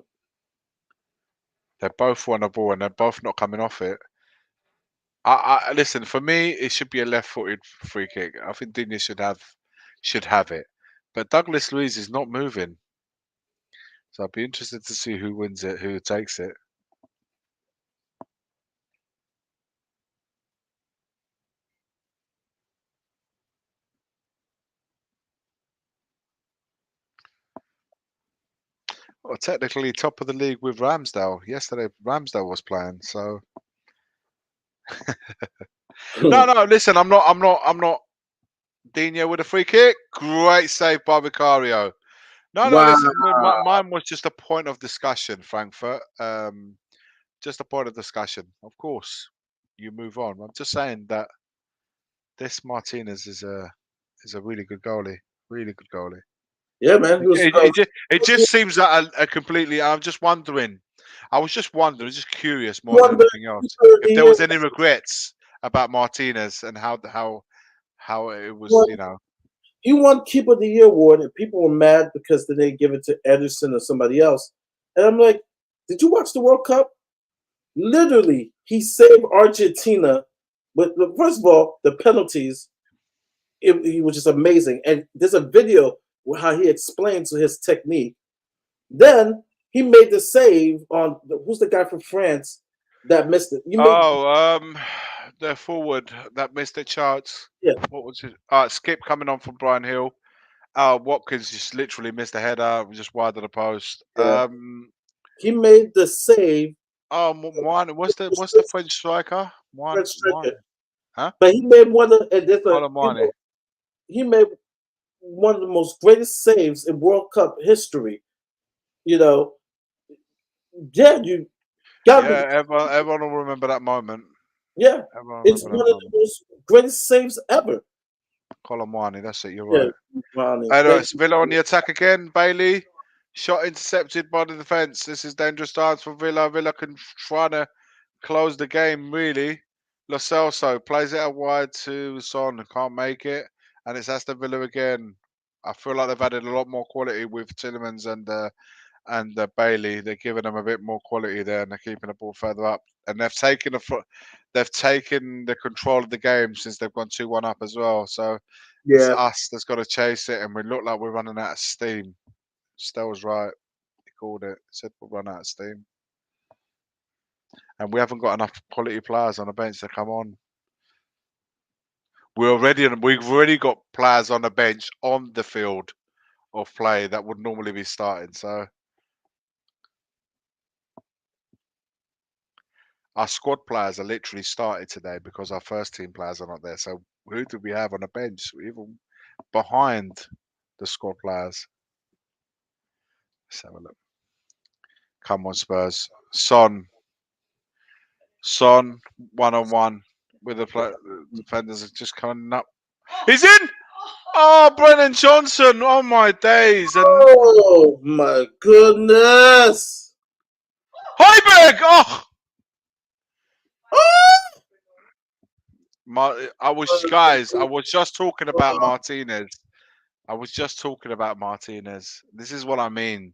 both want the ball and they're both not coming off it. I listen, for me, it should be a left-footed free kick. I think Dini should have it. But Douglas Luiz is not moving. So I'd be interested to see who wins it, who takes it. Well, technically top of the league with Ramsdale. Yesterday Ramsdale was playing, so no, listen, I'm not Dino with a free kick. Great save by Vicario. No, listen, mine was just a point of discussion, Frankfurt. Just a point of discussion. Of course, you move on. I'm just saying that this Martinez is a really good goalie. Really good goalie. Yeah, man. It just seems that a completely. I'm just wondering. I was just wondering, just curious more than anything else, if there was any regrets about Martinez and how it was, you know. He won Keeper of the Year award, and people were mad because they didn't give it to Ederson or somebody else. And I'm like, did you watch the World Cup? Literally, he saved Argentina. But first of all, the penalties, it was just amazing. And there's a video where how he explains his technique. Then he made the save on who's the guy from France that missed it? The forward that missed a chance. Yeah. What was it? Skip coming on from Brian Hill. Watkins just literally missed a header, just wide of the post. Yeah. He made the save. What's the French striker? French striker. Huh? But he made one of he made one of the most greatest saves in World Cup history. You know, you got me. Everyone will remember that moment. Yeah, it's one of the most greatest saves ever. Colomwani, that's it. You're right. It's Villa on the attack again. Bailey, shot intercepted by the defense. This is dangerous times for Villa. Villa can try to close the game. Really, Lo Celso plays it out wide to Son. Can't make it, and it's Aston Villa again. I feel like they've added a lot more quality with Tillemans and Bailey. They're giving them a bit more quality there, and they're keeping the ball further up. And they've taken the control of the game since they've gone 2-1 up as well. So it's us that's got to chase it, and we look like we're running out of steam. Stell's right; he called it. He said we'll run out of steam, and we haven't got enough quality players on the bench to come on. We've already got players on the bench on the field of play that would normally be starting. So. Our squad players are literally started today because our first team players are not there. So who do we have on the bench, even behind the squad players? Let's have a look. Come on, Spurs. Son, 1-on-1 with the defenders are just coming up. He's in! Oh, Brennan Johnson! Oh my days! Oh my goodness! Højbjerg! Oh! I was just talking about Martinez. This is what I mean.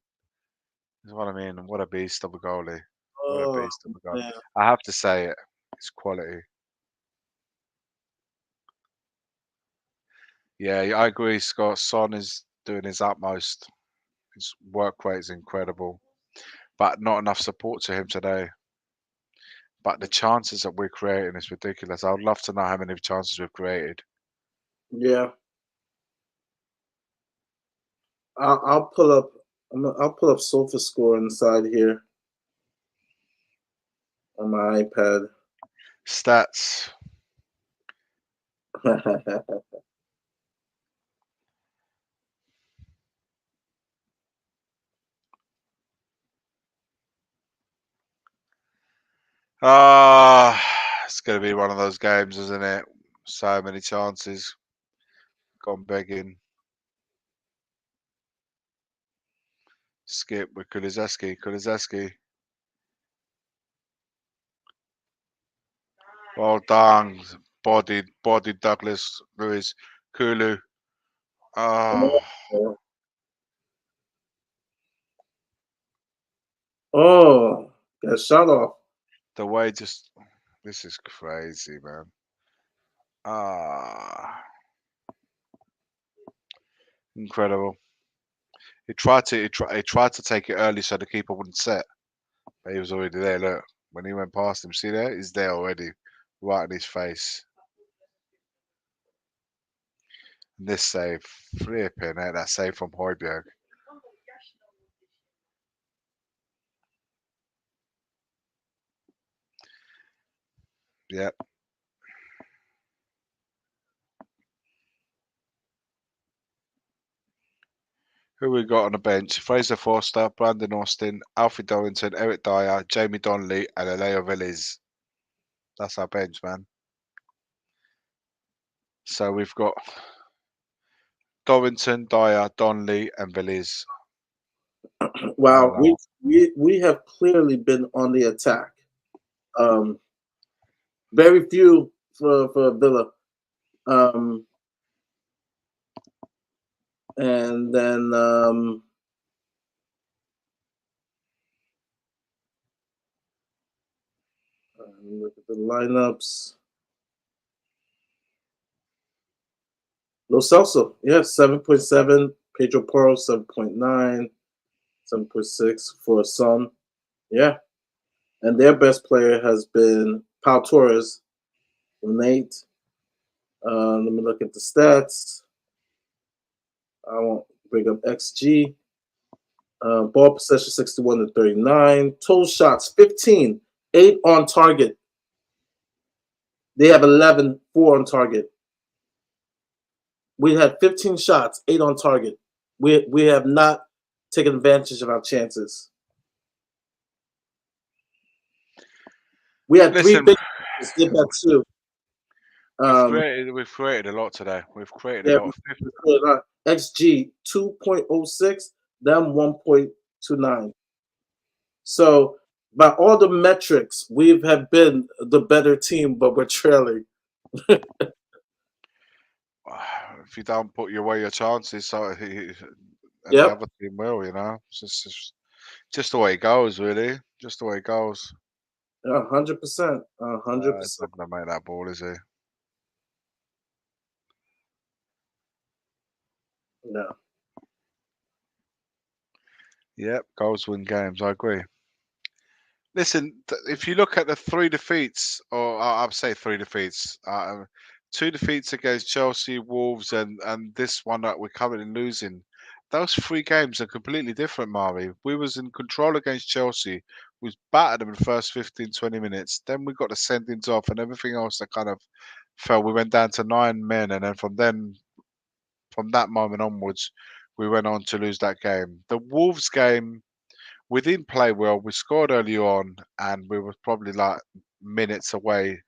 What a beast of a goalie. Man. I have to say it. It's quality. Yeah, I agree, Scott. Son is doing his utmost. His work rate is incredible. But not enough support to him today. But the chances that we're creating is ridiculous. I would love to know how many chances we've created. Yeah. I'll pull up SofaScore inside here on my iPad. Stats. It's going to be one of those games, isn't it? So many chances. Gone begging. Skip with Kulizeski. Well done. Bodied Douglas Lewis. Kulu. Oh, Oh, got shot off. the way this is crazy, man. Incredible. He tried to take it early so the keeper wouldn't set, but he was already there. Look, when he went past him, see there, he's there already, right in his face. And this save, flipping it, that save from Højbjerg. Yep. Who we got on the bench? Fraser Forster, Brandon Austin, Alfie Dorrington, Eric Dyer, Jamie Donnelly, and Aleo Villiers. That's our bench, man. So we've got Dorrington, Dyer, Donnelly, and Villiers. Wow, we have clearly been on the attack. Very few for Villa. And then look at the lineups. Lo Celso, yeah, 7.7. Pedro Porro, 7.9. 7.6 for Son. Yeah. And their best player has been Pau Torres from 8. Let me look at the stats. I won't bring up XG. Ball possession 61 to 39. Total shots 15. 8 on target. They have 11, 4 on target. We had 15 shots, 8 on target. We have not taken advantage of our chances. We had 3 big chances, did that too. We've created a lot today. We've created a lot. XG 2.06, them 1.29. So by all the metrics, we have been the better team, but we're trailing. If you don't put away your chances, so the other team will, you know. It's just the way it goes, really. Just the way it goes. 100%. 100%. He's not gonna make that ball, is he? No. Yep, goals win games. I agree. Listen, if you look at the 3 defeats, or I'll say 3 defeats, 2 defeats against Chelsea, Wolves, and this one that we're currently losing. Those 3 games are completely different, Mari. We was in control against Chelsea. We battered them in the first 15, 20 minutes. Then we got the sendings off and everything else that kind of fell. We went down to 9 men, and then from that moment onwards, we went on to lose that game. The Wolves game, we didn't play well. We scored early on, and we were probably like minutes away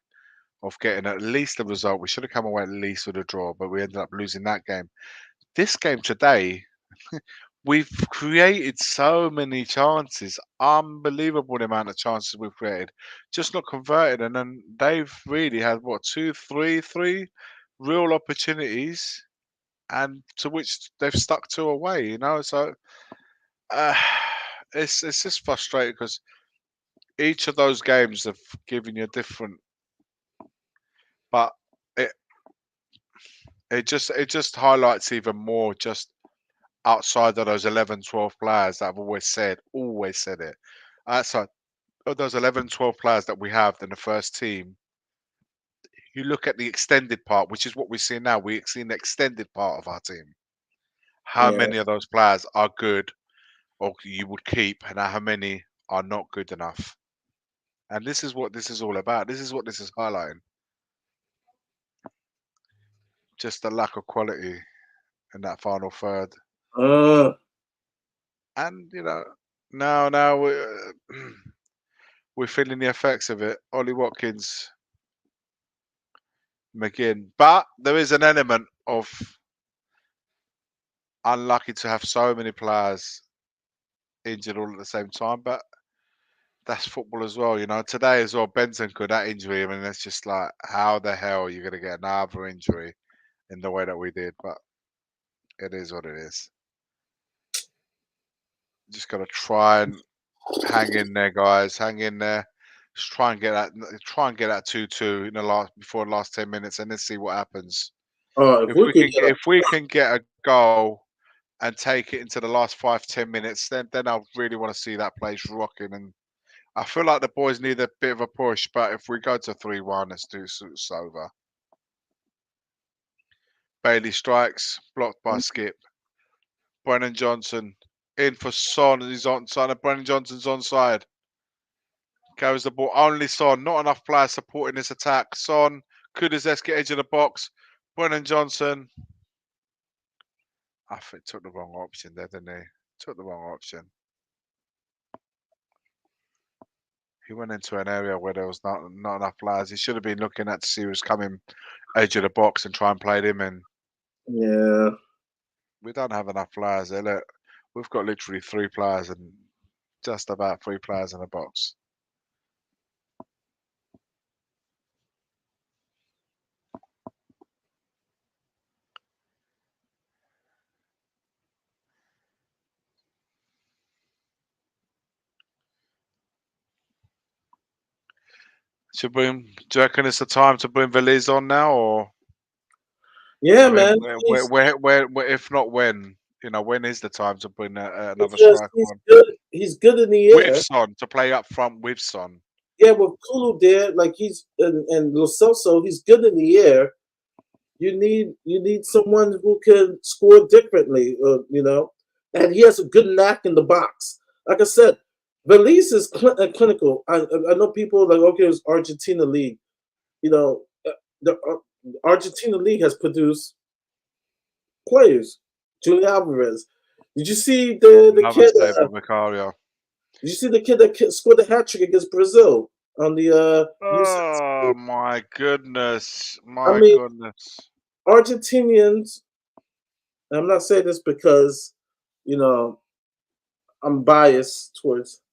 of getting at least a result. We should have come away at least with a draw, but we ended up losing that game. This game today, we've created so many chances. Unbelievable the amount of chances we've created, just not converted. And then they've really had three real opportunities, and to which they've stuck 2 away. You know, so it's just frustrating because each of those games have given you a different, but it just highlights even more just outside of those 11, 12 players that I've always said it. Outside of those 11, 12 players that we have in the first team, you look at the extended part, which is what we're seeing now. We're seeing the extended part of our team. How many of those players are good or you would keep, and how many are not good enough? And this is what this is all about. This is what this is highlighting. just the lack of quality in that final third. And now we're feeling the effects of it. Ollie Watkins, McGinn, but there is an element of unlucky to have so many players injured all at the same time. But that's football as well, Today as well, Bentancur, that injury. I mean, it's just like, how the hell are you going to get another injury in the way that we did? But it is what it is. Just got to try and hang in there, guys. Hang in there. Just try and get that 2-2 in before the last 10 minutes, and let's see what happens. If we can get a goal and take it into the last 5-10 minutes, then I really want to see that place rocking. And I feel like the boys need a bit of a push, but if we go to 3-1, it's over. Bailey strikes, blocked by Skip. Brennan Johnson in for Son. He's onside. Brennan Johnson's onside. Carries the ball. Only Son. Not enough players supporting this attack. Son. Kudizeski edge of the box. Brennan Johnson. I think took the wrong option there, didn't he? Took the wrong option. He went into an area where there was not enough players. He should have been looking at to see who was coming edge of the box and try and play him in. Yeah. We don't have enough players there. Look, we've got literally 3 players and just about 3 players in the box. Do you reckon it's the time to bring Veliz on now, or? Yeah, man. Where, if not when, when is the time to bring another Because striker on? He's good in the air. With Son, to play up front with Son. Yeah, with Kulu there, like and Lo Celso, he's good in the air. You need someone who can score differently, and he has a good knack in the box. Like I said, Veliz is clinical. I know people are like, okay, it's Argentina League. The Argentina League has produced players. Julian Alvarez. Did you see the kid? Did you see the kid that scored the hat trick against Brazil on the? Oh my goodness! Goodness! Argentinians. I'm not saying this because, I'm biased towards,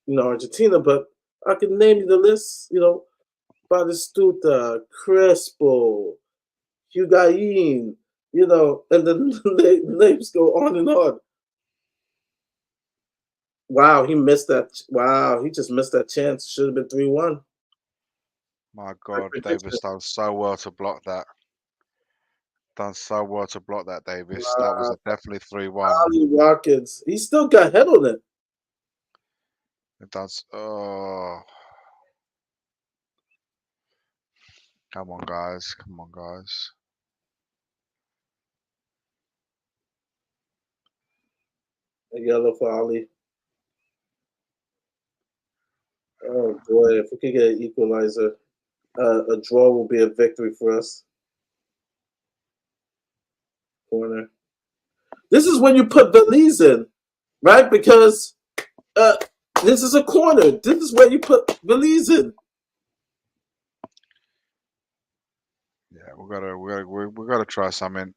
Argentina, but I can name you the list. Batistuta, Crespo, Higuain, and the names go on and on. Wow, he missed that. Wow, he just missed that chance. Should have been 3-1. My God, Davis done so well to block that. Davis. Wow. That was definitely 3-1. Ollie Watkins. He still got head on it. It does. Oh. Come on, guys. A yellow for Ali. Oh boy, if we could get an equalizer, a draw will be a victory for us. Corner. This is when you put Veliz in, right? Because this is a corner. This is where you put Veliz in. Yeah, we gotta try something.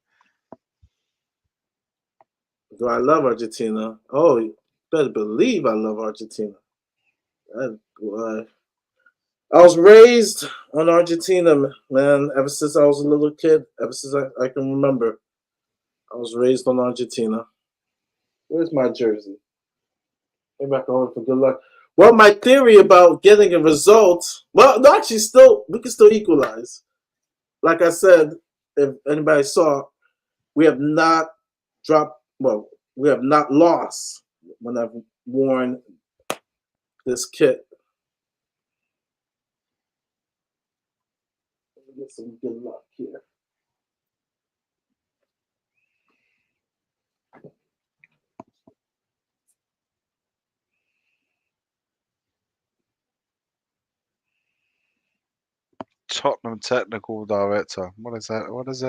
Do I love Argentina? Oh, you better believe I love Argentina. I was raised on Argentina, man, ever since I was a little kid, ever since I can remember. I was raised on Argentina. Where's my jersey? Maybe I can hold it for good luck. Well, my theory about getting a result, well, no, actually, we can still equalize. Like I said, if anybody saw, we have not lost when I've worn this kit. Let me get some good luck here. Tottenham technical director. What is that? What does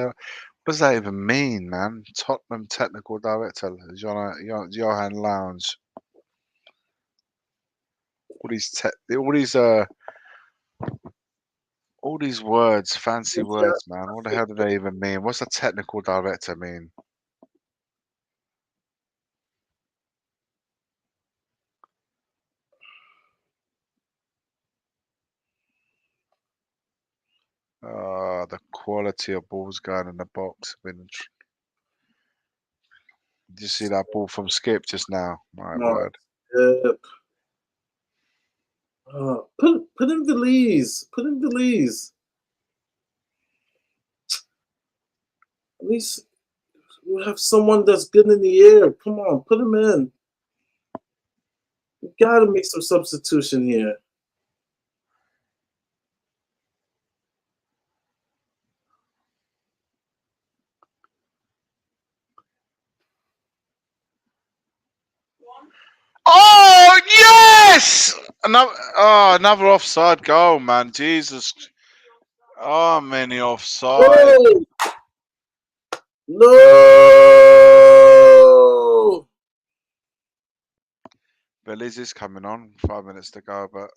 that even mean, man? Tottenham technical director, Johan Lounge. All these words, fancy words, man. What the hell do they even mean? What's a technical director mean? The quality of balls going in the box. Did you see that ball from Skip just now? My word. Put in Veliz. Put in Veliz. At least we have someone that's good in the air. Come on, put him in. You gotta make some substitution here. Oh yes! Another offside goal, man. Jesus. Oh, many offside. No! Veliz is coming on. 5 minutes to go, but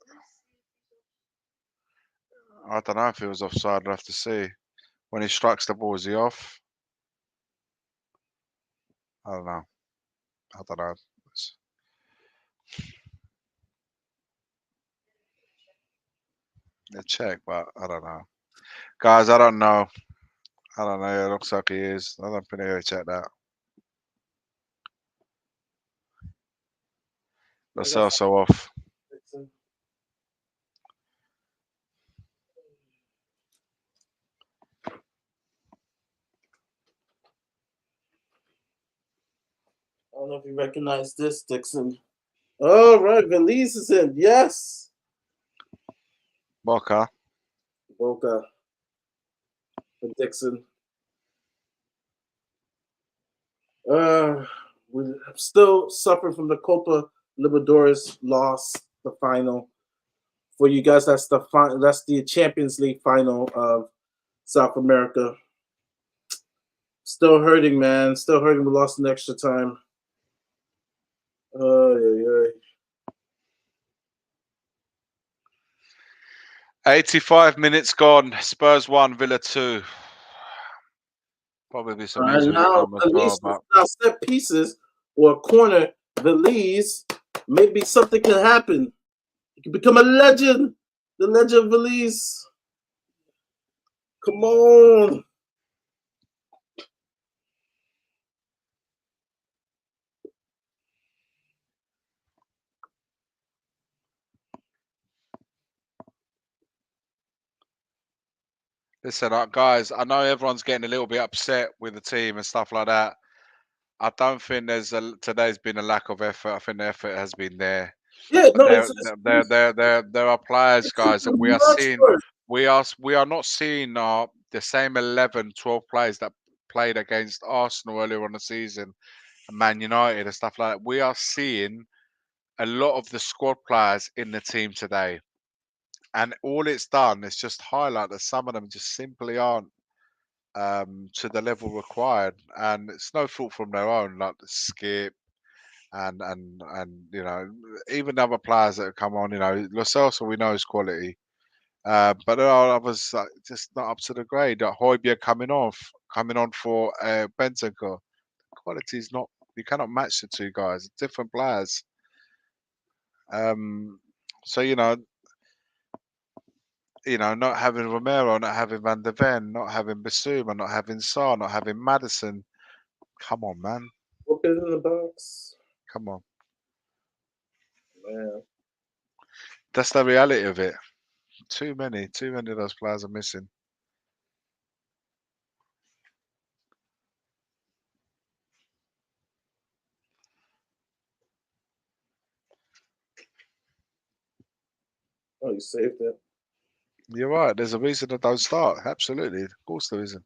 I don't know if he was offside. I'll have to see. When he strikes the ball, is he off? I don't know. Check, but I don't know. Guys, I don't know. It looks like he is. I don't think they're going to check that. That's also off. I don't know if you recognize this, Dixon. All right, Veliz is in. Yes. Boca. For Dixon. We still suffer from the Copa Libertadores loss, the final. For you guys, that's the Champions League final of South America. Still hurting, man. Still hurting. We lost in extra time. 85 minutes gone. Spurs 1, Villa 2. Probably some injury now, time as well. But now set pieces or a corner, Veliz, maybe something can happen. You can become a legend. The legend of Veliz. Come on. listen, guys, I know everyone's getting a little bit upset with the team and stuff like that. I don't think today's been a lack of effort. I think the effort has been there. Yeah, no, there are players, guys, that we are seeing. We are not seeing the same 11, 12 players that played against Arsenal earlier on the season, and Man United and stuff like that. We are seeing a lot of the squad players in the team today, and all it's done is just highlight that some of them just simply aren't to the level required, and it's no fault from their own, like the Skip and even other players that have come on. Lo Celso we know is quality, but there are others just not up to the grade. Højbjerg coming on for Bentancur. Quality is not. You cannot match the two guys. Different players. So not having Romero, not having Van der Ven, not having Basuma, not having Sarr, not having Maddison. Come on, man. Look it in the box. Come on. Man. That's the reality of it. Too many of those players are missing. Oh, you saved it. You're right. There's a reason that don't start. Absolutely. Of course there isn't.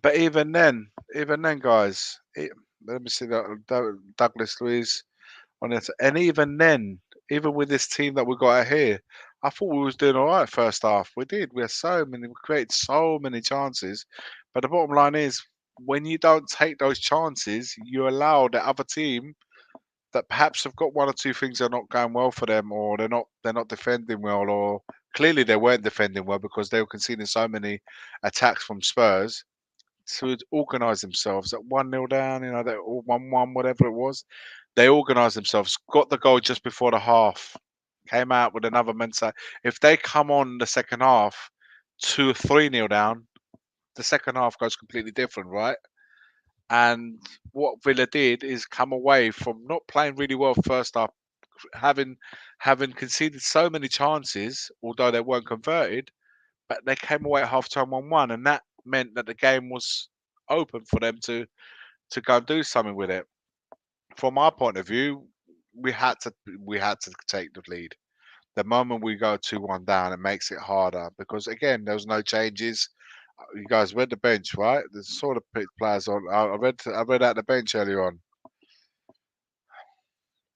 But even then, guys, let me see that Douglas Luiz on it. And even then, even with this team that we got out here, I thought we was doing all right first half. We did. We created so many chances. But the bottom line is, when you don't take those chances, you allow the other team that perhaps have got one or two things that are not going well for them, or they're not defending well, or clearly they weren't defending well because they were conceding so many attacks from Spurs to organise themselves at 1-0 down, they're all 1-1, whatever it was. They organised themselves, got the goal just before the half, came out with another mentality. If they come on the second half 2 or 3-0 down, the second half goes completely different, right? And what Villa did is come away from not playing really well first half, having conceded so many chances, although they weren't converted, but they came away at half time 1-1, and that meant that the game was open for them to go and do something with it. From our point of view, we had to take the lead. The moment we go 2-1 down, it makes it harder because again, there was no changes. You guys read the bench, right? There's sort of players on. I read out the bench earlier on.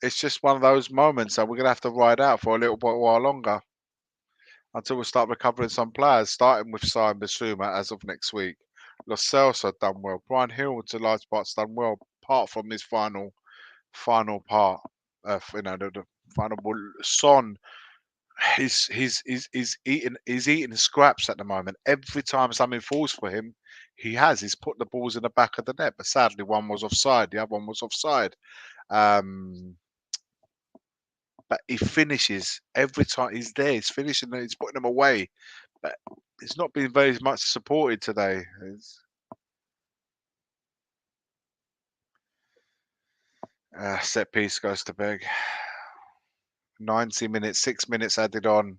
It's just one of those moments that we're gonna have to ride out for a little bit while longer until we start recovering some players, starting with Sai and Bissouma as of next week. Lo Celso done well. Brian Hill, to large parts, done well, apart from his final part. The final ball. Son, he's eating scraps at the moment. Every time something falls for him, he's put the balls in the back of the net. But sadly, one was offside. The other one was offside. Um, but he finishes every time he's there. He's finishing. He's putting them away. But it's not been very much supported today. Set piece goes to beg. 90 minutes, 6 minutes added on.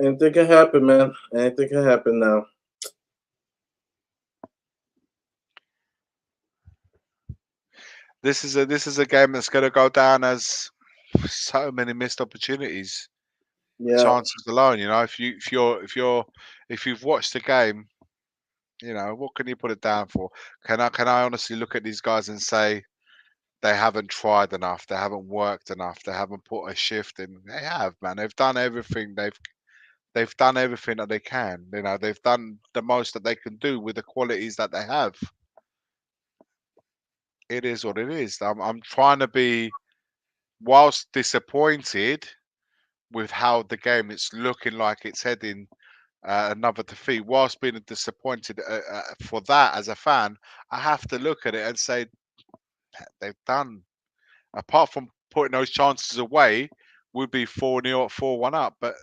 Anything can happen, man. Anything can happen now. This is a game that's going to go down as so many missed opportunities. Yeah. Chances alone, if you've watched the game, what can you put it down for? Can I honestly look at these guys and say they haven't tried enough, they haven't worked enough, they haven't put a shift in? They have, man. They've done everything. They've done everything that they can. They've done the most that they can do with the qualities that they have. It is what it is. I'm trying to be, whilst disappointed with how the game is looking like it's heading, another defeat. Whilst being disappointed for that as a fan, I have to look at it and say they've done. Apart from putting those chances away, would be 4-0 or 4-1 up. But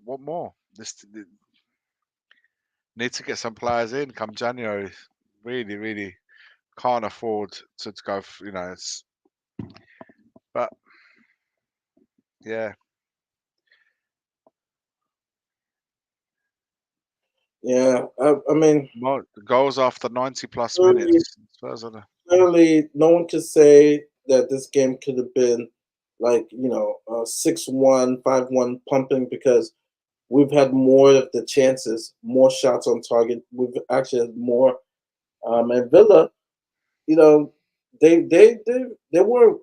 what more? Need to get some players in come January. Really, really can't afford to go. But yeah. Yeah, I mean, Goals after 90 plus clearly, minutes. clearly, no one could say that this game could have been like 6-1, 5-1 pumping because we've had more of the chances, more shots on target. We've actually had more. And Villa, they were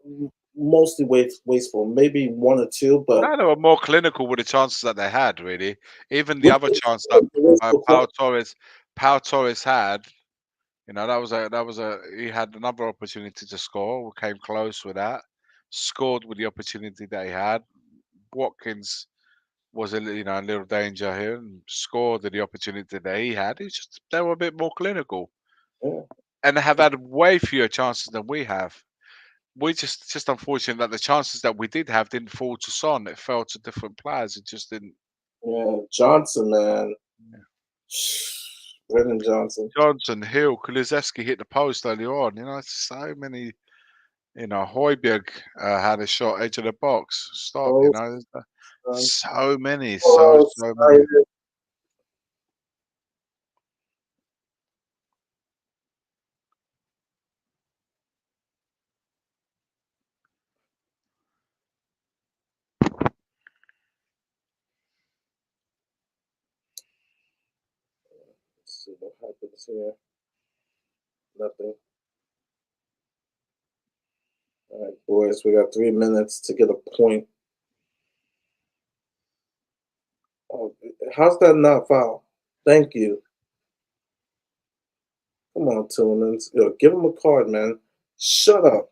mostly wasteful, maybe one or two, but No, they were more clinical with the chances that they had. Really, even the other chance that Pau Torres had, he had another opportunity to score. We came close with that. Scored with the opportunity that he had. Watkins was a little danger here and scored with the opportunity that he had. It's just they were a bit more clinical, yeah. and they have had way fewer chances than we have. We just unfortunate that the chances that we did have didn't fall to Son. It fell to different players. It just didn't. Yeah, Johnson, man. Yeah. Brennan Johnson. Johnson, Hill, Kulusevski hit the post earlier on. So many. Højbjerg had a shot edge of the box. Stop. So many. So many. Let's see what happens here. Nothing. All right, boys, we got 3 minutes to get a point. Oh, how's that not foul? Thank you. Come on, Tillman. Yo, give him a card, man. Shut up.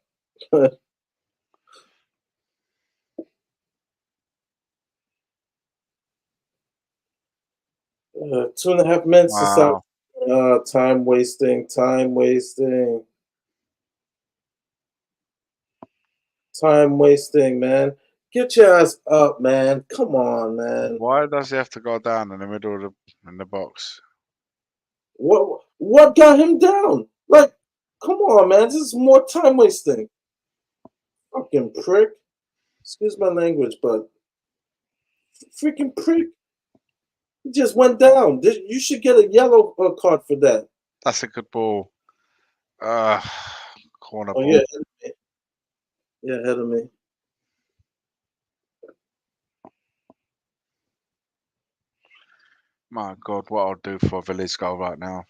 2.5 minutes to stop. Time wasting. Time wasting. Time wasting, man. Get your ass up, man. Come on, man. Why does he have to go down in the middle of in the box? What got him down? Like, come on, man. This is more time wasting. Fucking prick. Excuse my language, but freaking prick. He just went down. You should get a yellow card for that. That's a good ball. Corner Oh, ball. yeah. Yeah, ahead of me. My God, what I'll do for Villa's goal right now.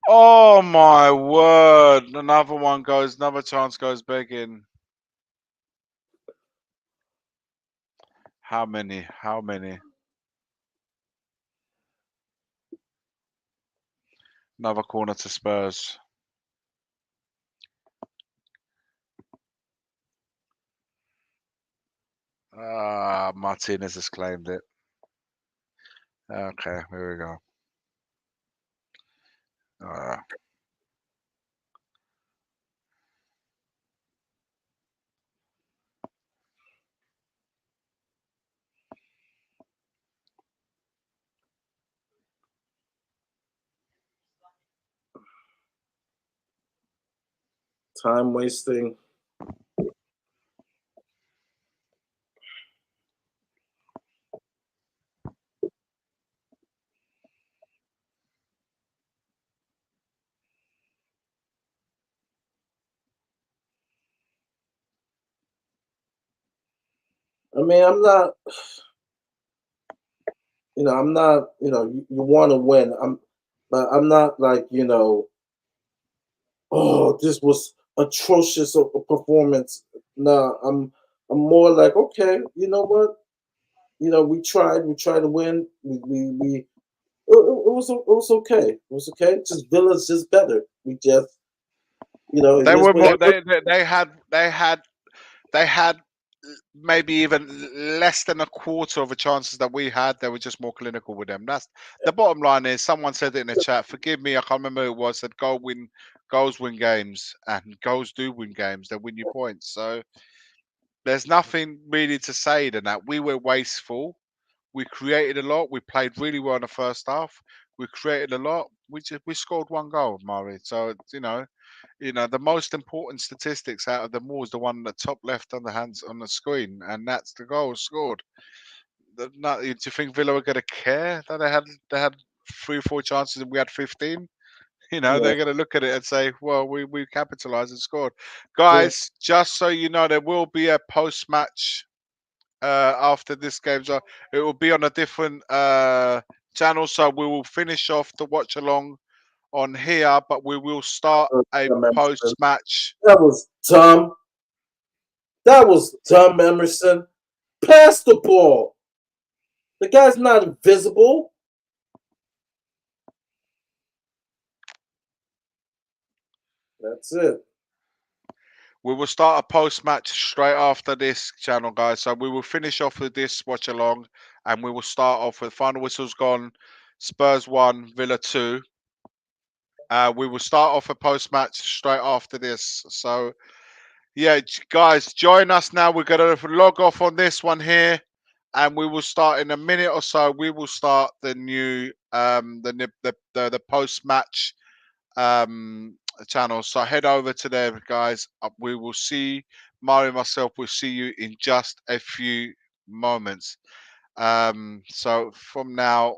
Oh my word! Another one goes. Another chance goes begging. How many? How many? Another corner to Spurs. Martinez has claimed it. Okay, here we go. Time wasting. I mean, I'm not. I'm not. You want to win. But I'm not like oh, this was atrocious of a performance. Nah, I'm more like, okay, you know what? We tried to win. It was okay. It was okay. Just Villa's just better. We just, it They is were what more. it is. They had maybe even less than a quarter of the chances that we had. They were just more clinical with them. That's the bottom line. Is someone said it in the chat? Forgive me, I can't remember who it was. That goals win games, and goals do win games. They win you points. So there's nothing really to say than that. We were wasteful. We created a lot. We played really well in the first half. We created a lot. We scored one goal, Murray. So the most important statistics out of them all is the one at the top left on the screen, and that's the goal scored. Do you think Villa were going to care that they had 3 or 4 chances and we had 15? Yeah. They're going to look at it and say, "Well, we capitalized and scored." Yeah. Guys, just so you know, there will be a post-match after this game. So it will be on a different channel. So we will finish off the watch along on here, but we will start a post-match. That was dumb. That was dumb, Emerson. Pass the ball. The guy's not invisible. That's it. We will start a post-match straight after this channel, guys. So we will finish off with this watch along, and we will start off with final whistles gone. Spurs 1, Villa 2. We will start off a post-match straight after this. So yeah, guys, join us now. We're gonna log off on this one here, and we will start in a minute or so. We will start the new the post-match channel. So head over to there, guys. We will see Mario and myself. We'll see you in just a few moments. So from now.